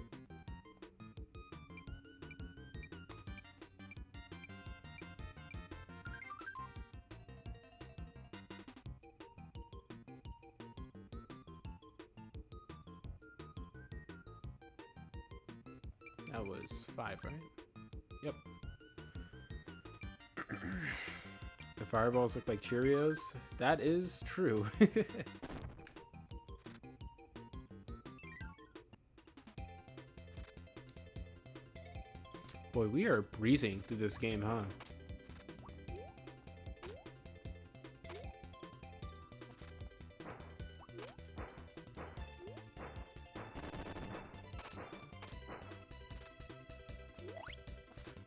That was 5, right? Yep. The fireballs look like Cheerios. That is true. Boy, we are breezing through this game, huh?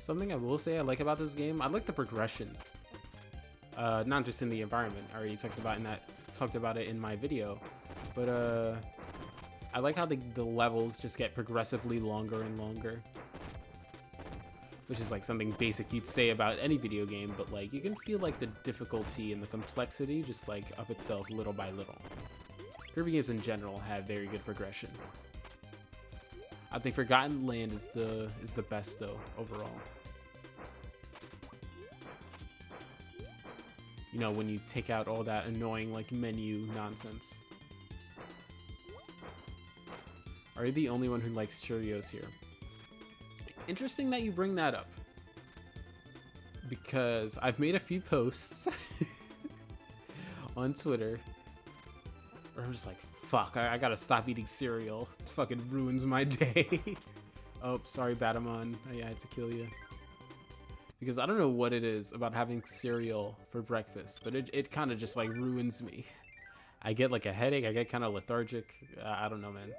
Something I will say I like about this game, I like the progression. Not just in the environment. I already talked about it in my video, but I like how the levels just get progressively longer and longer, which is like something basic you'd say about any video game, but like you can feel like the difficulty and the complexity just like up itself little by little. Kirby games in general have very good progression. I think Forgotten Land is the best though overall. You know, when you take out all that annoying like menu nonsense. Are you the only one who likes Cheerios here? Interesting that you bring that up, because I've made a few posts on Twitter where I'm just like, fuck, I gotta stop eating cereal. It fucking ruins my day. Oh, sorry, Batamon. I had to kill you. Because I don't know what it is about having cereal for breakfast, but it kind of just like ruins me. I get like a headache, I get kind of lethargic. I don't know, man.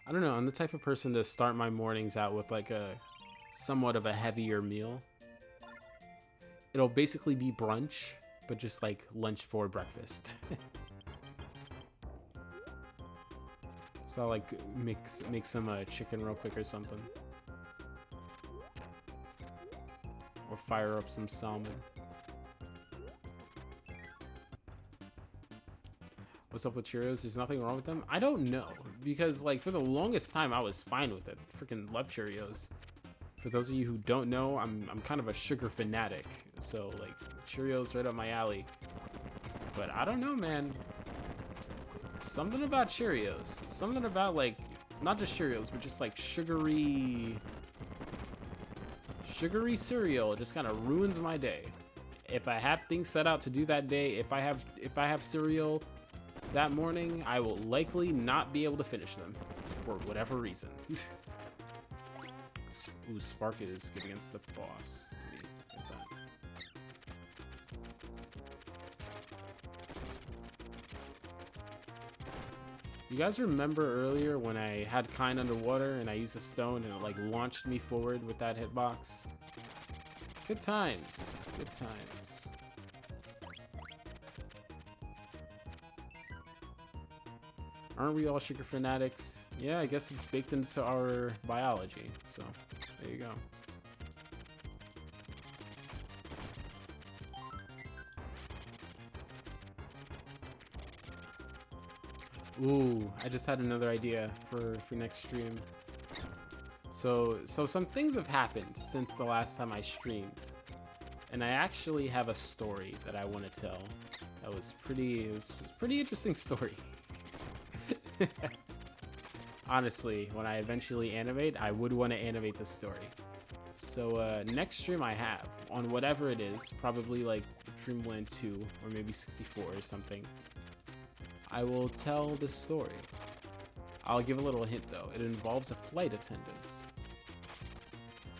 I don't know, I'm the type of person to start my mornings out with like a somewhat of a heavier meal. It'll basically be brunch, but just like lunch for breakfast. So I'll like make some chicken real quick or something. Or fire up some salmon. What's up with Cheerios? There's nothing wrong with them? I don't know, because like for the longest time I was fine with it. Freaking love Cheerios. For those of you who don't know, I'm kind of a sugar fanatic, so like Cheerios right up my alley. But I don't know, man. Something about Cheerios, something about like not just Cheerios, but just like sugary cereal just kind of ruins my day. If I have things set out to do that day, if I have cereal that morning, I will likely not be able to finish them for whatever reason. Ooh, Spark is good against the boss. Let me get that. You guys remember earlier when I had Kine underwater and I used a stone and it like launched me forward with that hitbox? Good times. Good times. Aren't we all sugar fanatics? Yeah, I guess it's baked into our biology. So, there you go. Ooh, I just had another idea for next stream. So some things have happened since the last time I streamed. And I actually have a story that I want to tell. That was it was a pretty interesting story. Honestly, when I eventually animate, I would want to animate this story. So next stream I have, on whatever it is, probably like Dreamland 2 or maybe 64 or something, I will tell this story. I'll give a little hint though. It involves a flight attendant.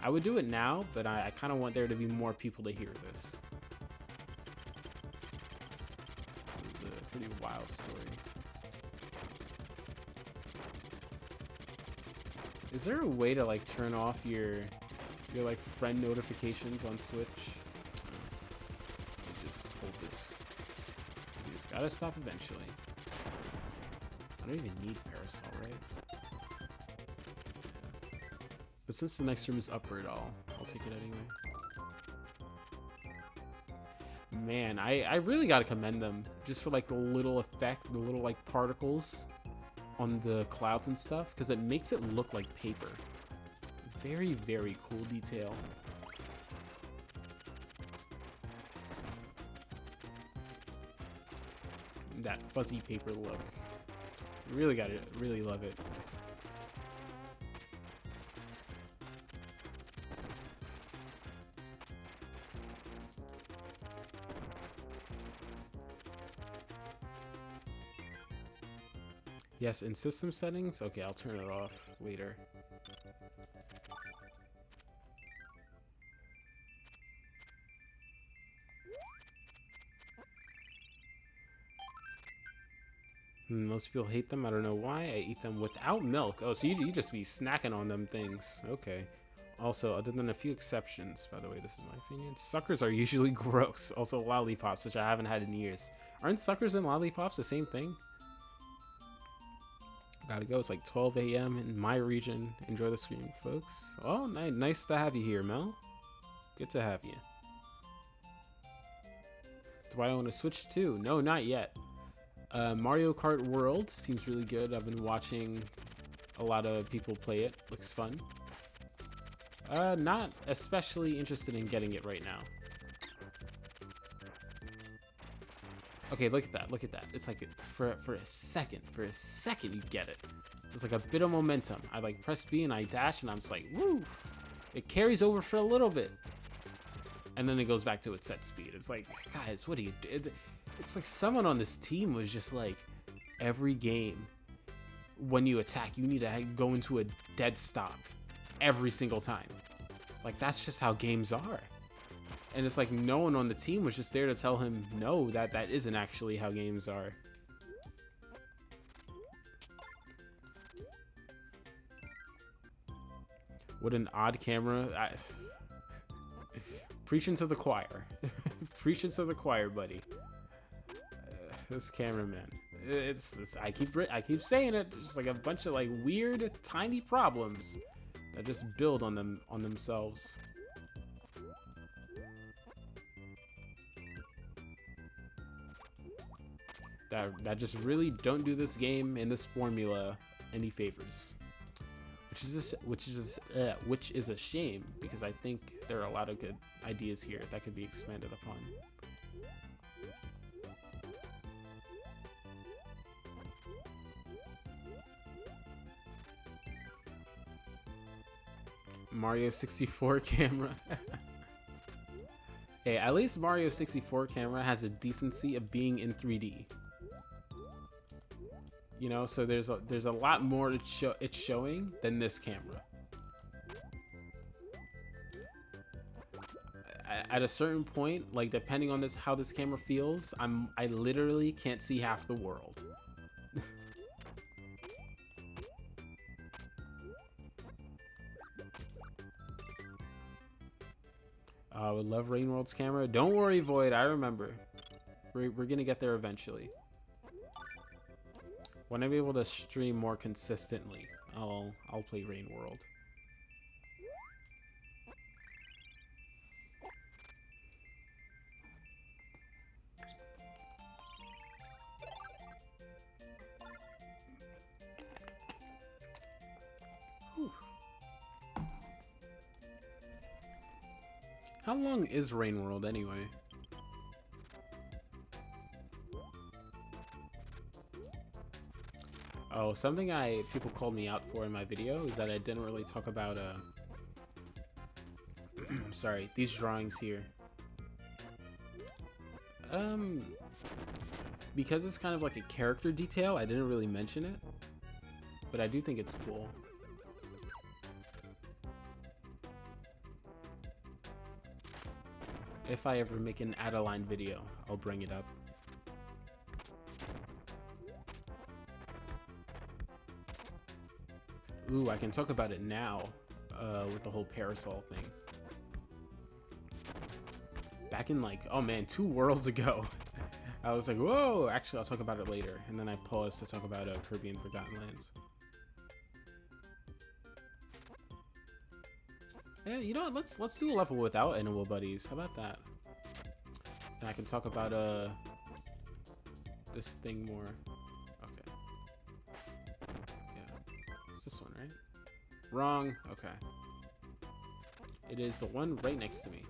I would do it now, but I kind of want there to be more people to hear this. It's a pretty wild story. Is there a way to like turn off your like friend notifications on Switch? Just hold this. You just gotta stop eventually. I don't even need Parasol, right? Yeah. But since the next room is upward, I'll take it anyway. Man, I really gotta commend them just for like the little effect, the little like particles on the clouds and stuff, because it makes it look like paper. Very, very cool detail. That fuzzy paper look. Really got it. Really love it. Yes, in system settings? Okay, I'll turn it off later. Most people hate them. I don't know why. I eat them without milk. Oh, so you just be snacking on them things. Okay. Also, other than a few exceptions, by the way, this is my opinion, suckers are usually gross. Also, lollipops, which I haven't had in years. Aren't suckers and lollipops the same thing? Gotta go. It's like 12 a.m. in my region. Enjoy the stream, folks. Oh, nice to have you here, Mel. Good to have you. Do I own a Switch too? No, not yet. Mario Kart World seems really good. I've been watching a lot of people play it. Looks fun. Not especially interested in getting it right now. Okay, look at that. Look at that. It's like it's for a second you get it. There's like a bit of momentum. I like press B and I dash and I'm just like, woo! It carries over for a little bit. And then it goes back to its set speed. It's like, guys, what do you do? It's like someone on this team was just like, every game, when you attack, you need to go into a dead stop every single time. Like, that's just how games are. And it's like no one on the team was just there to tell him, no, that isn't actually how games are. What an odd camera. Preaching to the choir. Preaching to the choir, buddy. This cameraman. I keep saying it. Just like a bunch of like weird, tiny problems that just build on themselves. That just really don't do this game and this formula any favors. Which is a shame, because I think there are a lot of good ideas here that could be expanded upon. Mario 64 camera. Hey, at least Mario 64 camera has a decency of being in 3D. You know, so there's a lot more it's showing than this camera. At a certain point, like depending on how this camera feels, I literally can't see half the world. I would love Rain World's camera. Don't worry, Void. I remember. We're gonna get there eventually. When I'm able to stream more consistently, I'll play Rain World. Whew. How long is Rain World anyway? Oh, something people called me out for in my video is that I didn't really talk about sorry, these drawings here. Because it's kind of like a character detail, I didn't really mention it, but I do think it's cool. If I ever make an Adeline video, I'll bring it up. Ooh, I can talk about it now with the whole parasol thing. Back in like, oh man, 2 worlds ago, I was like, whoa, actually I'll talk about it later. And then I paused to talk about Kirby and Forgotten Lands. Yeah, you know what, let's do a level without Animal Buddies. How about that? And I can talk about this thing more. Okay. Yeah. It's this one, right? Wrong. Okay. It is the one right next to me.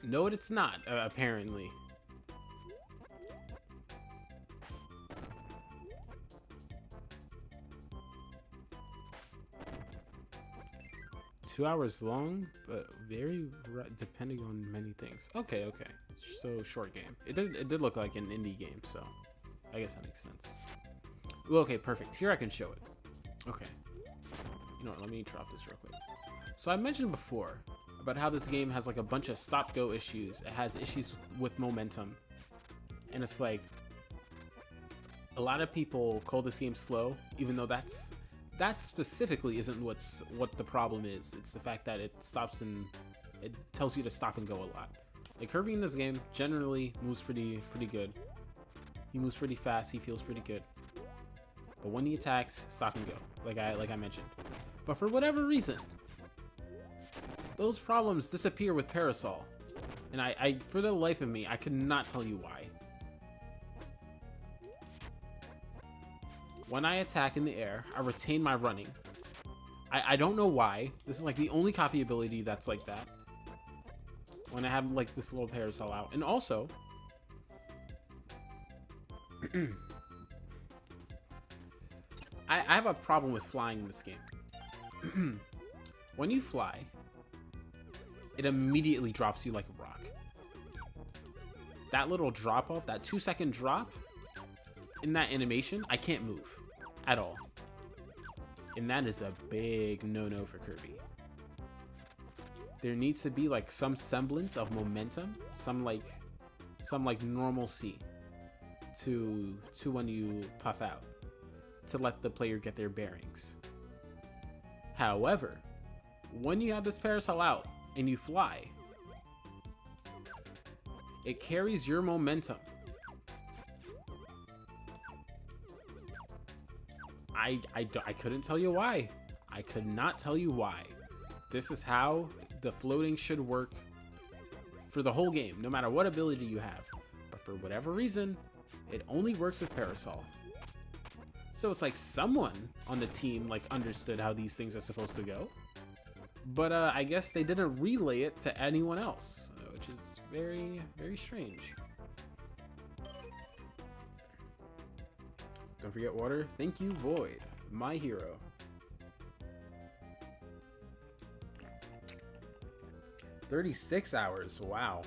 No, it's not, apparently. Two hours long, but very depending on many things. Okay, okay. So short game. It did look like an indie game, so I guess that makes sense. Ooh, okay, perfect. Here I can show it. Okay. You know what? Let me drop this real quick. So I mentioned before about how this game has like a bunch of stop-go issues. It has issues with momentum, and it's like a lot of people call this game slow, even though that specifically isn't what the problem is. It's the fact that it stops and it tells you to stop and go a lot. Like Kirby in this game generally moves pretty good. He moves pretty fast. He feels pretty good. But when he attacks, stop and go, like I mentioned. But for whatever reason, those problems disappear with Parasol, and I for the life of me, I could not tell you why. When I attack in the air, I retain my running. I don't know why. This is like the only copy ability that's like that. When I have like this little Parasol out. And also, I have a problem with flying in this game. When you fly, it immediately drops you like a rock. That little drop off, that 2-second drop in that animation, I can't move at all. And that is a big no-no for Kirby. There needs to be like some semblance of momentum, some like normalcy to when you puff out, to let the player get their bearings. However, when you have this Parasol out and you fly, it carries your momentum. I couldn't tell you why. I could not tell you why. This is how the floating should work for the whole game, no matter what ability you have. But for whatever reason, it only works with Parasol. So it's like someone on the team like understood how these things are supposed to go, but I guess they didn't relay it to anyone else, which is very, very strange. Don't forget water. Thank you, Void, my hero. $36 hours. Wow.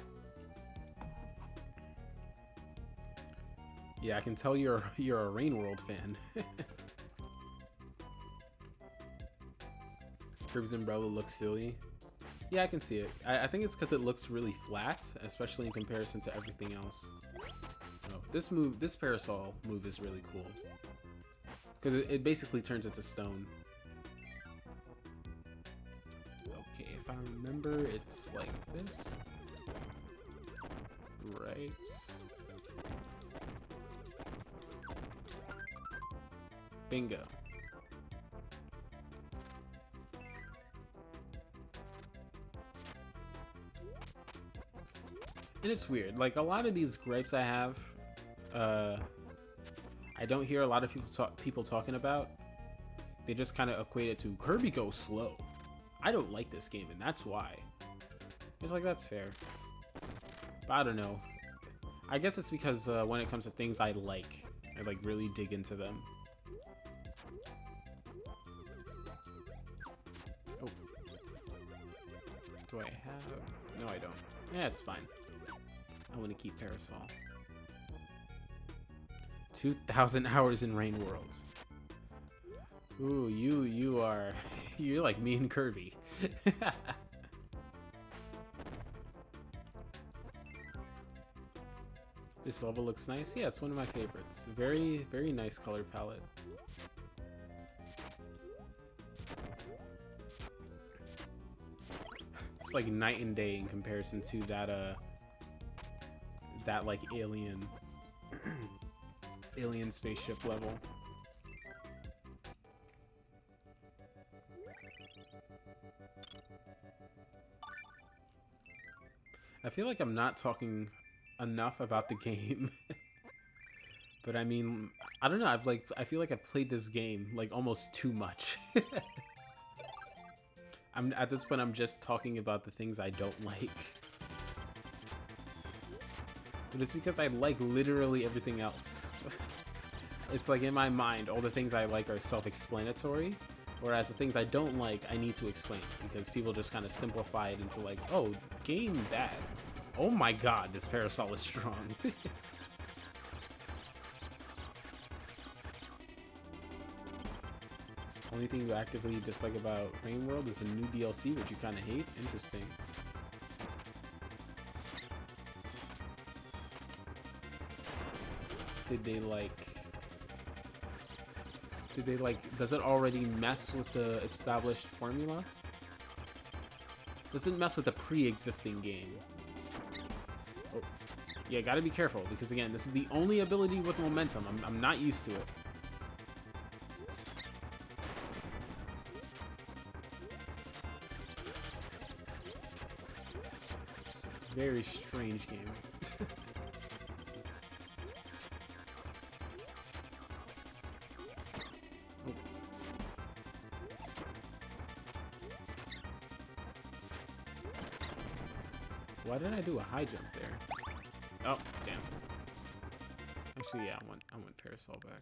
Yeah, I can tell you're a Rain World fan. Kirby's umbrella looks silly. Yeah, I can see it. I think it's because it looks really flat, especially in comparison to everything else. Oh, this Parasol move is really cool. because it basically turns into stone. Okay, if I remember, it's like this. Right. Bingo. And it's weird. Like, a lot of these gripes I have, I don't hear a lot of people talking about. They just kind of equate it to Kirby goes slow. I don't like this game, and that's why. It's like, that's fair. But I don't know. I guess it's because when it comes to things I like really dig into them. Oh. Do I have... No, I don't. Yeah, it's fine. I want to keep Parasol. 2,000 hours in Rain World. Ooh, you are... You're like me and Kirby. This level looks nice. Yeah, it's one of my favorites. Very, very nice color palette. It's like night and day in comparison to that like alien alien spaceship level. I feel like I'm not talking enough about the game. But I mean, I don't know, I feel like I've played this game like almost too much. At this point I'm just talking about the things I don't like. But it's because I like literally everything else. It's like in my mind all the things I like are self-explanatory, whereas the things I don't like I need to explain, because people just kind of simplify it into like, oh, game bad. Oh my god, this Parasol is strong. Only thing you actively dislike about Rain World is a new DLC, which you kind of hate? Interesting. Did they like... Does it already mess with the established formula? Does it mess with the pre-existing game? Oh. Yeah, gotta be careful, because again, this is the only ability with momentum. I'm not used to it. It's a very strange game. Oh. Why did I do a high jump there? Oh, damn. Actually, yeah, I want Parasol back.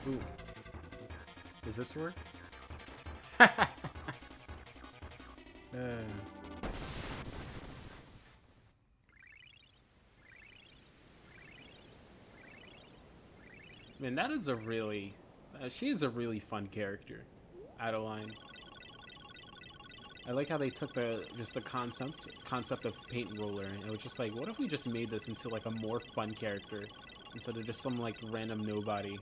Ooh. Does this work? Man, that is a really... she is a really fun character, Adeline. I like how they took just the concept of Paint Roller, and it was just like, what if we just made this into like a more fun character instead of just some like random nobody?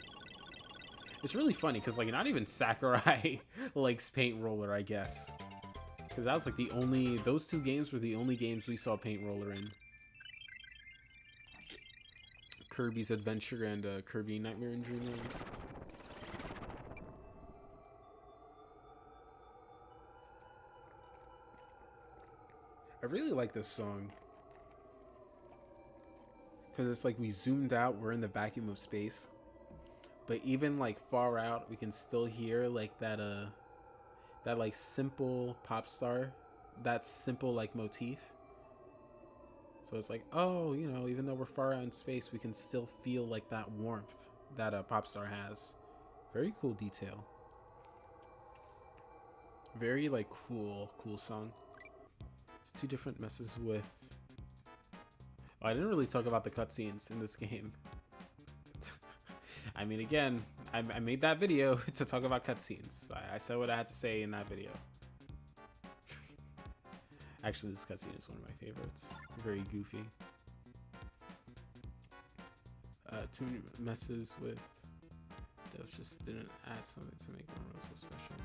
It's really funny because like not even Sakurai likes Paint Roller, I guess, because that was like those two games were the only games we saw Paint Roller in. Kirby's Adventure and Kirby Nightmare in Dreamland. I really like this song because it's like we zoomed out, we're in the vacuum of space, but even like far out, we can still hear like that like simple pop star, that simple like motif. So it's like, oh, you know, even though we're far out in space, we can still feel like that warmth that a pop star has. Very cool detail. Very like cool song. It's two different messes with... Oh, I didn't really talk about the cutscenes in this game. I mean, again, I made that video to talk about cutscenes. I said what I had to say in that video. Actually, this cutscene is one of my favorites. Very goofy. Too many messes with devs just didn't add something to make one so special.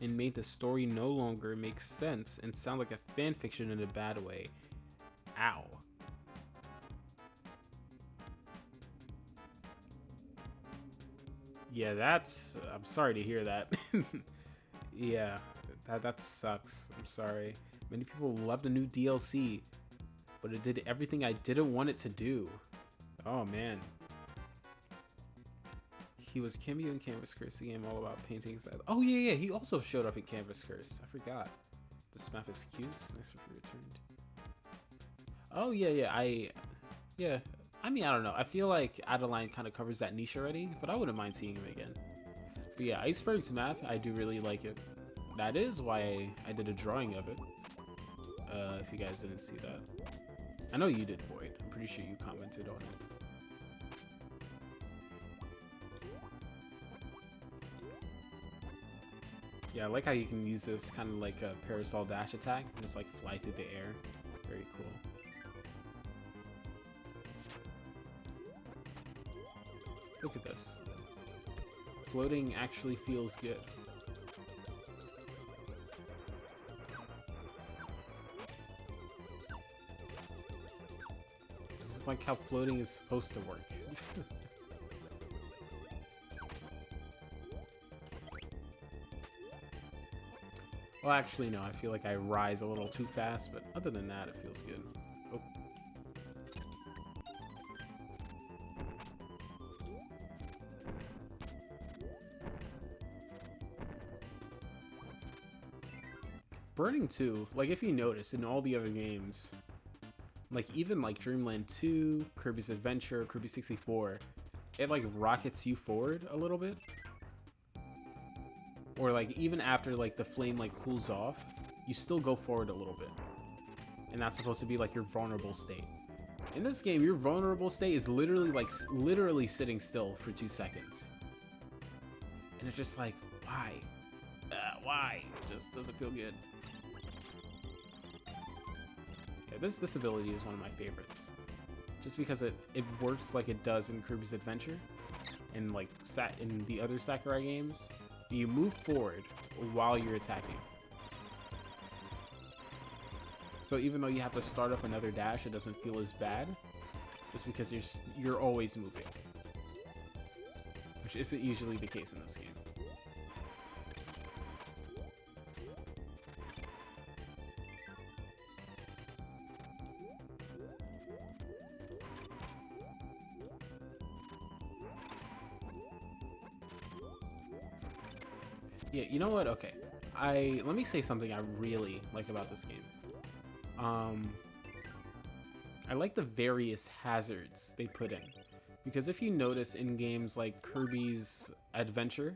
And made the story no longer make sense and sound like a fan fiction in a bad way. Ow. Yeah, that's... I'm sorry to hear that. Yeah, that sucks. I'm sorry. Many people love the new DLC, but it did everything I didn't want it to do. Oh, man. He was cameo in Canvas Curse, the game all about paintings. Oh, yeah, he also showed up in Canvas Curse. I forgot. This map is cute. Nice if he returned. Oh, yeah. I mean, I don't know. I feel like Adeline kind of covers that niche already, but I wouldn't mind seeing him again. But yeah, Iceberg's map, I do really like it. That is why I did a drawing of it. If you guys didn't see that. I know you did, Void. I'm pretty sure you commented on it. Yeah, I like how you can use this kind of like a parasol dash attack. Just like fly through the air. Very cool. Look at this. Floating actually feels good. This is like how floating is supposed to work. Well, actually, no. I feel like I rise a little too fast, but other than that, it feels good. Oh. Burning 2, like if you notice in all the other games, like even like Dreamland 2, Kirby's Adventure, Kirby 64, it like rockets you forward a little bit. Or like even after like the flame like cools off, you still go forward a little bit. And that's supposed to be like your vulnerable state. In this game, your vulnerable state is literally like literally sitting still for 2 seconds. And it's just like, why? Why? It just doesn't feel good. Okay, this ability is one of my favorites. Just because it works like it does in Kirby's Adventure and like in the other Sakurai games. You move forward while you're attacking. So even though you have to start up another dash, it doesn't feel as bad. Just because you're always moving. Which isn't usually the case in this game. Yeah, you know what? Okay. Let me say something I really like about this game. I like the various hazards they put in. Because if you notice in games like Kirby's Adventure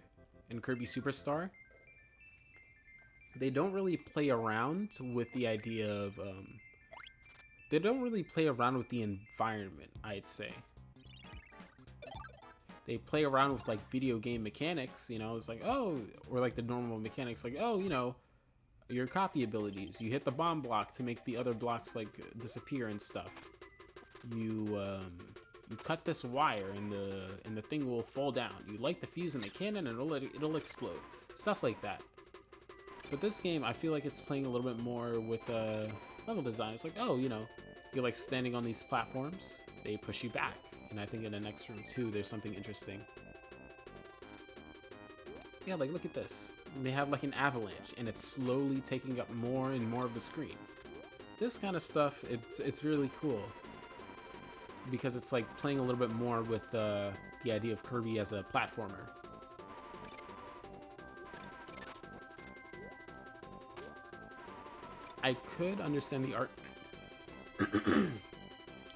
and Kirby Superstar, they don't really play around with the idea of, they don't really play around with the environment, I'd say. They play around with like video game mechanics, you know, it's like, oh, or like the normal mechanics, like, oh, you know, your coffee abilities. You hit the bomb block to make the other blocks like disappear and stuff. You cut this wire and the thing will fall down. You light the fuse in the cannon and it'll explode. Stuff like that. But this game, I feel like it's playing a little bit more with level design. It's like, oh, you know, you're like standing on these platforms. They push you back. And I think in the next room too, there's something interesting. Yeah, like look at this. They have like an avalanche and it's slowly taking up more and more of the screen. This kind of stuff, it's really cool. Because it's like playing a little bit more with the idea of Kirby as a platformer. I could understand the art.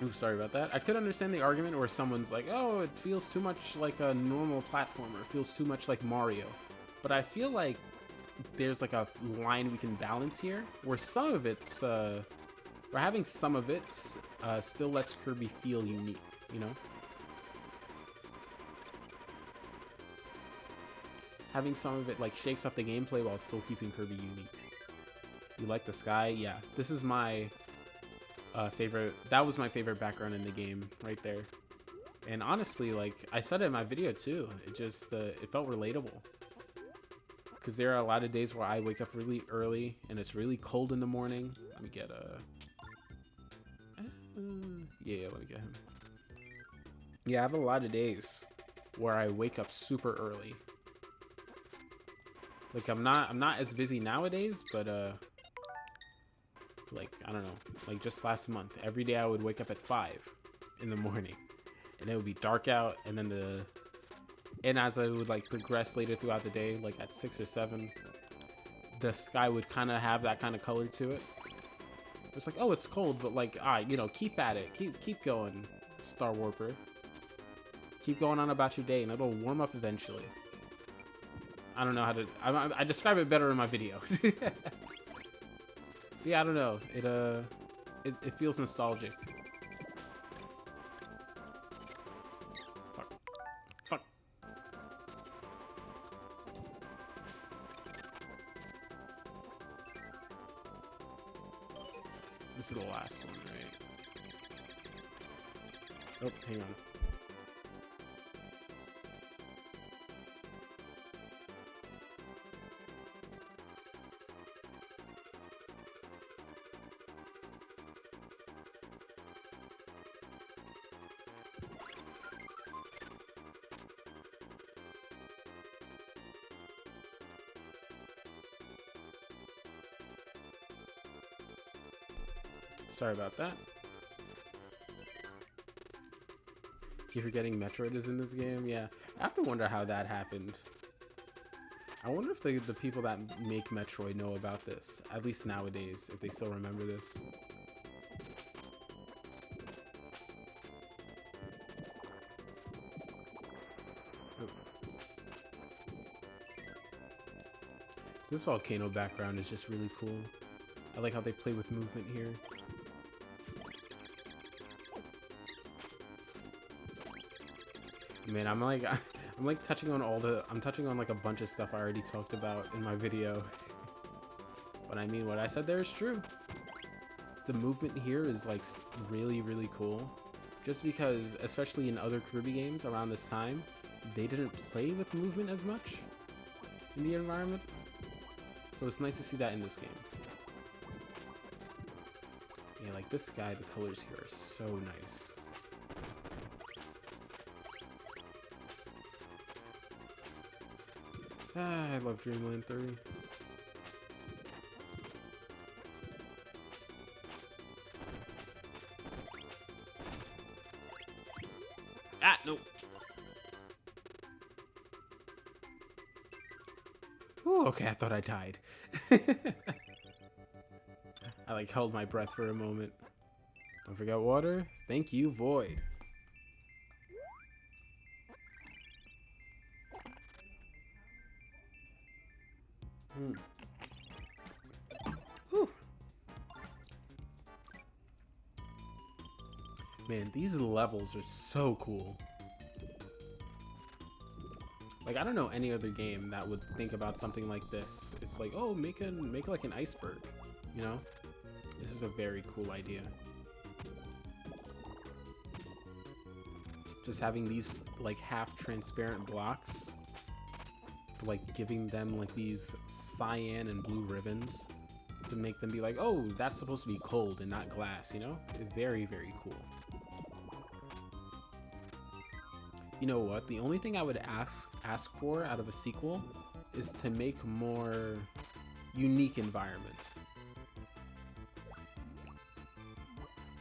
Ooh, sorry about that. I could understand the argument where someone's like, oh, it feels too much like a normal platformer. It feels too much like Mario. But I feel like there's like a line we can balance here, where some of it's where having some of it still lets Kirby feel unique, you know? Having some of it like shakes up the gameplay while still keeping Kirby unique. You like the sky? Yeah, this is my favorite. That was my favorite background in the game right there. And honestly, like I said it in my video too, it just it felt relatable. Because there are a lot of days where I wake up really early and it's really cold in the morning. Let me get yeah, let me get him. Yeah, I have a lot of days where I wake up super early. Like I'm not as busy nowadays, but like I don't know, like just last month, every day I would wake up at 5 in the morning, and it would be dark out, and then as I would like progress later throughout the day, like at 6 or 7, the sky would kind of have that kind of color to it. It's like, oh, it's cold, but like, you know, keep at it, keep going, Star Warper. Keep going on about your day, and it'll warm up eventually. I don't know how to. I describe it better in my video. Yeah, I don't know. It feels nostalgic. Fuck. This is the last one, right? Oh, hang on. Sorry about that. Keep forgetting Metroid is in this game. Yeah, I have to wonder how that happened. I wonder if the people that make Metroid know about this, at least nowadays, if they still remember this. Oh. This volcano background is just really cool. I like how they play with movement here. Man, I'm like touching on I'm touching on like a bunch of stuff I already talked about in my video. But I mean, what I said there is true. The movement here is like really, really cool. Just because, especially in other Kirby games around this time, they didn't play with movement as much in the environment. So it's nice to see that in this game. Yeah, like this guy, the colors here are so nice. I love Dreamland 3. Ah, no. Ooh, okay, I thought I died. I like held my breath for a moment. Don't forget water. Thank you, Void. Whew. Man, these levels are so cool. Like, I don't know any other game that would think about something like this. It's like, oh, make like an iceberg, you know? This is a very cool idea. Just having these like half transparent blocks, like giving them like these cyan and blue ribbons to make them be like, oh, that's supposed to be cold and not glass, you know? Very, very cool. You know what? The only thing I would ask for out of a sequel is to make more unique environments.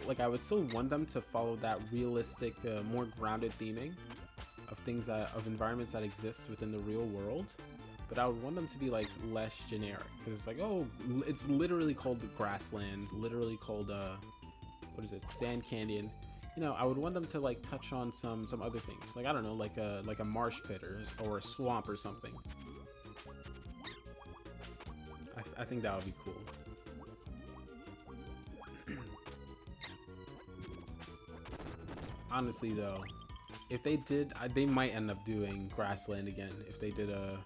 Like, I would still want them to follow that realistic, more grounded theming of things of environments that exist within the real world. But I would want them to be like less generic, because it's like, oh, it's literally called the Grassland, literally called what is it, Sand Canyon. You know, I would want them to like touch on some other things, like I don't know, like a marsh pit or a swamp or something. I think that would be cool. Honestly, though, if they did, they might end up doing Grassland again. If they did a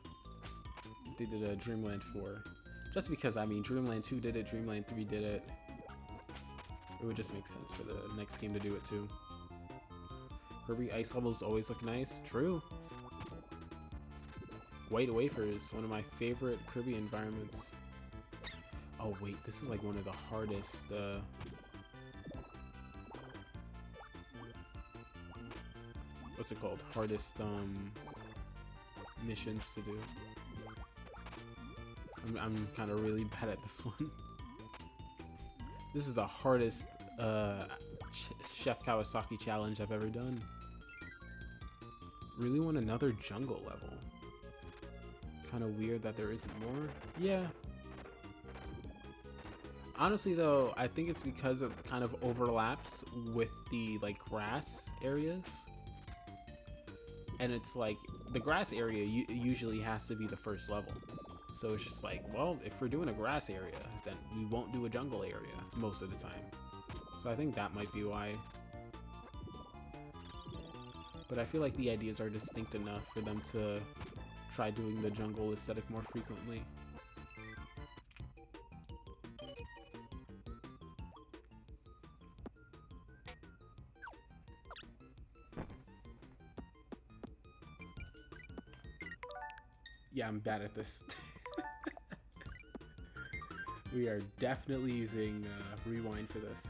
Dreamland 4, just because I mean, Dreamland 2 did it, Dreamland 3 did it. It would just make sense for the next game to do it too. Kirby ice levels always look nice. True. White wafers, one of my favorite Kirby environments. Oh wait, this is like one of the hardest. What's it called? Hardest missions to do. I'm kind of really bad at this one. This is the hardest Chef Kawasaki challenge I've ever done. Really want another jungle level. Kind of weird that there isn't more. Yeah. Honestly though, I think it's because it kind of overlaps with the like grass areas. And it's like the grass area usually has to be the first level. So it's just like, well, if we're doing a grass area, then we won't do a jungle area most of the time. So I think that might be why. But I feel like the ideas are distinct enough for them to try doing the jungle aesthetic more frequently. Yeah, I'm bad at this. We are definitely using rewind for this.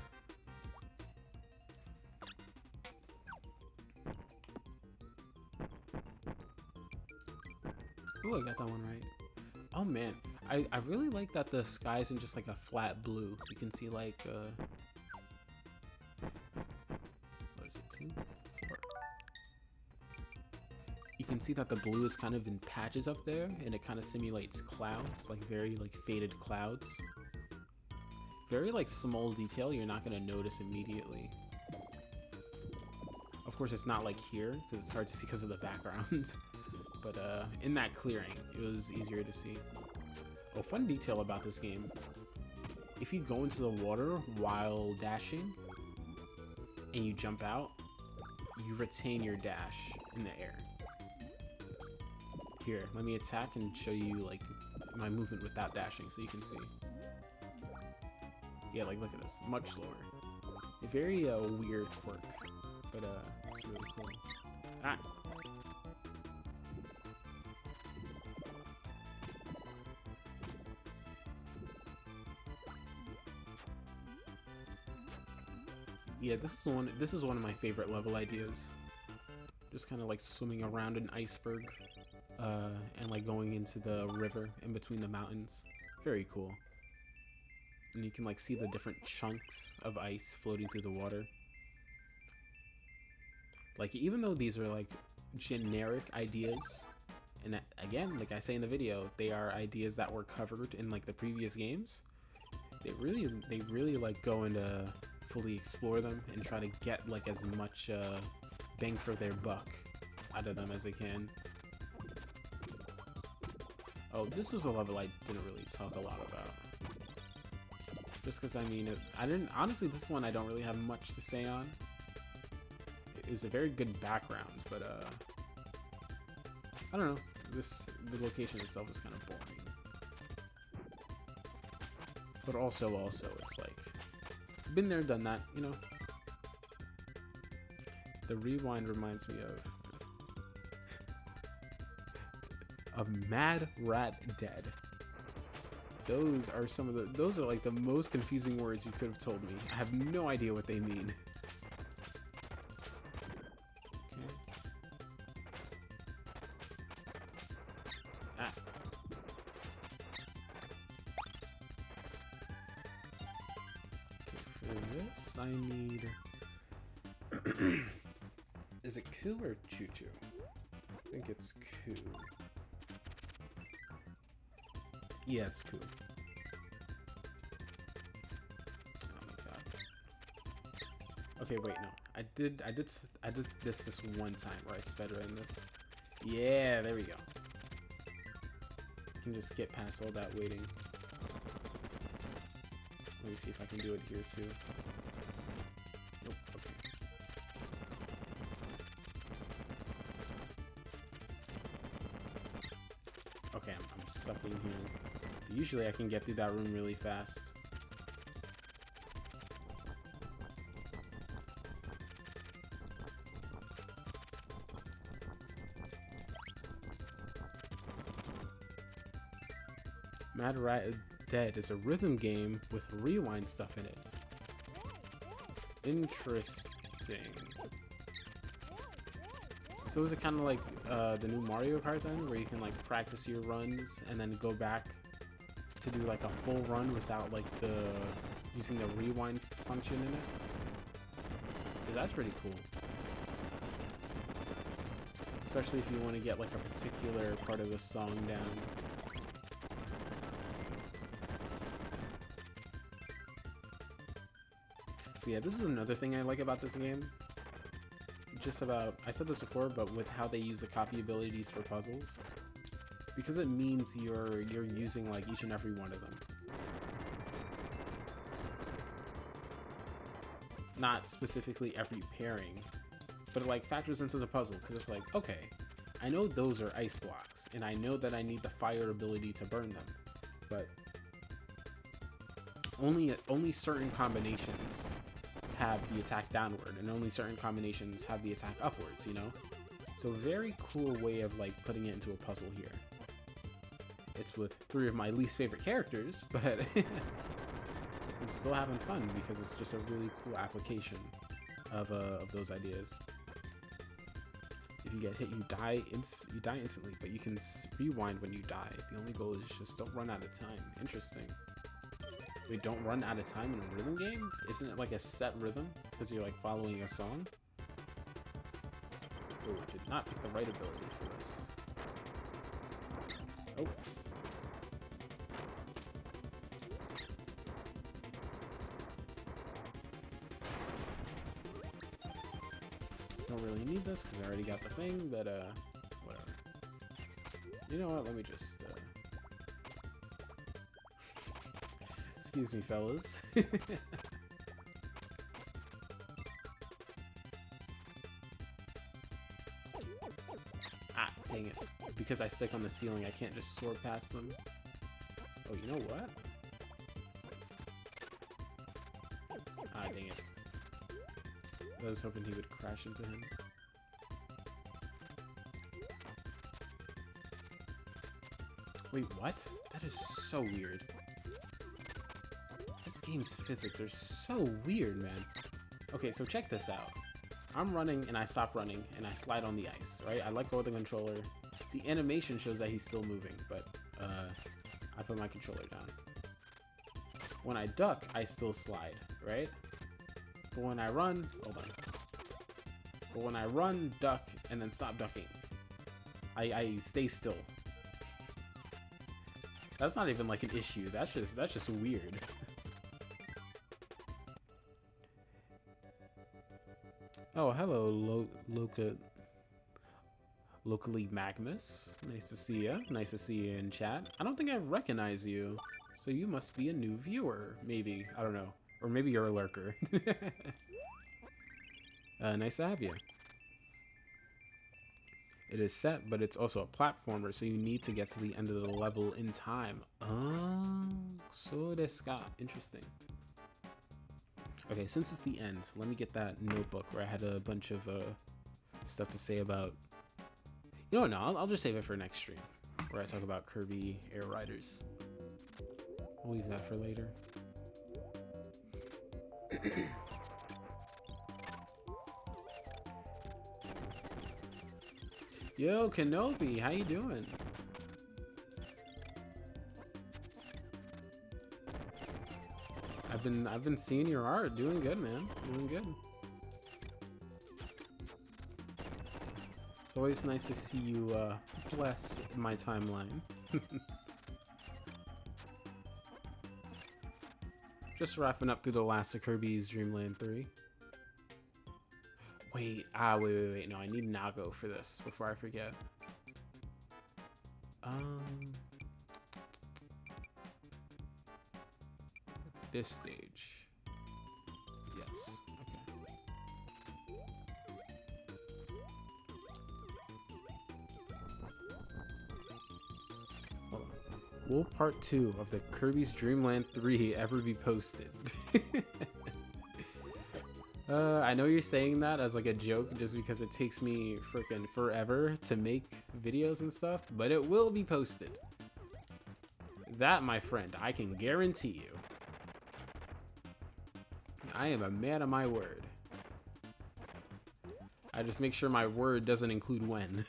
Oh, I got that one right. Oh man, I really like that the sky isn't just like a flat blue. You can see like what is it, 2, 4? You can see that the blue is kind of in patches up there, and it kind of simulates clouds, like very like faded clouds. Very like small detail you're not gonna notice immediately. Of course, it's not like here because it's hard to see because of the background. But in that clearing, it was easier to see. Oh, fun detail about this game. If you go into the water while dashing and you jump out, you retain your dash in the air. Here, let me attack and show you like my movement without dashing so you can see. Yeah, like look at this, much slower. A very weird quirk, but it's really cool. Ah! Yeah, this is one of my favorite level ideas. Just kind of like swimming around an iceberg, and like going into the river in between the mountains. Very cool. And you can like see the different chunks of ice floating through the water. Like even though these are like generic ideas, and again, like I say in the video, they are ideas that were covered in like the previous games. They really like go into fully explore them and try to get like as much bang for their buck out of them as they can. Oh, this was a level I didn't really talk a lot about. Just because, I mean, honestly, this one I don't really have much to say on. It was a very good background, but, I don't know. The location itself is kind of boring. But also, it's like, been there, done that, you know? The rewind reminds me of Mad Rat Dead. Those are those are like the most confusing words you could have told me. I have no idea what they mean. Okay. Ah. Okay, for this I need is it Koo or Choo Choo? I think it's Koo. Yeah, it's Koo. Oh my god. Okay, wait, no. I did this one time where I sped ran this. Yeah, there we go. You can just get past all that waiting. me see if I can do it here too. Nope, okay. Okay, I'm sucking here. Usually I can get through that room really fast. Mad Rat Dead is a rhythm game with rewind stuff in it. Interesting. So is it kind of like the new Mario Kart then, where you can like practice your runs and then go back to do like a full run without like using the rewind function in it? Because that's pretty cool. Especially if you want to get like a particular part of the song down. But yeah, this is another thing I like about this game. Just about, I said this before, but with how they use the copy abilities for puzzles, because it means you're using like each and every one of them. Not specifically every pairing, but it like factors into the puzzle, because it's like, okay, I know those are ice blocks, and I know that I need the fire ability to burn them, but only certain combinations have the attack downward, and only certain combinations have the attack upwards, you know? So very cool way of like putting it into a puzzle here. It's with 3 of my least favorite characters, but I'm still having fun because it's just a really cool application of those ideas. If you get hit, you die instantly, but you can rewind when you die. The only goal is just don't run out of time. Interesting. Wait, don't run out of time in a rhythm game? Isn't it like a set rhythm? Because you're like following a song? Oh, did not pick the right ability for this. Oh. Don't really need this because I already got the thing, but whatever. You know what? Let me just excuse me, fellas. Ah, dang it. Because I stick on the ceiling, I can't just soar past them. Oh, you know what? Ah, dang it. I was hoping he would crash into him. Wait, what? That is so weird. This game's physics are so weird, man. Okay, so check this out. I'm running and I stop running and I slide on the ice, right? I let go of the controller. The animation shows that he's still moving, but I put my controller down. When I duck, I still slide, right? But when I run, hold on. But when I run, duck, and then stop ducking, I stay still. That's not even like an issue. That's just weird. Oh, hello, locally Magmus. Nice to see you. Nice to see you in chat. I don't think I recognize you, so you must be a new viewer. Maybe, I don't know, or maybe you're a lurker. Nice to have you. It is set, but it's also a platformer, so you need to get to the end of the level in time. Oh, so desu ka. Interesting. Okay, since it's the end, let me get that notebook where I had a bunch of stuff to say about... You know what, no, I'll just save it for next stream, where I talk about Kirby Air Riders. I'll leave that for later. Yo, Kenobi, how you doing? I've been seeing your art. Doing good, man. Doing good. It's always nice to see you bless my timeline. Just wrapping up through the last of Kirby's Dreamland 3. Wait, wait. No, I need Nago for this before I forget. this stage. Yes. Okay. Hold on. Will part 2 of the Kirby's Dreamland 3 ever be posted? I know you're saying that as like a joke just because it takes me freaking forever to make videos and stuff, but it will be posted. That, my friend, I can guarantee you. I am a man of my word. I just make sure my word doesn't include when.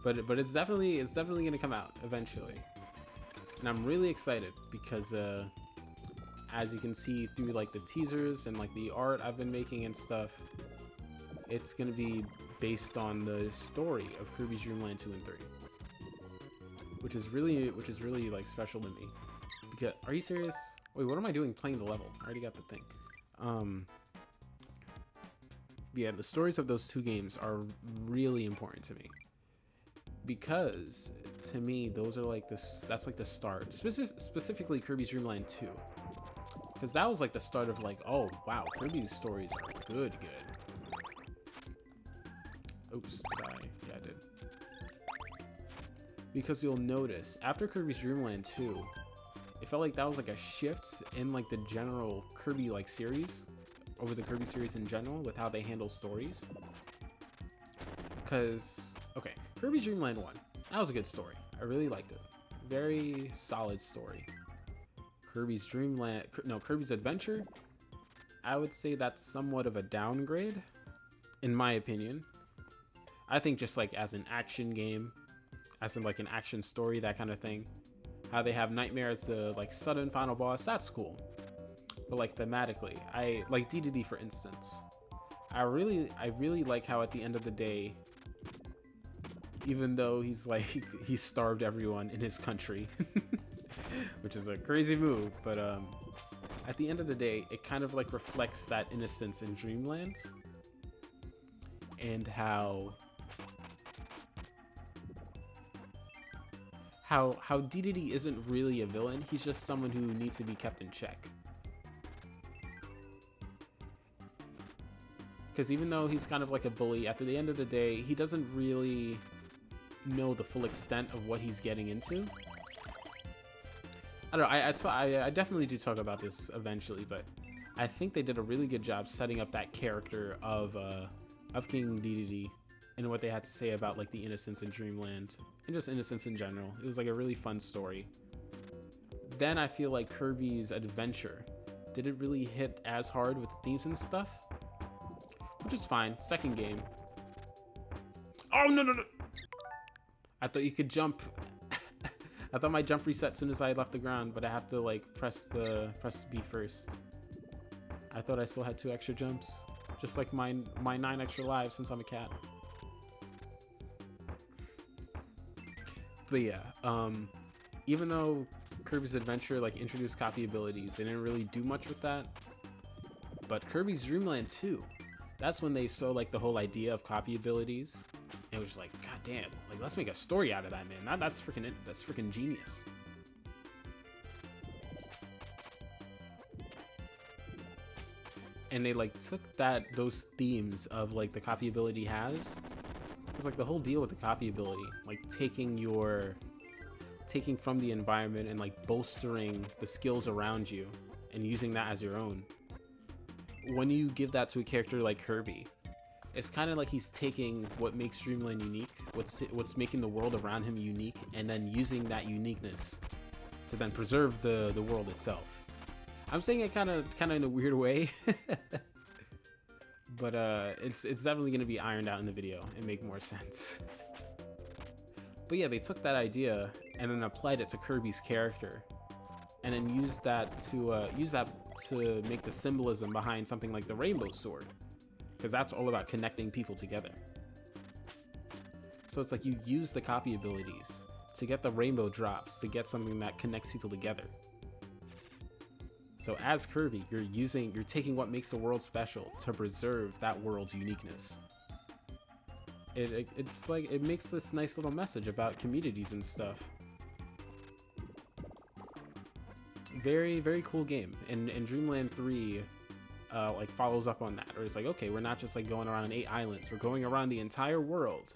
But it's definitely gonna come out eventually, and I'm really excited because as you can see through like the teasers and like the art I've been making and stuff, it's gonna be based on the story of Kirby's Dreamland 2 and 3, which is really like special to me. Because, are you serious? Wait, what am I doing playing the level? I already got the thing. Yeah, the stories of those two games are really important to me, because to me those are like that's like the start, specifically Kirby's Dreamland 2, because that was like the start of like, oh wow, Kirby's stories are good. Oops, did I? Yeah, I did. Because you'll notice after Kirby's Dreamland 2, it felt like that was like a shift in like the general Kirby like series, over the Kirby series in general, with how they handle stories. Because, okay, Kirby's Dreamland 1, that was a good story. I really liked it. Very solid story. Kirby's Adventure, I would say that's somewhat of a downgrade, in my opinion. I think just like as an action game, as in like an action story, that kind of thing, how they have Nightmare as the like sudden final boss, that's cool. But like thematically, I like DDD for instance. I really like how at the end of the day, even though he's like he starved everyone in his country, which is a crazy move, but at the end of the day, it kind of like reflects that innocence in Dreamland, and how DDD isn't really a villain. He's just someone who needs to be kept in check. Because even though he's kind of like a bully, at the end of the day, he doesn't really know the full extent of what he's getting into. I don't know, I definitely do talk about this eventually, but I think they did a really good job setting up that character of King DDD and what they had to say about like the innocence in Dreamland and just innocence in general. It was like a really fun story. Then I feel like Kirby's Adventure didn't really hit as hard with the themes and stuff, which is fine. Second game. Oh, no. I thought you could jump. I thought my jump reset as soon as I left the ground, but I have to like press B first. I thought I still had 2 extra jumps, just like my 9 extra lives since I'm a cat. But yeah, even though Kirby's Adventure like introduced copy abilities, they didn't really do much with that. But Kirby's Dreamland 2, that's when they saw like the whole idea of copy abilities, and it was like, god damn, like let's make a story out of that, man. That's freaking genius. And they like took those themes of like the copy ability has. It's like the whole deal with the copy ability, like taking from the environment and like bolstering the skills around you and using that as your own. When you give that to a character like Kirby, it's kind of like he's taking what makes Dreamland unique, what's making the world around him unique, and then using that uniqueness to then preserve the world itself. I'm saying it kind of in a weird way. But it's definitely going to be ironed out in the video and make more sense. But yeah, they took that idea and then applied it to Kirby's character, and then used that to make the symbolism behind something like the Rainbow Sword, because that's all about connecting people together. So it's like you use the copy abilities to get the rainbow drops, to get something that connects people together. So as Kirby, you're taking what makes the world special to preserve that world's uniqueness. It's like, it makes this nice little message about communities and stuff. Very, very cool game. And Dreamland 3 like follows up on that, or it's like, okay, we're not just like going around 8 islands, we're going around the entire world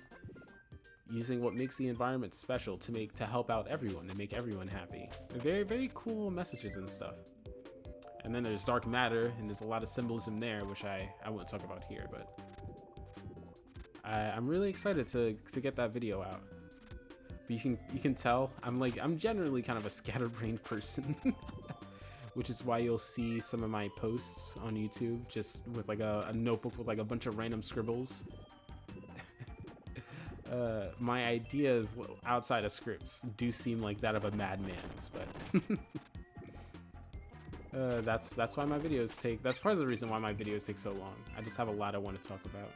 using what makes the environment special to help out everyone and make everyone happy. And very, very cool messages and stuff. And then there's dark matter, and there's a lot of symbolism there, which I won't talk about here, but I'm really excited to get that video out. But you can tell I'm generally kind of a scatterbrained person. Which is why you'll see some of my posts on YouTube just with like a notebook with like a bunch of random scribbles. My ideas outside of scripts do seem like that of a madman's, but that's why my videos take. That's part of the reason why my videos take so long. I just have a lot I want to talk about.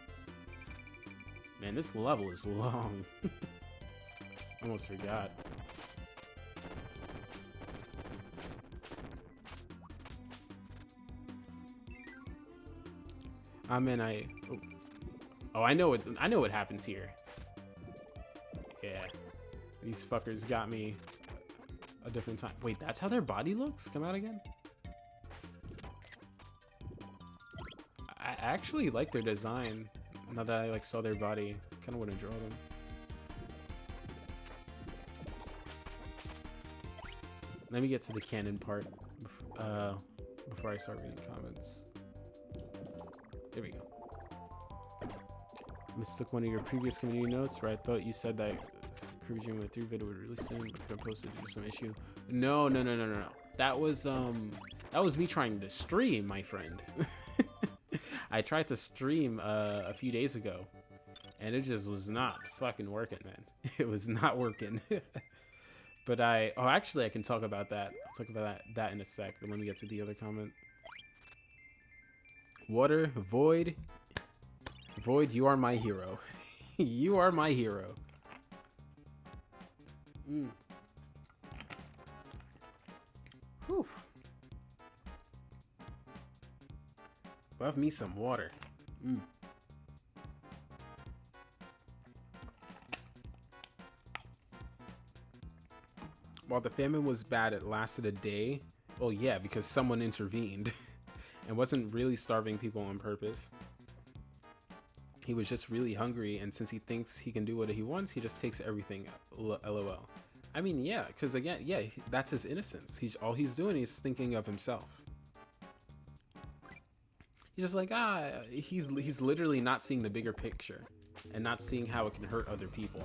Man, this level is long. Almost forgot. Oh, I know what happens here. Yeah, these fuckers got me a different time. Wait, that's how their body looks? Come out again? I actually like their design. Now that I like saw their body, kind of want to draw them. Let me get to the canon part before I start reading comments. There we go. Mistook one of your previous community notes where I thought you said that Kirby Dreamland 3 video would release soon, but could have posted due to some issue. No. That was me trying to stream, my friend. I tried to stream a few days ago, and it just was not fucking working, man. It was not working. But actually I can talk about that. I'll talk about that in a sec, but let me get to the other comment. Water, Void, you are my hero. You are my hero. Whew. Love me some water. While the famine was bad, it lasted a day. Well, yeah, because someone intervened. And wasn't really starving people on purpose. He was just really hungry, and since he thinks he can do what he wants, he just takes everything. LOL. I mean, yeah, because again, yeah, that's his innocence. All he's doing is thinking of himself. He's just like, he's literally not seeing the bigger picture and not seeing how it can hurt other people.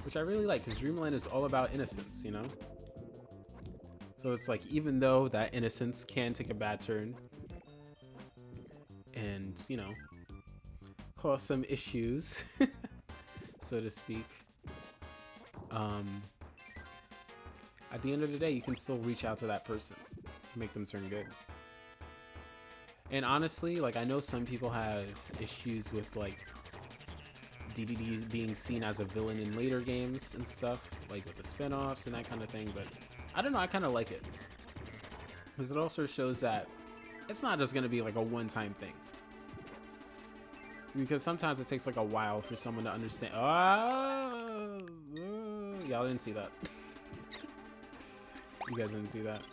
Which I really like, because Dreamland is all about innocence, you know? So it's like, even though that innocence can take a bad turn and, you know, cause some issues, so to speak, at the end of the day, you can still reach out to that person and make them turn good. And honestly, like, I know some people have issues with, like, DDD being seen as a villain in later games and stuff, like with the spin-offs and that kind of thing, but I don't know, I kind of like it. Because it also shows that it's not just going to be like a one-time thing. Because sometimes it takes like a while for someone to understand. Y'all didn't see that. You guys didn't see that.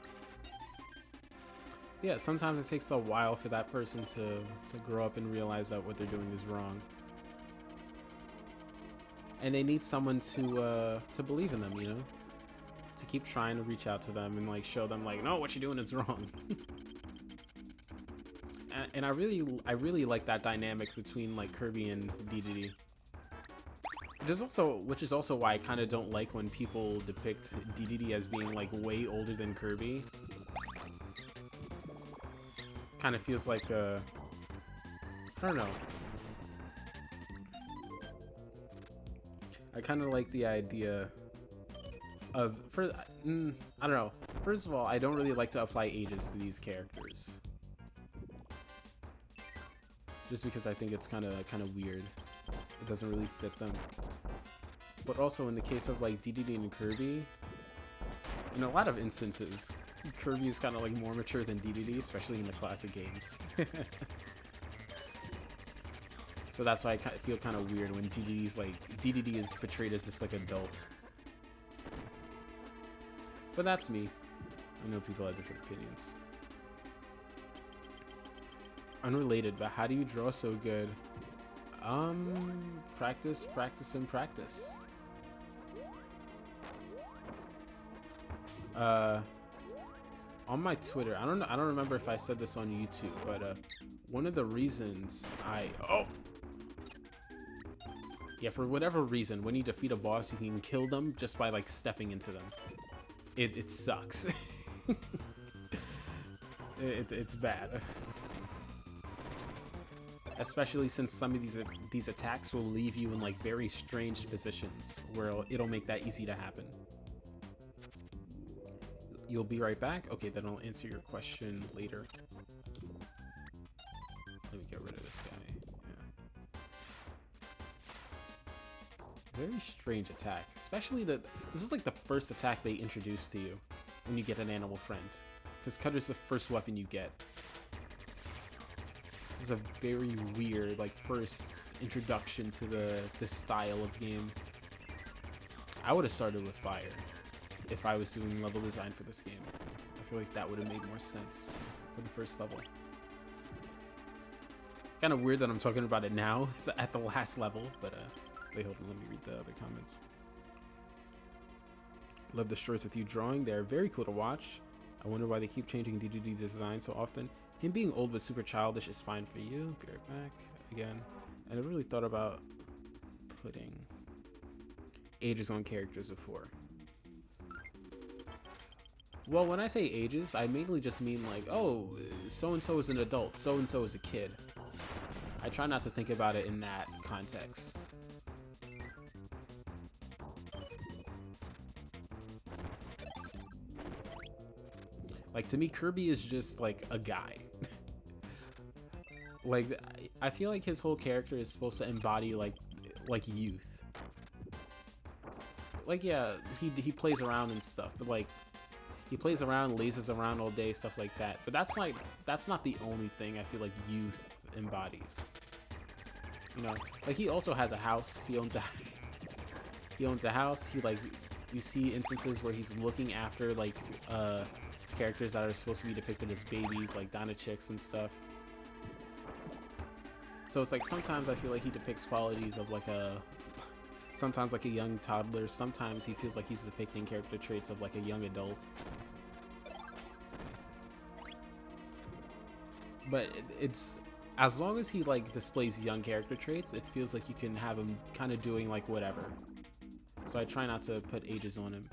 Yeah, sometimes it takes a while for that person to grow up and realize that what they're doing is wrong. And they need someone to believe in them, you know, to keep trying to reach out to them and like show them like, no, what you're doing is wrong. and I really like that dynamic between like Kirby and DDD. Which is also why I kind of don't like when people depict DDD as being like way older than Kirby. Kind of feels like I don't know. I kind of like the idea of, I don't know. First of all, I don't really like to apply ages to these characters, just because I think it's kind of weird. It doesn't really fit them. But also in the case of like DDD and Kirby, in a lot of instances, Kirby is kind of like more mature than DDD, especially in the classic games. So that's why I feel kind of weird when DDD is portrayed as this like adult. But that's me. I know people have different opinions. Unrelated, but how do you draw so good? Practice, practice, and practice. On my Twitter, I don't remember if I said this on YouTube, but one of the reasons yeah, for whatever reason, when you defeat a boss, you can kill them just by like stepping into them. It sucks. It's bad. Especially since some of these attacks will leave you in like very strange positions where it'll make that easy to happen. You'll be right back? Okay, then I'll answer your question later. Let me get rid of this guy. Yeah. Very strange attack. Especially this is like the first attack they introduce to you when you get an animal friend. Because Cutter's the first weapon you get. This is a very weird, like, first introduction to this style of game. I would have started with fire if I was doing level design for this game. I feel like that would have made more sense for the first level. Kind of weird that I'm talking about it now at the last level, but wait, hold on, let me read the other comments. Love the shorts with you drawing. They're very cool to watch. I wonder why they keep changing DDD design so often. Him being old but super childish is fine for you. Be right back again. I never really thought about putting ages on characters before. Well, when I say ages, I mainly just mean like, oh, so-and-so is an adult, so-and-so is a kid. I try not to think about it in that context. Like, to me, Kirby is just like a guy. Like, I feel like his whole character is supposed to embody like youth. Like, yeah, he plays around and stuff, but like he plays around, lazes around all day, stuff like that. But that's not the only thing I feel like youth embodies. You know, like he also has a house. He owns a house. He like, you see instances where he's looking after like characters that are supposed to be depicted as babies, like Dino Chicks and stuff. So it's like sometimes I feel like he depicts qualities of like sometimes like a young toddler. Sometimes he feels like he's depicting character traits of like a young adult. But it's, as long as he like displays young character traits, it feels like you can have him kind of doing like whatever. So I try not to put ages on him.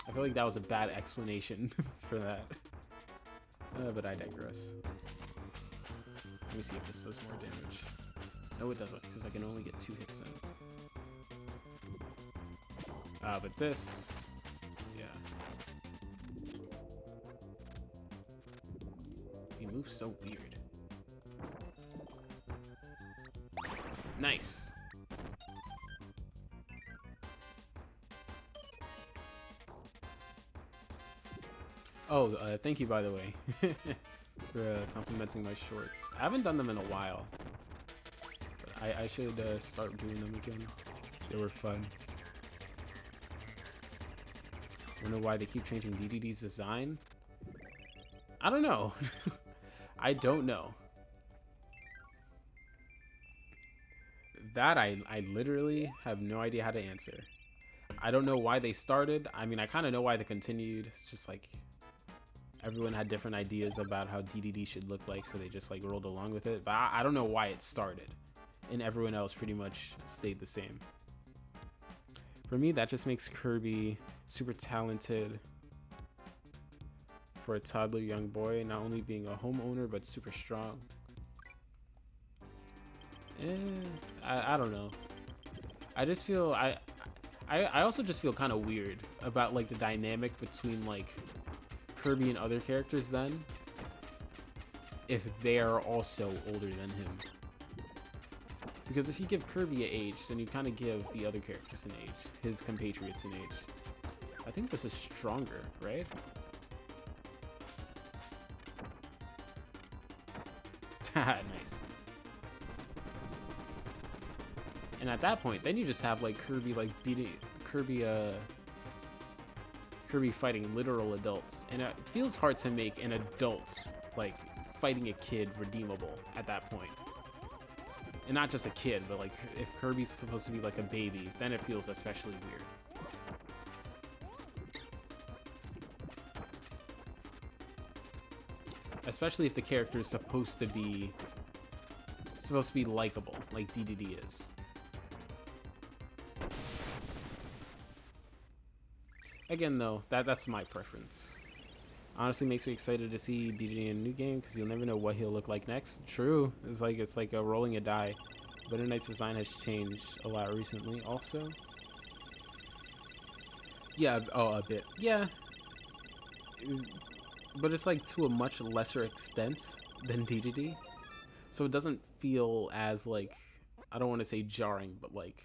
I feel like that was a bad explanation for that. But I digress. Let me see if this does more damage. No, it doesn't, because I can only get 2 hits in. But this, yeah. He moves so weird. Nice. Oh, thank you, by the way, for complimenting my shorts. I haven't done them in a while. But I should start doing them again. They were fun. Wonder why they keep changing DDD's design? I don't know. I don't know. That I literally have no idea how to answer. I don't know why they started. I mean, I kind of know why they continued. It's just like everyone had different ideas about how DDD should look like, so they just like rolled along with it. But I don't know why it started, and everyone else pretty much stayed the same. For me, that just makes Kirby super talented for a toddler young boy, not only being a homeowner but super strong. I don't know. I just feel I also just feel kind of weird about like the dynamic between like Kirby and other characters then, if they are also older than him. Because if you give Kirby an age, then you kind of give the other characters an age, his compatriots an age. I think this is stronger, right? Nice. And at that point, then you just have like Kirby like beating Kirby fighting literal adults, and it feels hard to make an adult like fighting a kid redeemable at that point. And not just a kid, but like if Kirby's supposed to be like a baby, then it feels especially weird. Especially if the character is supposed to be likable, like DDD is. Again, though, that's my preference. Honestly, makes me excited to see DDD in a new game because you'll never know what he'll look like next. True, it's like a rolling a die. But Knight's design has changed a lot recently, also. Yeah, oh, a bit. Yeah. But it's like to a much lesser extent than DDD. So it doesn't feel as like, I don't want to say jarring, but like,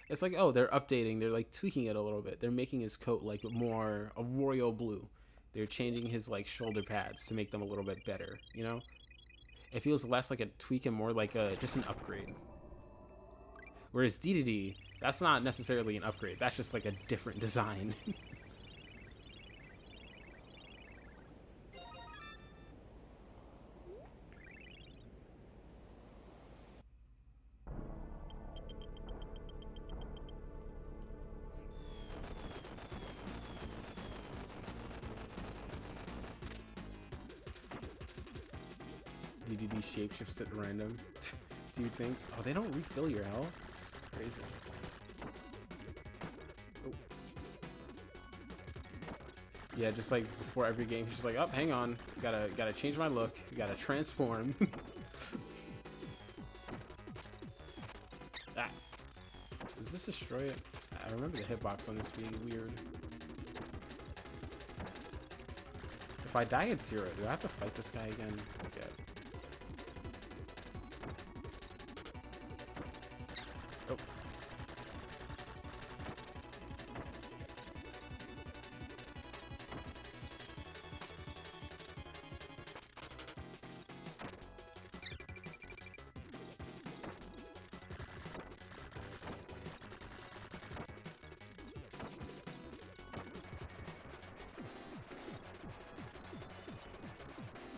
it's like, oh, they're updating, they're like tweaking it a little bit. They're making his coat like more a royal blue. They're changing his like shoulder pads to make them a little bit better, you know? It feels less like a tweak and more like just an upgrade. Whereas DDD, that's not necessarily an upgrade. That's just like a different design. DDD shapeshifts at random. Do you think? Oh, they don't refill your health? It's crazy. Oh. Yeah, just like before every game, he's just like, oh, hang on. Gotta change my look. Gotta transform. Ah. Does this destroy it? I remember the hitbox on this being weird. If I die at 0, do I have to fight this guy again? Okay. Oh.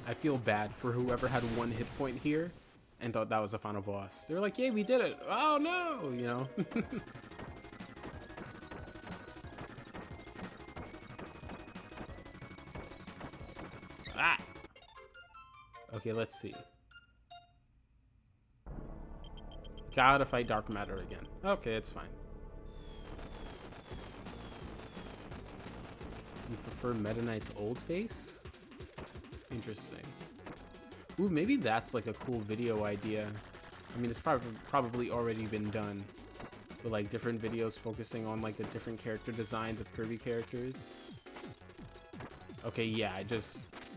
I feel bad for whoever had 1 hit point here and thought that was the final boss. They were like, yay, we did it. Oh no, you know? Ah! Okay, let's see. Gotta fight Dark Matter again. Okay, it's fine. You prefer Meta Knight's old face? Interesting. Ooh, maybe that's like a cool video idea. I mean, it's probably already been done, with like different videos focusing on like the different character designs of Kirby characters. Okay, yeah,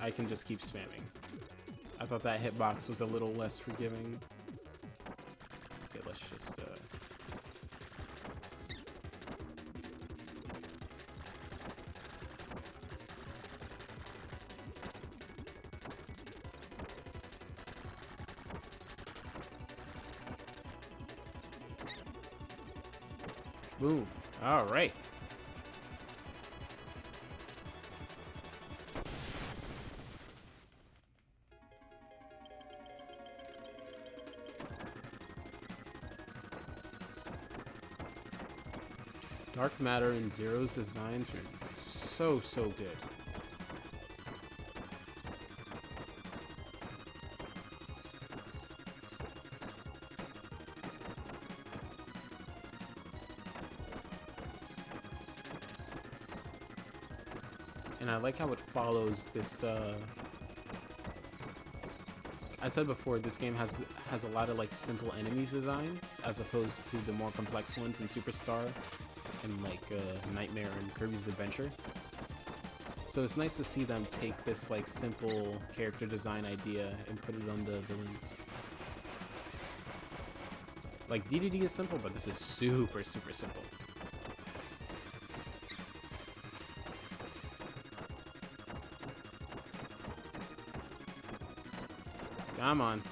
I can just keep spamming. I thought that hitbox was a little less forgiving. Okay, let's just boom. All right. Dark Matter and Zero's designs are so good. And I like how it follows this, I said before, this game has a lot of like simple enemies designs as opposed to the more complex ones in Superstar and like Nightmare and Kirby's Adventure. So it's nice to see them take this like simple character design idea and put it on the villains. Like DDD is simple, but this is super simple. Come on.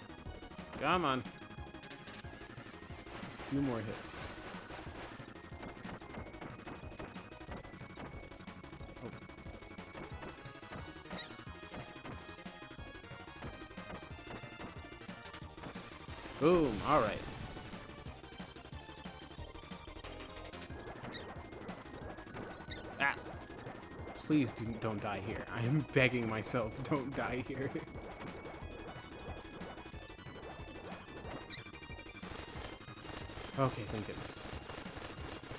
Come on. Just a few more hits. Oh. Boom. All right. Ah. Please don't die here. I am begging myself, don't die here. Okay, thank goodness.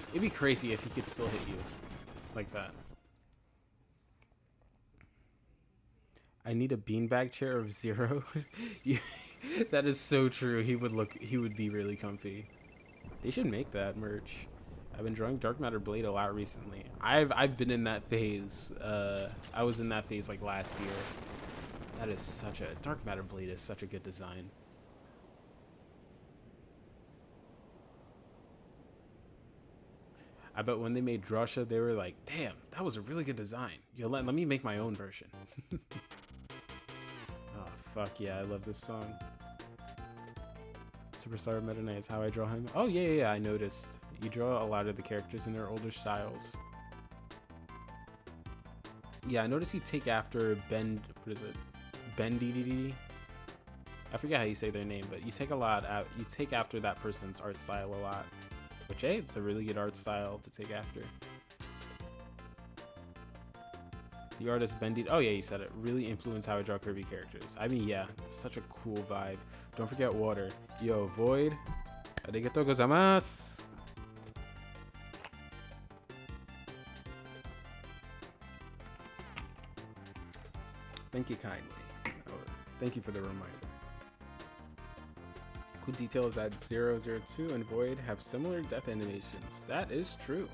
It'd be crazy if he could still hit you like that. I need a beanbag chair of 0. Yeah, that is so true. He would be really comfy. They should make that merch. I've been drawing Dark Matter Blade a lot recently. I've been in that phase. I was in that phase like last year. That is such a Dark Matter Blade is such a good design. I bet when they made Drusha, they were like, damn, that was a really good design. Yo, let me make my own version. Oh, fuck yeah, I love this song. Superstar Meta Knight is how I draw him. Oh, yeah, I noticed. You draw a lot of the characters in their older styles. Yeah, I noticed you take after Ben, what is it? Ben DDD? I forget how you say their name, but you take you take after that person's art style a lot. Which, hey, it's a really good art style to take after. The artist Bendy. Oh yeah, you said it. Really influenced how I draw Kirby characters. I mean, yeah, such a cool vibe. Don't forget water. Yo, Void. Arigatou gozaimasu. Thank you kindly. Oh, thank you for the reminder. Cool detail is that 002 and Void have similar death animations. That is true.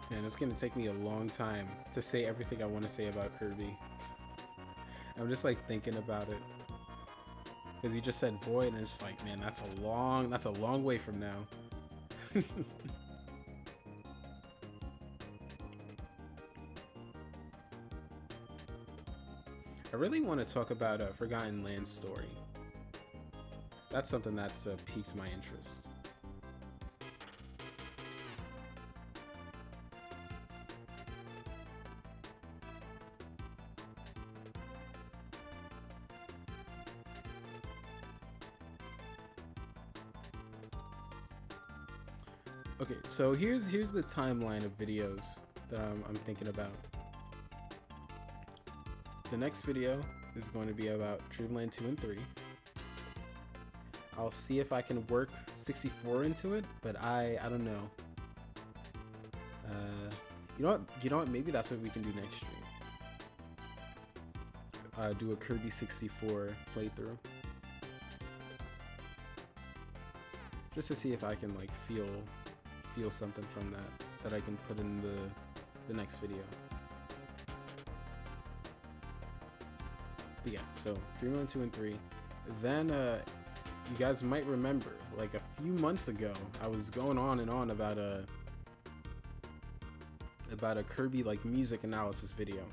Man, it's gonna take me a long time to say everything I want to say about Kirby. I'm just like thinking about it. Because you just said Void and it's like, man, that's a long way from now. I really want to talk about Forgotten Land's story. That's something that's piqued my interest. Okay, so here's the timeline of videos that I'm thinking about. The next video is going to be about Dreamland 2 and 3. I'll see if I can work 64 into it, but I don't know. You know what? Maybe that's what we can do next stream. Do a Kirby 64 playthrough, just to see if I can like feel something from that I can put in the next video. But yeah, so Dreamland 2 and 3. Then you guys might remember, like a few months ago, I was going on and on about a Kirby like music analysis video.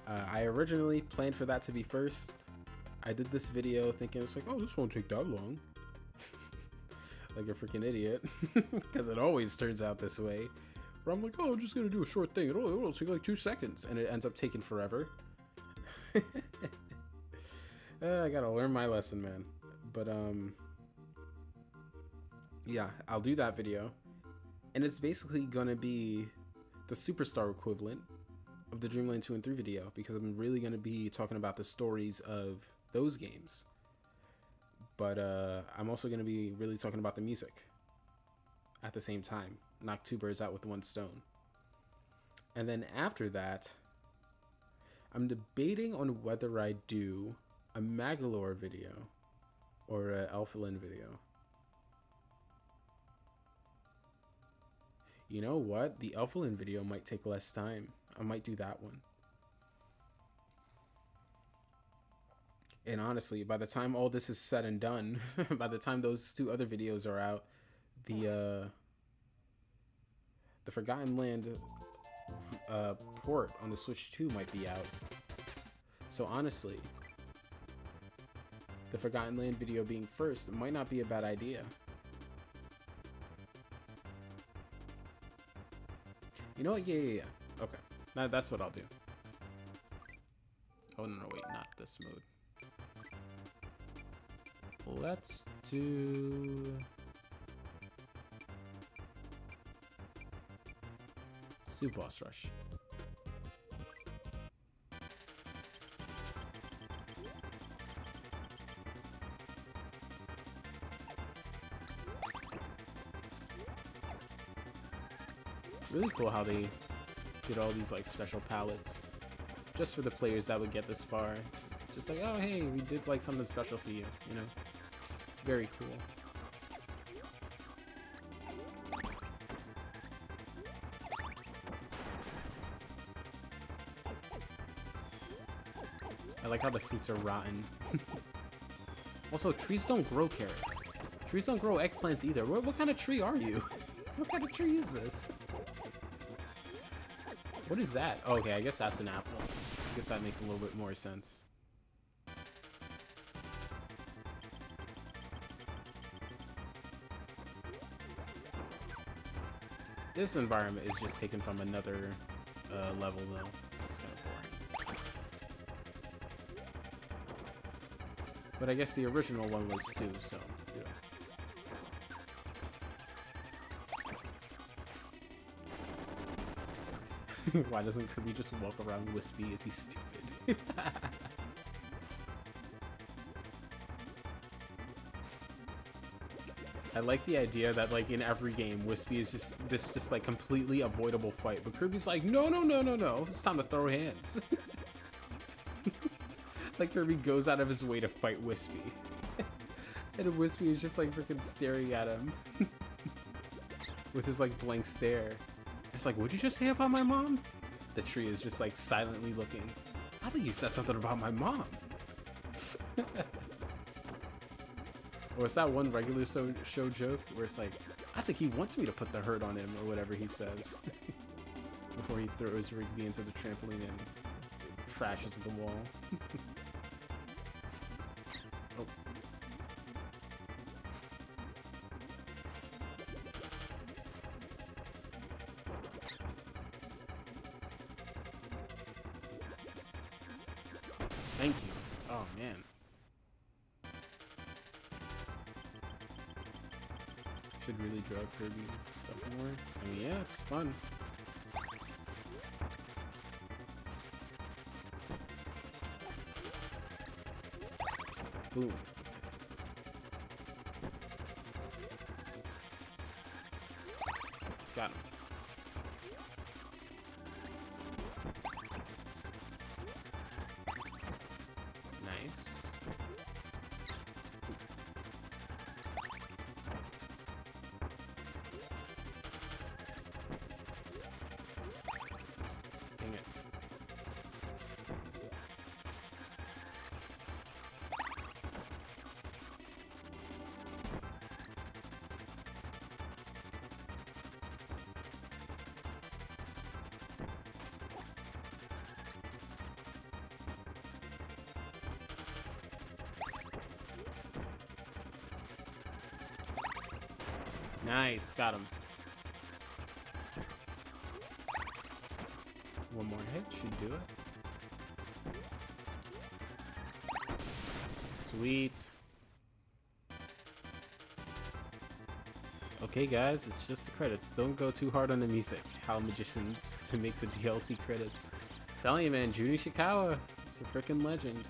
I originally planned for that to be first. I did this video thinking it's like, oh, this won't take that long. Like a freaking idiot, because it always turns out this way. Where I'm like, oh, I'm just gonna do a short thing. It'll take like 2 seconds, and it ends up taking forever. I gotta learn my lesson, man. But yeah, I'll do that video, and it's basically gonna be the Superstar equivalent of the Dreamland 2 and 3 video, because I'm really gonna be talking about the stories of those games. But I'm also going to be really talking about the music at the same time. Knock 2 birds out with 1 stone. And then after that, I'm debating on whether I do a Magalore video or an Elfilin video. You know what? The Elfilin video might take less time. I might do that one. And honestly, by the time all this is said and done, by the time those two other videos are out, the Forgotten Land port on the Switch 2 might be out. So honestly, the Forgotten Land video being first might not be a bad idea. You know what? Yeah. Okay. That's what I'll do. Oh, no, wait, not this mode. Let's do... Super Boss Rush. Really cool how they did all these like special palettes just for the players that would get this far. Just like, oh hey, we did like something special for you, you know? Very cool. I like how the fruits are rotten. Also, trees don't grow carrots. Trees don't grow eggplants either. What kind of tree are you? What kind of tree is this? What is that? Oh, okay, I guess that's an apple. I guess that makes a little bit more sense. This environment is just taken from another level, though. So it's kind of boring. But I guess the original one was too, so, yeah. Why doesn't Kirby just walk around wispy? Is he stupid? I like the idea that like in every game, Wispy is just like completely avoidable fight, but Kirby's like, no, it's time to throw hands. Like Kirby goes out of his way to fight Wispy, and Wispy is just like freaking staring at him with his like blank stare. It's like, what'd you just say about my mom? The tree is just like silently looking. I think you said something about my mom. Or it's that one regular show joke where it's like, I think he wants me to put the hurt on him, or whatever he says. Before he throws Rigby into the trampoline and trashes the wall. Oh. Thank you. Oh, man. Should really draw Kirby stuff more. I mean, yeah, it's fun. Boom. Got him. Nice. Dang it. Nice, got him. One more hit should do it. Sweet. Okay guys, it's just the credits. Don't go too hard on the music. How magicians to make the DLC credits. I'm telling you, man, Jun Ishikawa, it's a freaking legend.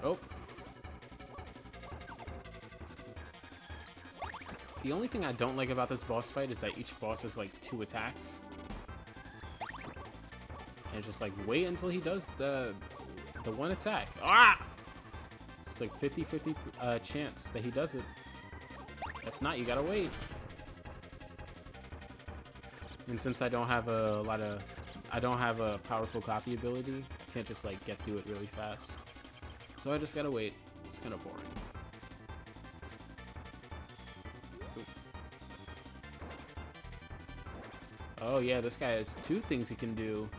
Oh. The only thing I don't like about this boss fight is that each boss is like 2 attacks. And it's just like, wait until he does the one attack. Ah! It's like 50-50 chance that he does it. If not, you gotta wait. And since I don't have a powerful copy ability, Can't just like get through it really fast. So I just gotta wait. It's kind of boring. Oop. Oh yeah, this guy has 2 things he can do.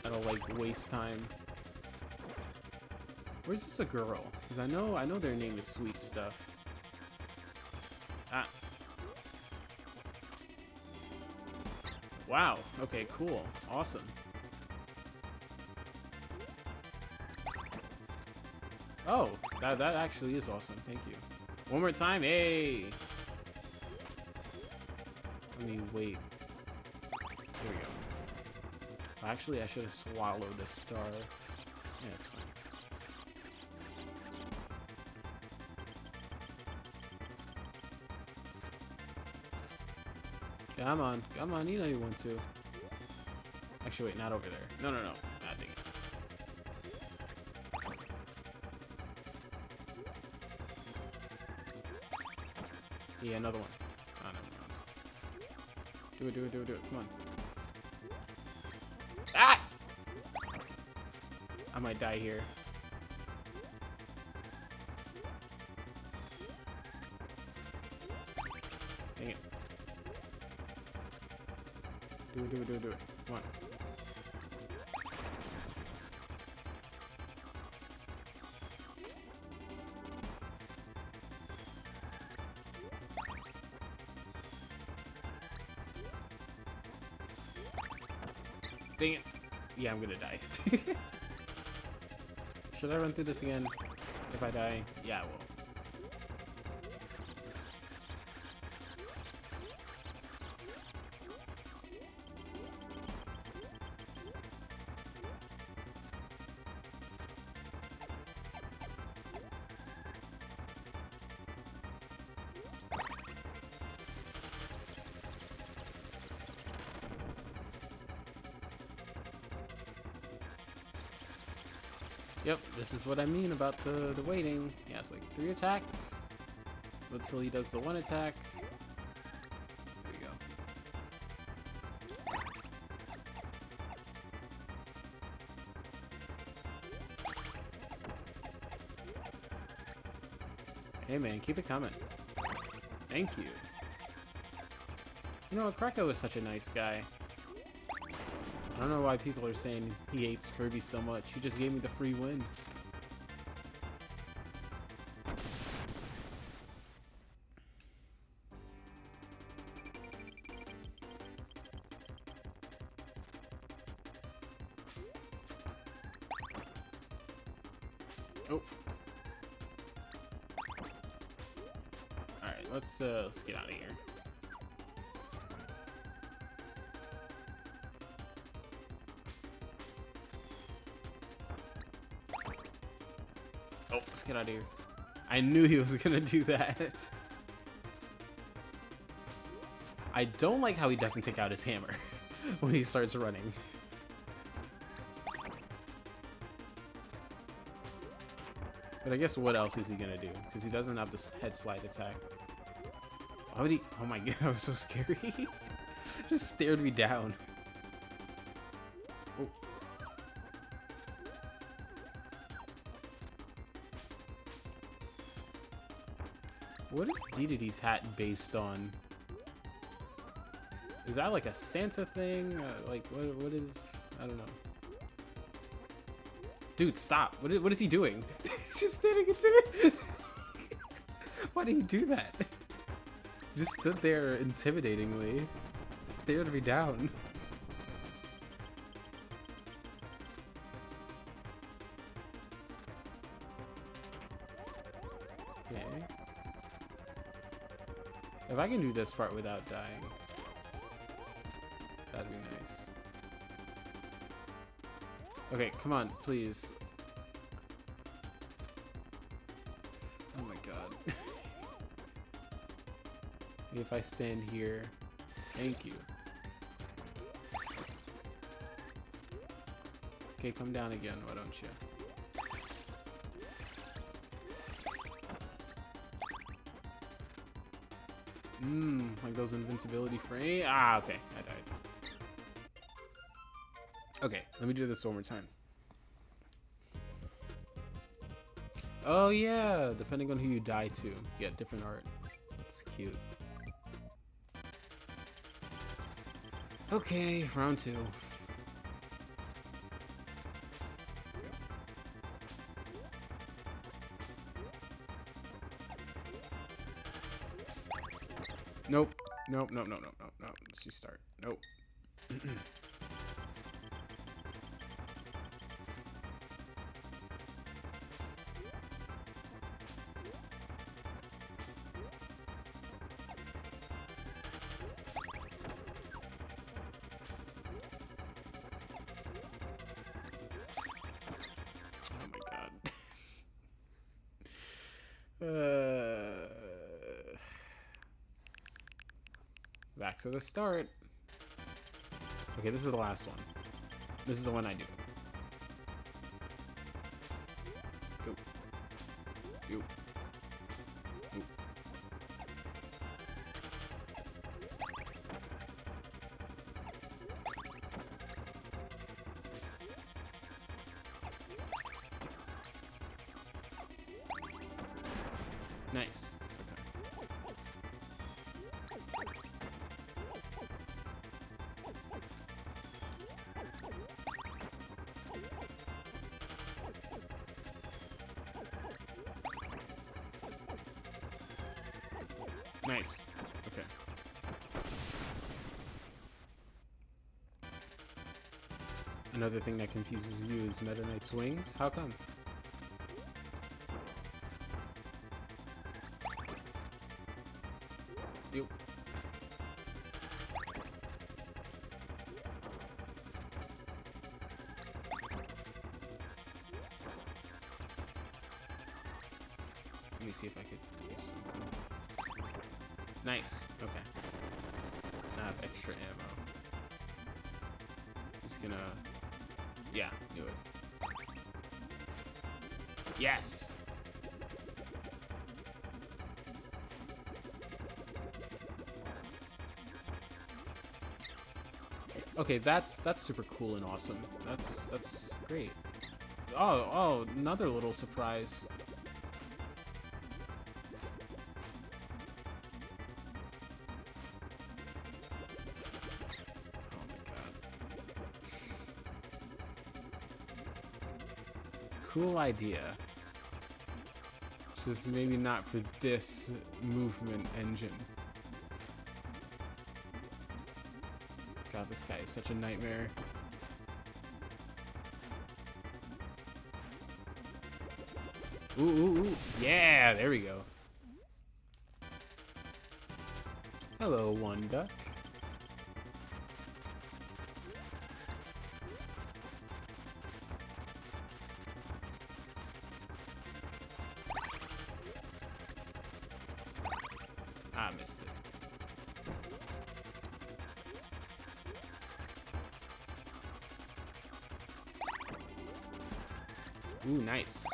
That'll like waste time. Where's this a girl? Because I know their name is Sweet Stuff. Ah. Wow. Okay, cool. Awesome. Oh, that actually is awesome. Thank you. One more time. Hey. Let me wait. Here we go. Actually, I should have swallowed a star. Yeah, it's fine. Come on, you know you want to. Actually, wait, not over there. No. Ah, dang it. Yeah, another one. Oh, never mind. Do it. Come on. Ah! I might die here. Dang it. Do it. Come on. Dang it. Yeah, I'm gonna die. Should I run through this again? If I die? Yeah, I will. Yep, this is what I mean about the waiting. Yeah, it's like 3 attacks until he does the 1 attack. There you go. Hey man, keep it coming. Thank you. You know, Kreko is such a nice guy. I don't know why people are saying he hates Kirby so much. He just gave me the free win. Oh. Alright, let's get out of here. Oh, let's get out of here. I knew he was gonna do that. I don't like how he doesn't take out his hammer when he starts running. But I guess what else is he gonna do? Because he doesn't have this head slide attack. Why would he? Oh my god, that was so scary. Just stared me down. Oh. What is Dedede's hat based on? Is that like a Santa thing? Like, what is... I don't know. Dude, stop. What is he doing? He's just staring into it. Why did he do that? He just stood there intimidatingly. Stared me down. Okay. If I can do this part without dying, that'd be nice. Okay, come on, please. Oh my god. If I stand here, thank you. Okay, come down again, why don't you? Like those invincibility frames. Ah, okay, I died. Okay, let me do this one more time. Oh yeah, depending on who you die to, you get different art. It's cute. Okay, round 2. Nope. Nope, nope, nope, nope, nope, nope. Let's just start. Nope. Oh my god. Back to the start. Okay, this is the last one. This is the one I do. Go. Go. Go. Nice. Nice. Okay. Another thing that confuses you is Meta Knight's wings. How come? Yep. Let me see if I could use something. Nice. Okay. I have extra ammo. Just gonna... Yeah, do it. Yes! Okay, that's super cool and awesome. That's great. Oh, another little surprise. Cool idea. Just maybe not for this movement engine. God, this guy is such a nightmare. Ooh, ooh, ooh. Yeah, there we go. Hello, one duck. I missed it. Ooh, nice.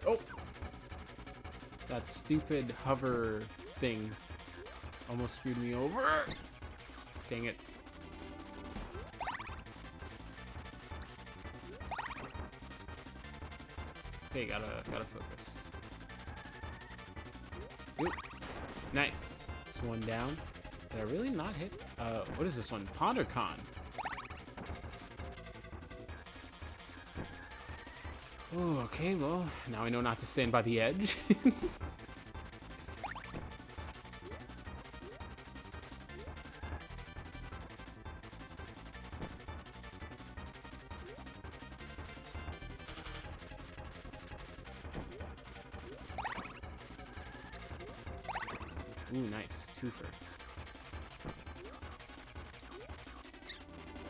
Oh! That stupid hover thing almost screwed me over. Dang it. Okay, gotta focus. Oop. Nice. That's one down. Did I really not hit? What is this one? PonderCon. Oh, okay, well, now I know not to stand by the edge. Ooh, nice. Twofer.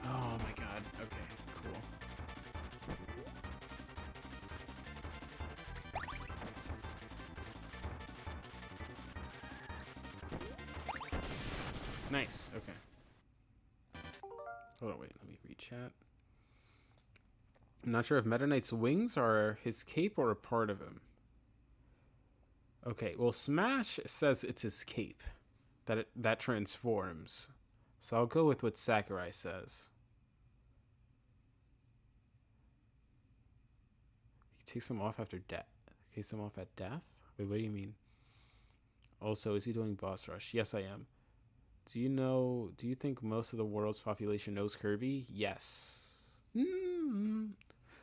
Oh my god. Okay, cool. Nice. Okay. Hold on, wait. Let me read chat. I'm not sure if Meta Knight's wings are his cape or a part of him. Okay, well, Smash says it's his cape that transforms. So I'll go with what Sakurai says. He takes them off after death. Takes them off at death? Wait, what do you mean? Also, is he doing boss rush? Yes, I am. Do you think most of the world's population knows Kirby? Yes.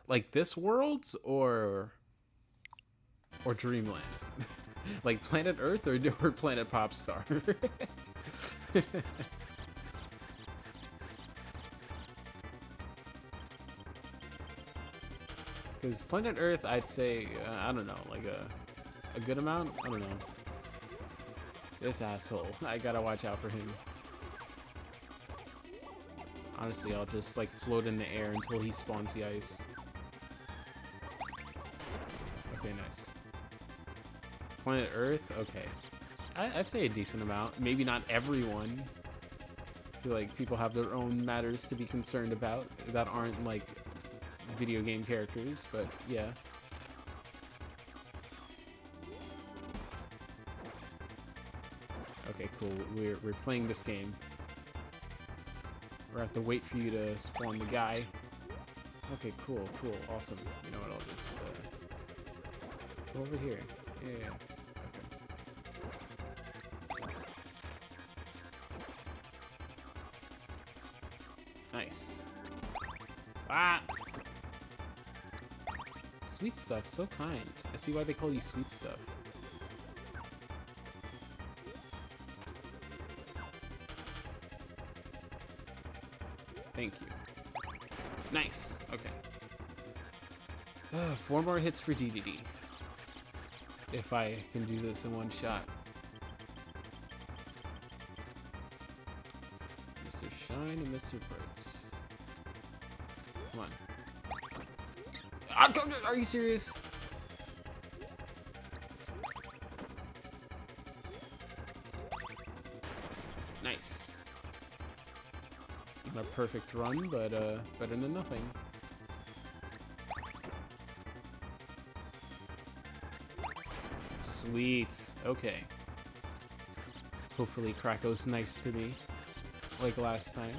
Like this world's or Dreamland? Like Planet Earth or Planet Popstar? Because Planet Earth, I'd say, I don't know, like a good amount? I don't know. This asshole. I gotta watch out for him. Honestly, I'll just like float in the air until he spawns the ice. Okay, nice. Planet Earth? Okay. I'd say a decent amount. Maybe not everyone. I feel like people have their own matters to be concerned about that aren't like video game characters, but yeah. Okay, cool. We're playing this game. We're have to wait for you to spawn the guy. Okay, cool, awesome. You know what? I'll just go over here. Yeah. Okay. Nice. Ah. Sweet Stuff, so kind. I see why they call you Sweet Stuff. Thank you. Nice. Okay. 4 more hits for DDD. If I can do this in one shot. Mr. Shine and Mr. Brights. Come on. Are you serious? Nice. Not a perfect run, but better than nothing. Sweet. Okay. Hopefully Krako's nice to me, like last time.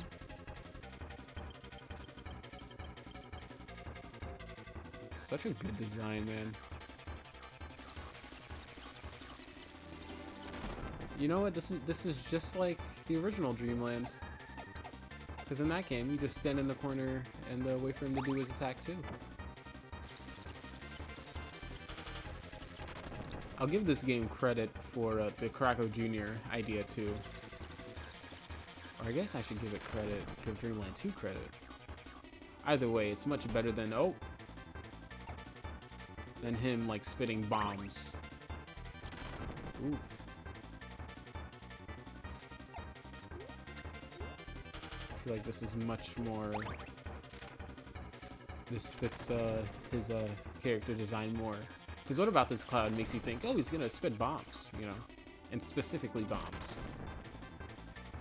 Such a good design, man. You know what? This is just like the original Dreamland. Because in that game, you just stand in the corner and wait for him to do his attack too. I'll give this game credit for the Krako Jr. idea too. Or I guess I should give Dreamland 2 credit. Either way, it's much better than him like spitting bombs. Ooh. I feel like this is much more. This fits his character design more. Because what about this cloud makes you think, oh, he's gonna spit bombs, you know, and specifically bombs.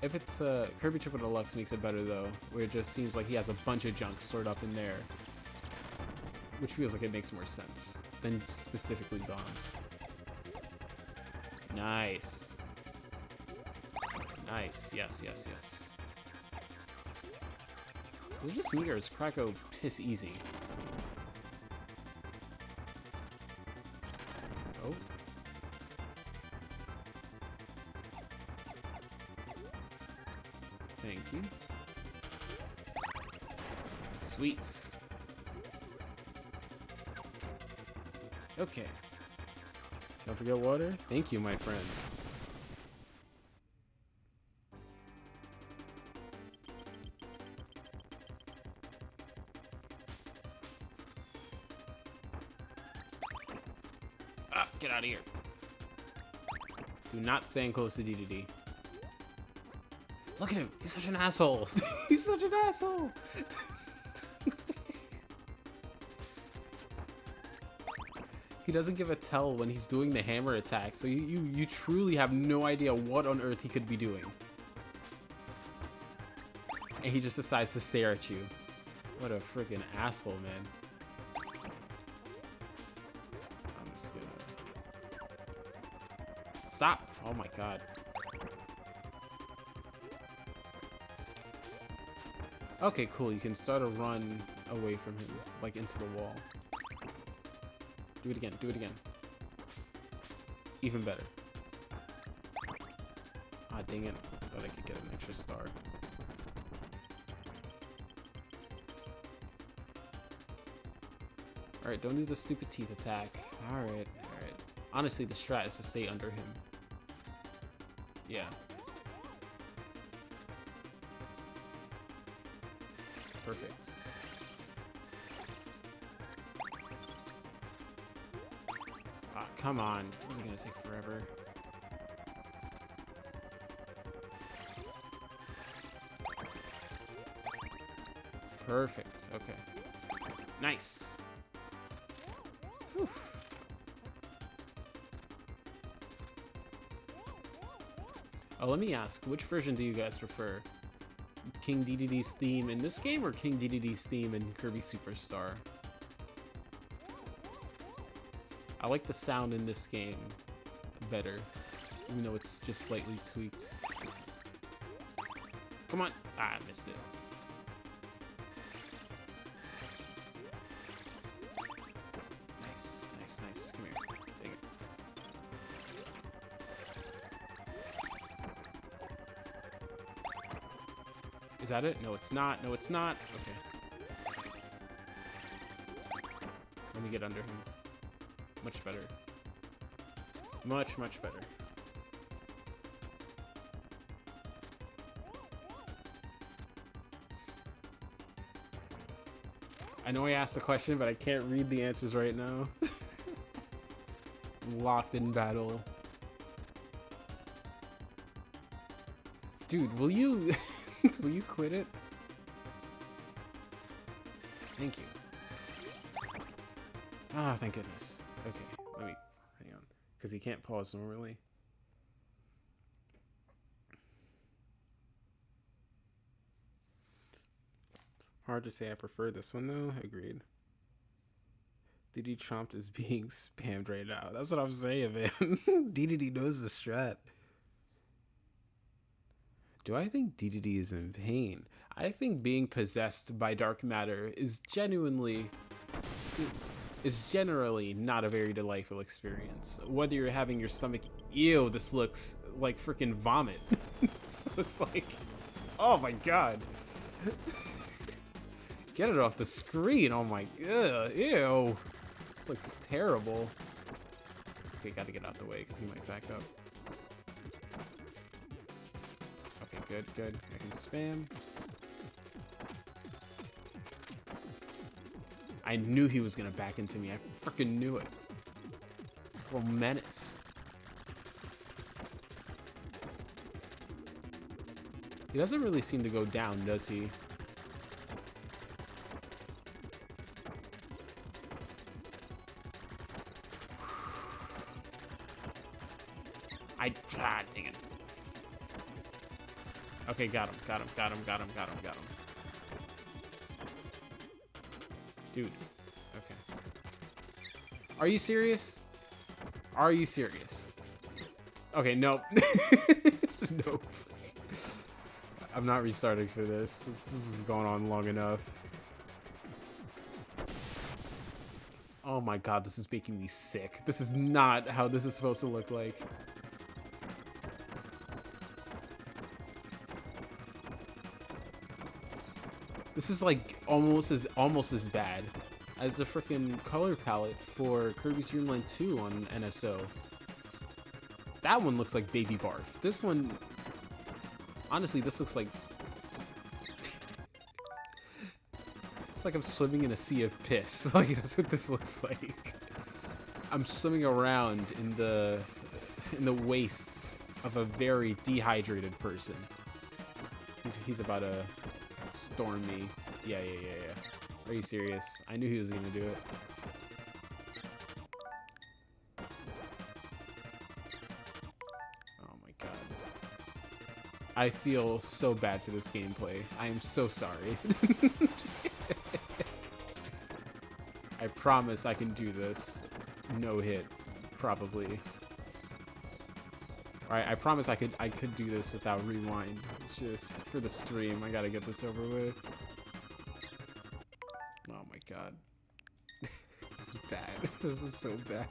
If it's Kirby Triple Deluxe makes it better though, where it just seems like he has a bunch of junk stored up in there, which feels like it makes more sense than specifically bombs. Nice. Nice. Yes. Is it just me or is Krako piss easy? Oh. Thank you. Sweets. Okay. Don't forget water. Thank you, my friend. Ah, get out of here. Do not stand close to DDD. Look at him. He's such an asshole. He's such an asshole. He doesn't give a tell when he's doing the hammer attack, so you truly have no idea what on earth he could be doing. And he just decides to stare at you. What a freaking asshole, man. Stop! Oh my god. Okay, cool. You can start a run away from him, like into the wall. Do it again. Do it again. Even better. Ah, dang it. Thought I could get an extra star. Alright, don't do the stupid teeth attack. Alright, alright. Honestly, the strat is to stay under him. Yeah. Perfect. Ah, come on. This is gonna take forever. Perfect. Okay. Nice. Whew. Oh, let me ask, which version do you guys prefer? King DDD's theme in this game or King DDD's theme in Kirby Superstar? I like the sound in this game better, even though it's just slightly tweaked. Come on! Ah, I missed it. Nice, nice, nice. Come here. Dang it. Is that it? No, it's not. No, it's not. Okay. Let me get under him. Much better. Much, much better. I know I asked the question, but I can't read the answers right now. I'm locked in battle. Dude, will you... will you quit it? Thank you. Ah, thank goodness. Okay, let me... hang on. Because he can't pause normally. Hard to say I prefer this one though. Agreed. DDD Chomped is being spammed right now. That's what I'm saying, man. DDD knows the strat. Do I think DDD is in pain? I think being possessed by dark matter is generally not a very delightful experience. Whether you're having your stomach, ew, this looks like freaking vomit. This looks like, oh my god. Get it off the screen. Oh my god. Ew. This looks terrible. Okay, gotta get out the way because he might back up. Okay, good, good. I can spam. I knew he was gonna back into me. I freaking knew it. This little menace. He doesn't really seem to go down, does he? Ah, dang it. Okay, got him, got him, got him, got him, got him, got him. Dude, okay. Are you serious? Are you serious? Okay, nope. Nope. I'm not restarting for this. This is going on long enough. Oh my god, this is making me sick. This is not how this is supposed to look like. This is like almost as bad as the freaking color palette for Kirby's Dreamland 2 on NSO. That one looks like baby barf. This one, honestly, this looks like it's like I'm swimming in a sea of piss. Like that's what this looks like. I'm swimming around in the wastes of a very dehydrated person. He's about to storm me. Yeah. Are you serious? I knew he was gonna do it. Oh my god. I feel so bad for this gameplay. I am so sorry. I promise I can do this. No hit. Probably. Alright, I promise I could do this without rewind. It's just for the stream. I gotta get this over with. Oh my god. This is bad. This is so bad.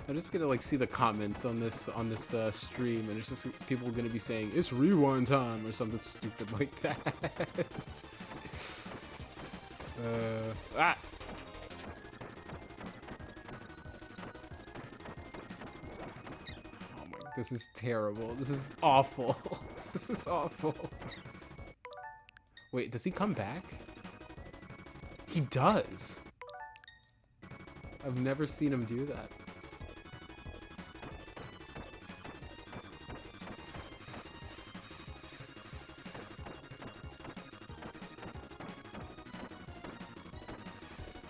I'm just gonna like see the comments on this stream, and it's just people gonna be saying it's rewind time or something stupid like that. Ah! Oh my, this is terrible. This is awful. This is awful. Wait, does he come back? He does. I've never seen him do that.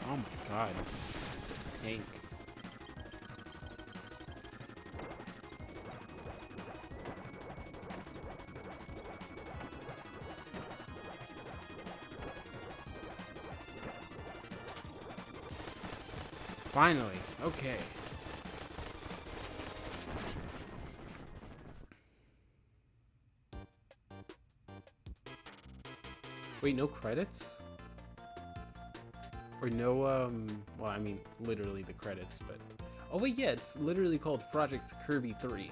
Oh my god, it's a tank. Finally, okay. Wait, no credits? Or no, well, I mean, literally the credits, but... Oh wait, yeah, it's literally called Project Kirby 3.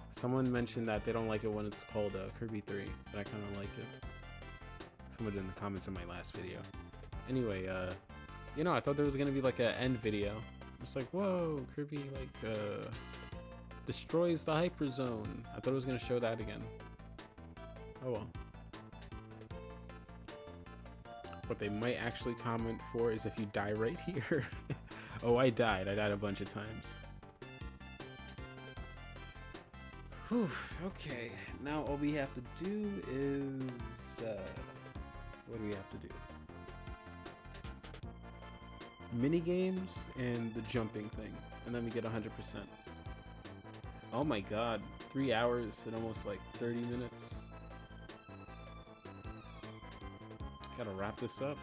Someone mentioned that they don't like it when it's called Kirby 3, but I kind of like it. Someone in the comments in my last video. Anyway, you know, I thought there was gonna be like an end video. It's like, whoa, Kirby, like, destroys the hyper zone. I thought it was gonna show that again. Oh well. What they might actually comment for is if you die right here. Oh, I died a bunch of times. Whew, okay, now all we have to do is, what do we have to do? Mini games and the jumping thing, and then we get 100%. Oh my god, 3 hours and almost like 30 minutes. Gotta wrap this up.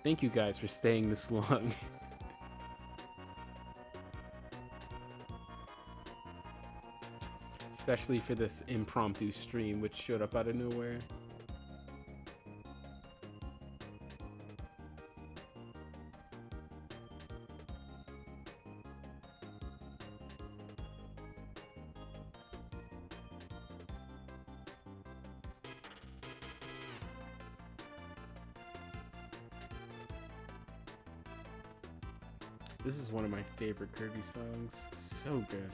Thank you guys for staying this long. Especially for this impromptu stream which showed up out of nowhere. This is one of my favorite Kirby songs. So good.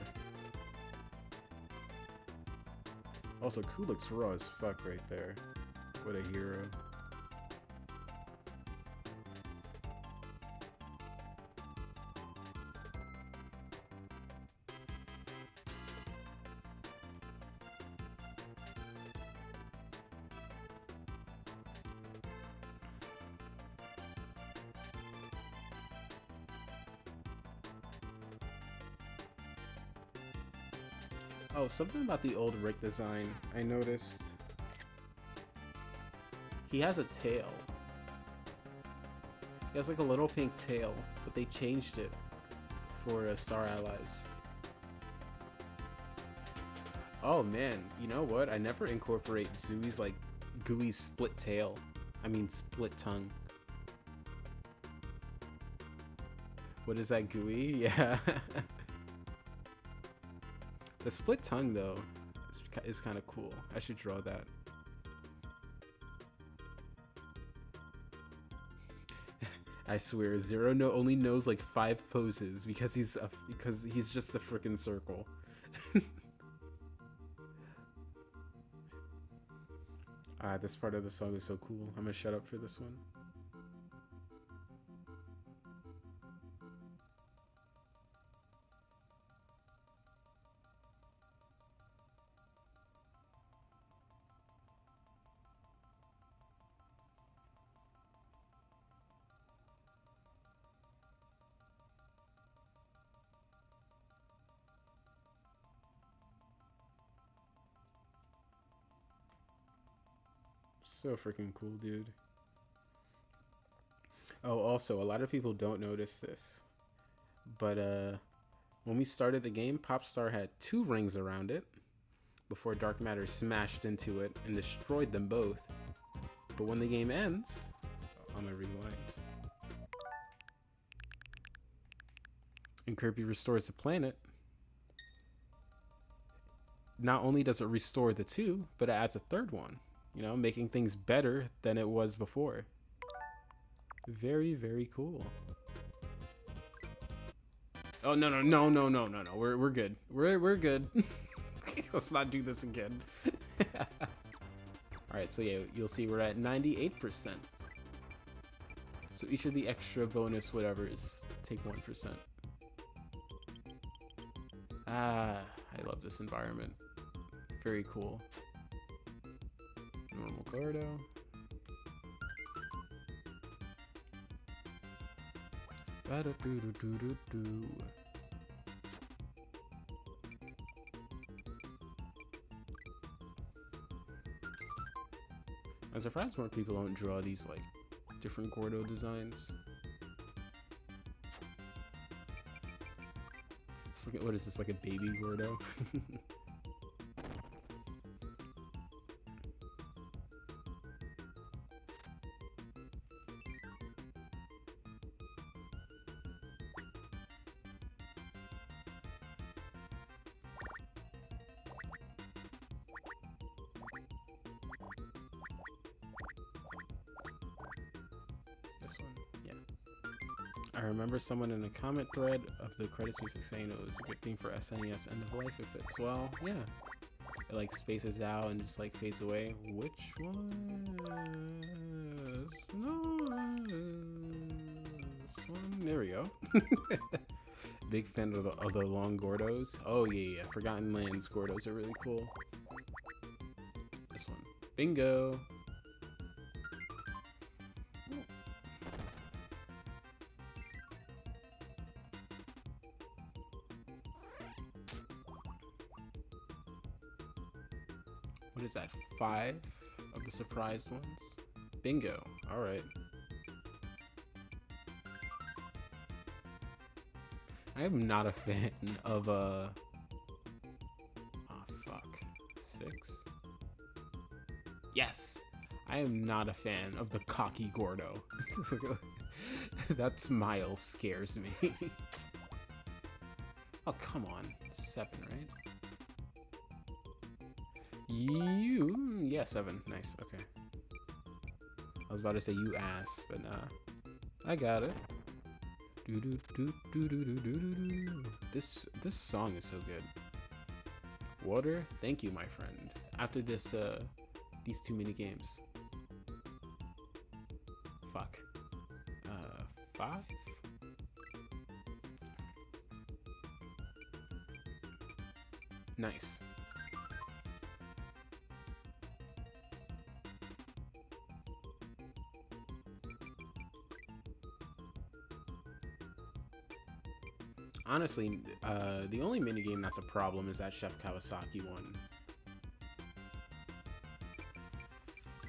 Also, Kulik's raw as fuck right there. What a hero. Oh, something about the old Rick design I noticed. He has a tail. He has like a little pink tail, but they changed it for Star Allies. Oh man, you know what? I never incorporate Zooey's like gooey split tail. I mean split tongue. What is that, gooey? Yeah. The split tongue, though, is kind of cool. I should draw that. I swear, Zero only knows like 5 poses because he's just a freaking circle. This part of the song is so cool. I'm gonna shut up for this one. So freaking cool, dude. Oh, also, a lot of people don't notice this, but when we started the game, Popstar had 2 rings around it before dark matter smashed into it and destroyed them both. But when the game ends, I'm gonna rewind. And Kirby restores the planet. Not only does it restore the 2, but it adds a 3rd one, you know, making things better than it was before. Very, very cool. Oh, no. We're good. We're good. Let's not do this again. Alright, so yeah, you'll see we're at 98%. So each of the extra bonus whatevers take 1%. Ah, I love this environment. Very cool. Normal Gordo. Ba-da-doo-doo-doo-doo-doo. I'm surprised more people don't draw these like different Gordo designs. Let's look at, what is this, like a baby Gordo? I remember someone in a comment thread of the credits music saying it was a good thing for SNES end of life if it's, well, yeah. It like spaces out and just like fades away. Which one? No, this one. There we go. Big fan of the long Gordos. Oh yeah. Forgotten Lands Gordos are really cool. This one. Bingo. What is that? 5 of the surprised ones? Bingo. All right. I am not a fan of oh fuck. 6. Yes. I am not a fan of the cocky Gordo. That smile scares me. Oh, come on. 7, right? Yeah, 7. Nice. Okay. I was about to say you ass, but I got it. This song is so good. Water, thank you, my friend. After this, these 2 mini games. Fuck. 5. Nice. Honestly, the only minigame that's a problem is that Chef Kawasaki one.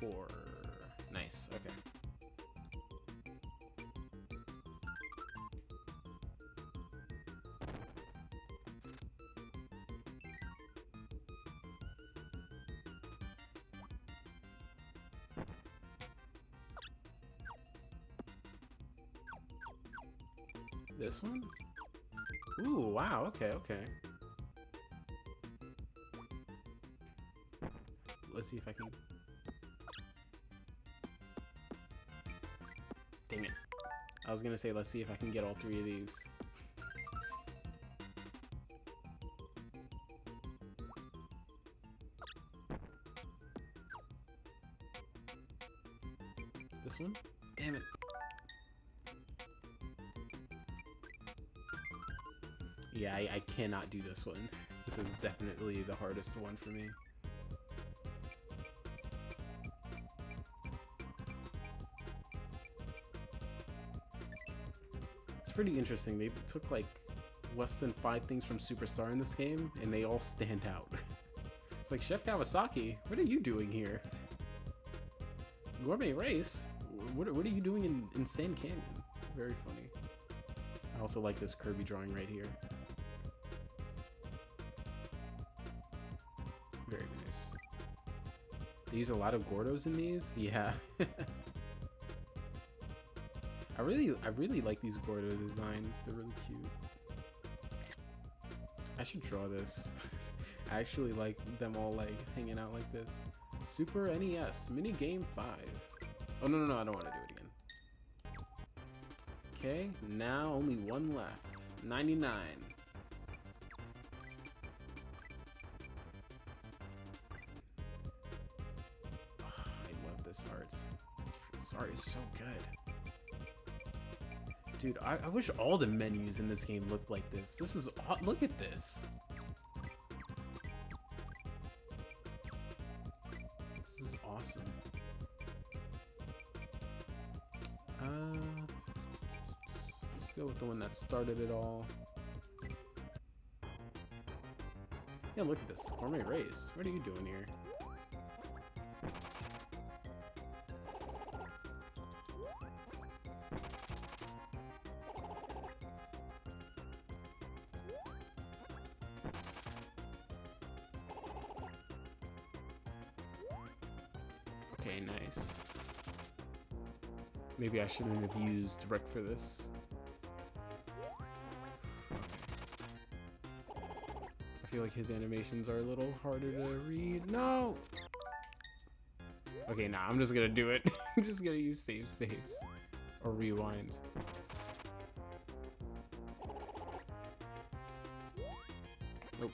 4. Nice, okay. This one? Ooh, wow, okay. Let's see if I can... Dang it. I was gonna say, let's see if I can get all 3 of these. This one? Damn it. Yeah, I cannot do this one. This is definitely the hardest one for me. It's pretty interesting. They took like less than 5 things from Superstar in this game, and they all stand out. It's like, Chef Kawasaki, what are you doing here? Gourmet Race? What are you doing in Sand Canyon? Very funny. I also like this Kirby drawing right here. Very nice. They use a lot of Gordos in these? Yeah. I really like these Gordo designs. They're really cute. I should draw this. I actually like them all like hanging out like this. Super NES mini game 5. Oh no, I don't want to do it again. Okay, now only one left. 99. Oh, I love this art. This art is so good. Dude, I wish all the menus in this game looked like this. This is look at this. This is awesome. Let's go with the one that started it all. Yeah, look at this. Gourmet Race. What are you doing here? Okay, nice. Maybe I shouldn't have used Rec for this. I feel like his animations are a little harder to read. No! Okay, nah, I'm just gonna do it. I'm just gonna use save states. Or rewind. Nope.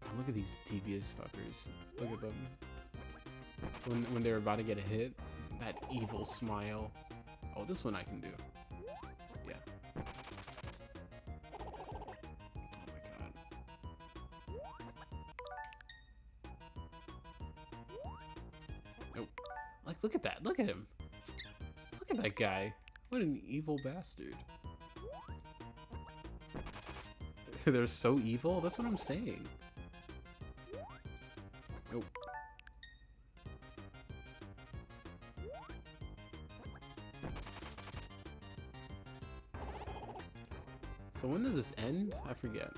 God, look at these devious fuckers. Look at them. When they're about to get a hit, that evil smile. Oh, this one I can do. Yeah. Oh my god. Nope. Like, look at that. Look at him. Look at that guy. What an evil bastard. They're so evil? That's what I'm saying. Nope. So when does this end? I forget.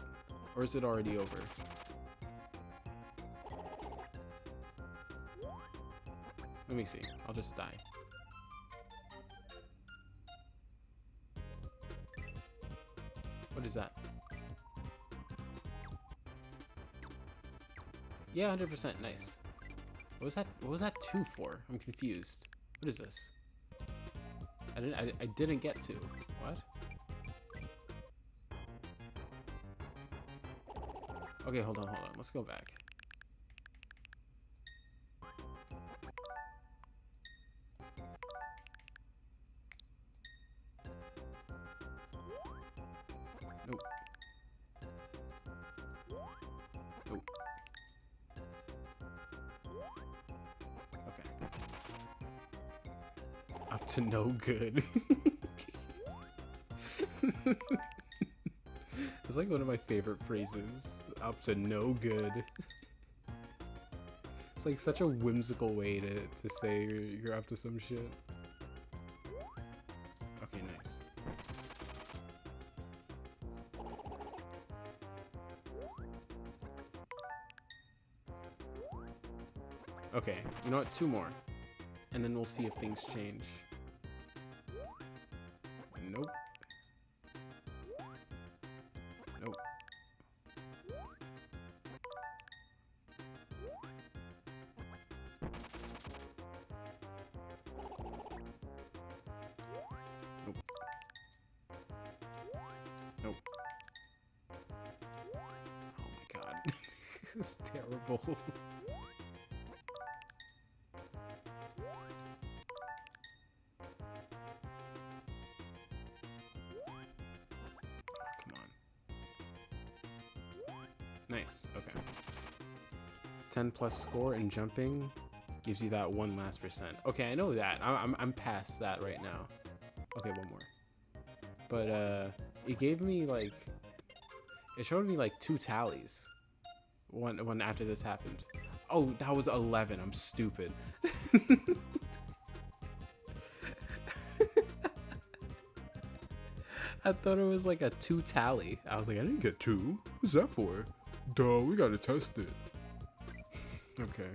Or is it already over? Let me see. I'll just die. What is that? Yeah, 100%. Nice. What was that? What was that 2 for? I'm confused. What is this? I didn't get to. What? Okay, hold on. Let's go back. Nope. Nope. Okay. Up to no good. It's like one of my favorite phrases. Up to no good. It's like such a whimsical way to say you're up to some shit. Okay, nice. Okay, you know what? 2 more. And then we'll see if things change. Nope. Nope. Nope. Nope. Oh my god. This is terrible. Nice, okay. 10 plus score and jumping gives you that 1 last percent. Okay, I know that. I'm past that right now. Okay, 1 more. But it gave me like, it showed me like 2 tallies. One after this happened. Oh, that was 11. I'm stupid. I thought it was like a 2 tally. I was like, I didn't get 2. What's that for? Duh, we gotta test it. Okay.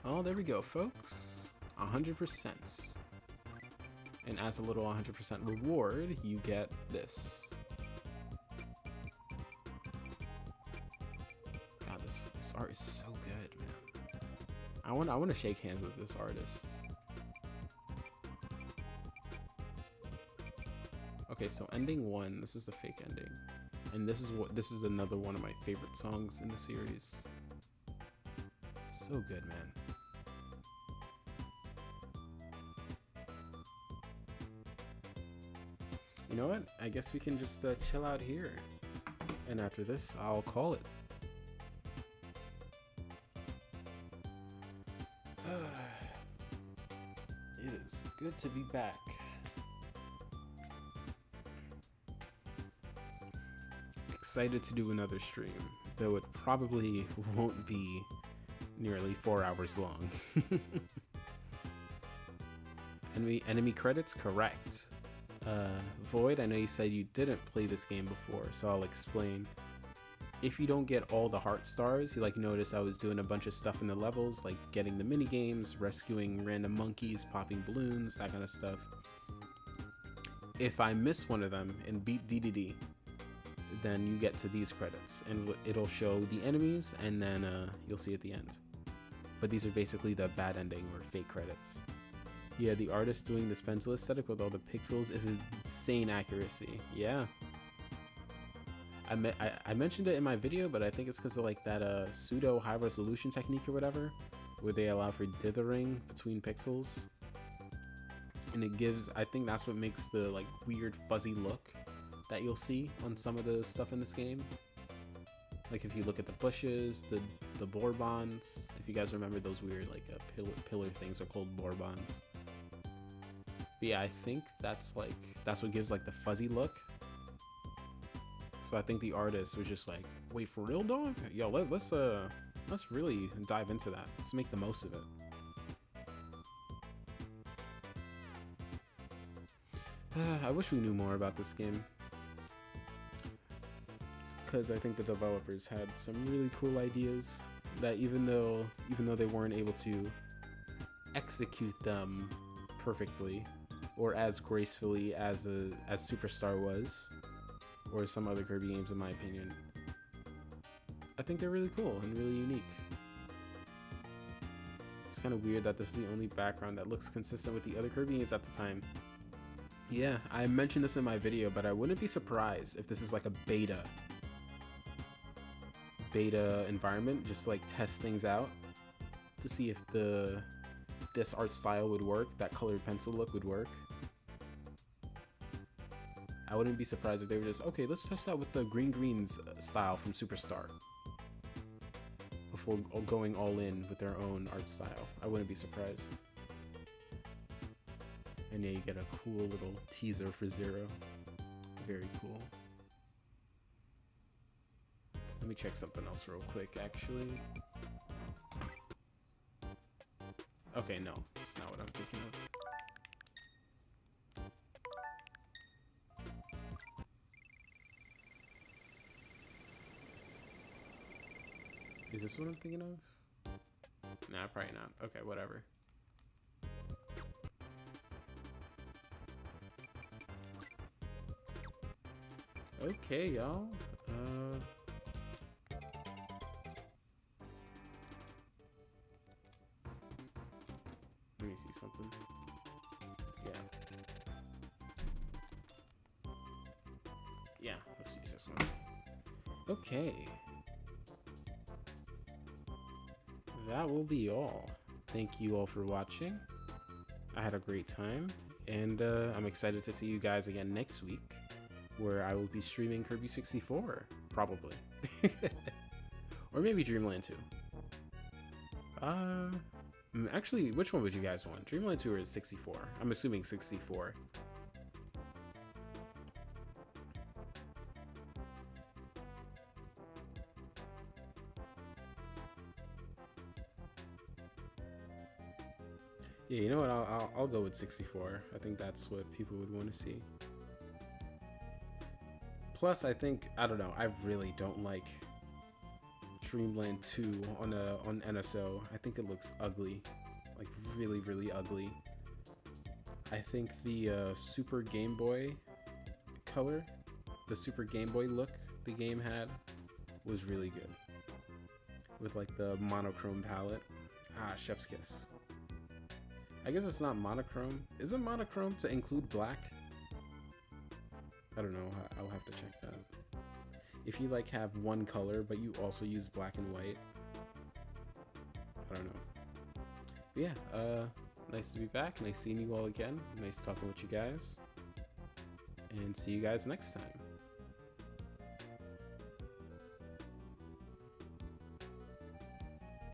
Oh, there we go, folks. 100%. And as a little 100% reward, you get this. God, this art is so good, man. I want to shake hands with this artist. Okay, so ending 1. This is the fake ending, and this is another one of my favorite songs in the series. So good, man. You know what? I guess we can just chill out here. And after this, I'll call it. It is good to be back. Excited to do another stream, though it probably won't be nearly 4 hours long. Enemy credits, correct. Void, I know you said you didn't play this game before, so I'll explain. If you don't get all the heart stars, you notice I was doing a bunch of stuff in the levels, like getting the mini games, rescuing random monkeys, popping balloons, that kind of stuff. If I miss one of them and beat DDD, then you get to these credits, and it'll show the enemies, and then you'll see at the end. But these are basically the bad ending or fake credits. Yeah, the artist doing this pencil aesthetic with all the pixels is insane accuracy. Yeah. I mentioned it in my video, but I think it's because of that pseudo high resolution technique or whatever, where they allow for dithering between pixels. And it gives, I think that's what makes the weird fuzzy look that you'll see on some of the stuff in this game. Like if you look at the bushes, the bourbons, if you guys remember those weird pillar things are called bourbons. But yeah, I think that's what gives the fuzzy look. So I think the artist was just like, wait, for real, dog? Yo, let's really dive into that. Let's make the most of it. I wish we knew more about this game, because I think the developers had some really cool ideas that even though they weren't able to execute them perfectly or as gracefully as Superstar was, or some other Kirby games in my opinion, I think they're really cool and really unique. It's kind of weird that this is the only background that looks consistent with the other Kirby games at the time. Yeah, I mentioned this in my video, but I wouldn't be surprised if this is like a beta environment, just test things out to see if this art style would work, that colored pencil look would work. I wouldn't be surprised if they were just, okay, let's test out with the greens style from Superstar before going all in with their own art style. I wouldn't be surprised. And yeah, you get a cool little teaser for Zero. Very cool. Let me check something else real quick, actually. Okay, no, it's not what I'm thinking of. Is this what I'm thinking of? Nah, probably not. Okay, whatever. Okay, y'all. Let me see something. Yeah. Yeah, let's use this one. Okay. That will be all. Thank you all for watching. I had a great time, and I'm excited to see you guys again next week, where I will be streaming Kirby 64, probably. Or maybe Dreamland 2. Actually, which one would you guys want? Dreamland 2 or 64? I'm assuming 64. Yeah, you know what? I'll go with 64. I think that's what people would want to see. Plus, I think, I don't know, I really don't like Dreamland 2 on NSO. I think it looks ugly, like really, really ugly. I think the Super Game Boy color, the Super Game Boy look the game had was really good. With like the monochrome palette. Ah, chef's kiss. I guess it's not monochrome. Is it monochrome to include black? I don't know. I'll have to check that. If you like have one color, but you also use black and white. I don't know. But yeah, nice to be back. Nice seeing you all again. Nice talking with you guys. And see you guys next time.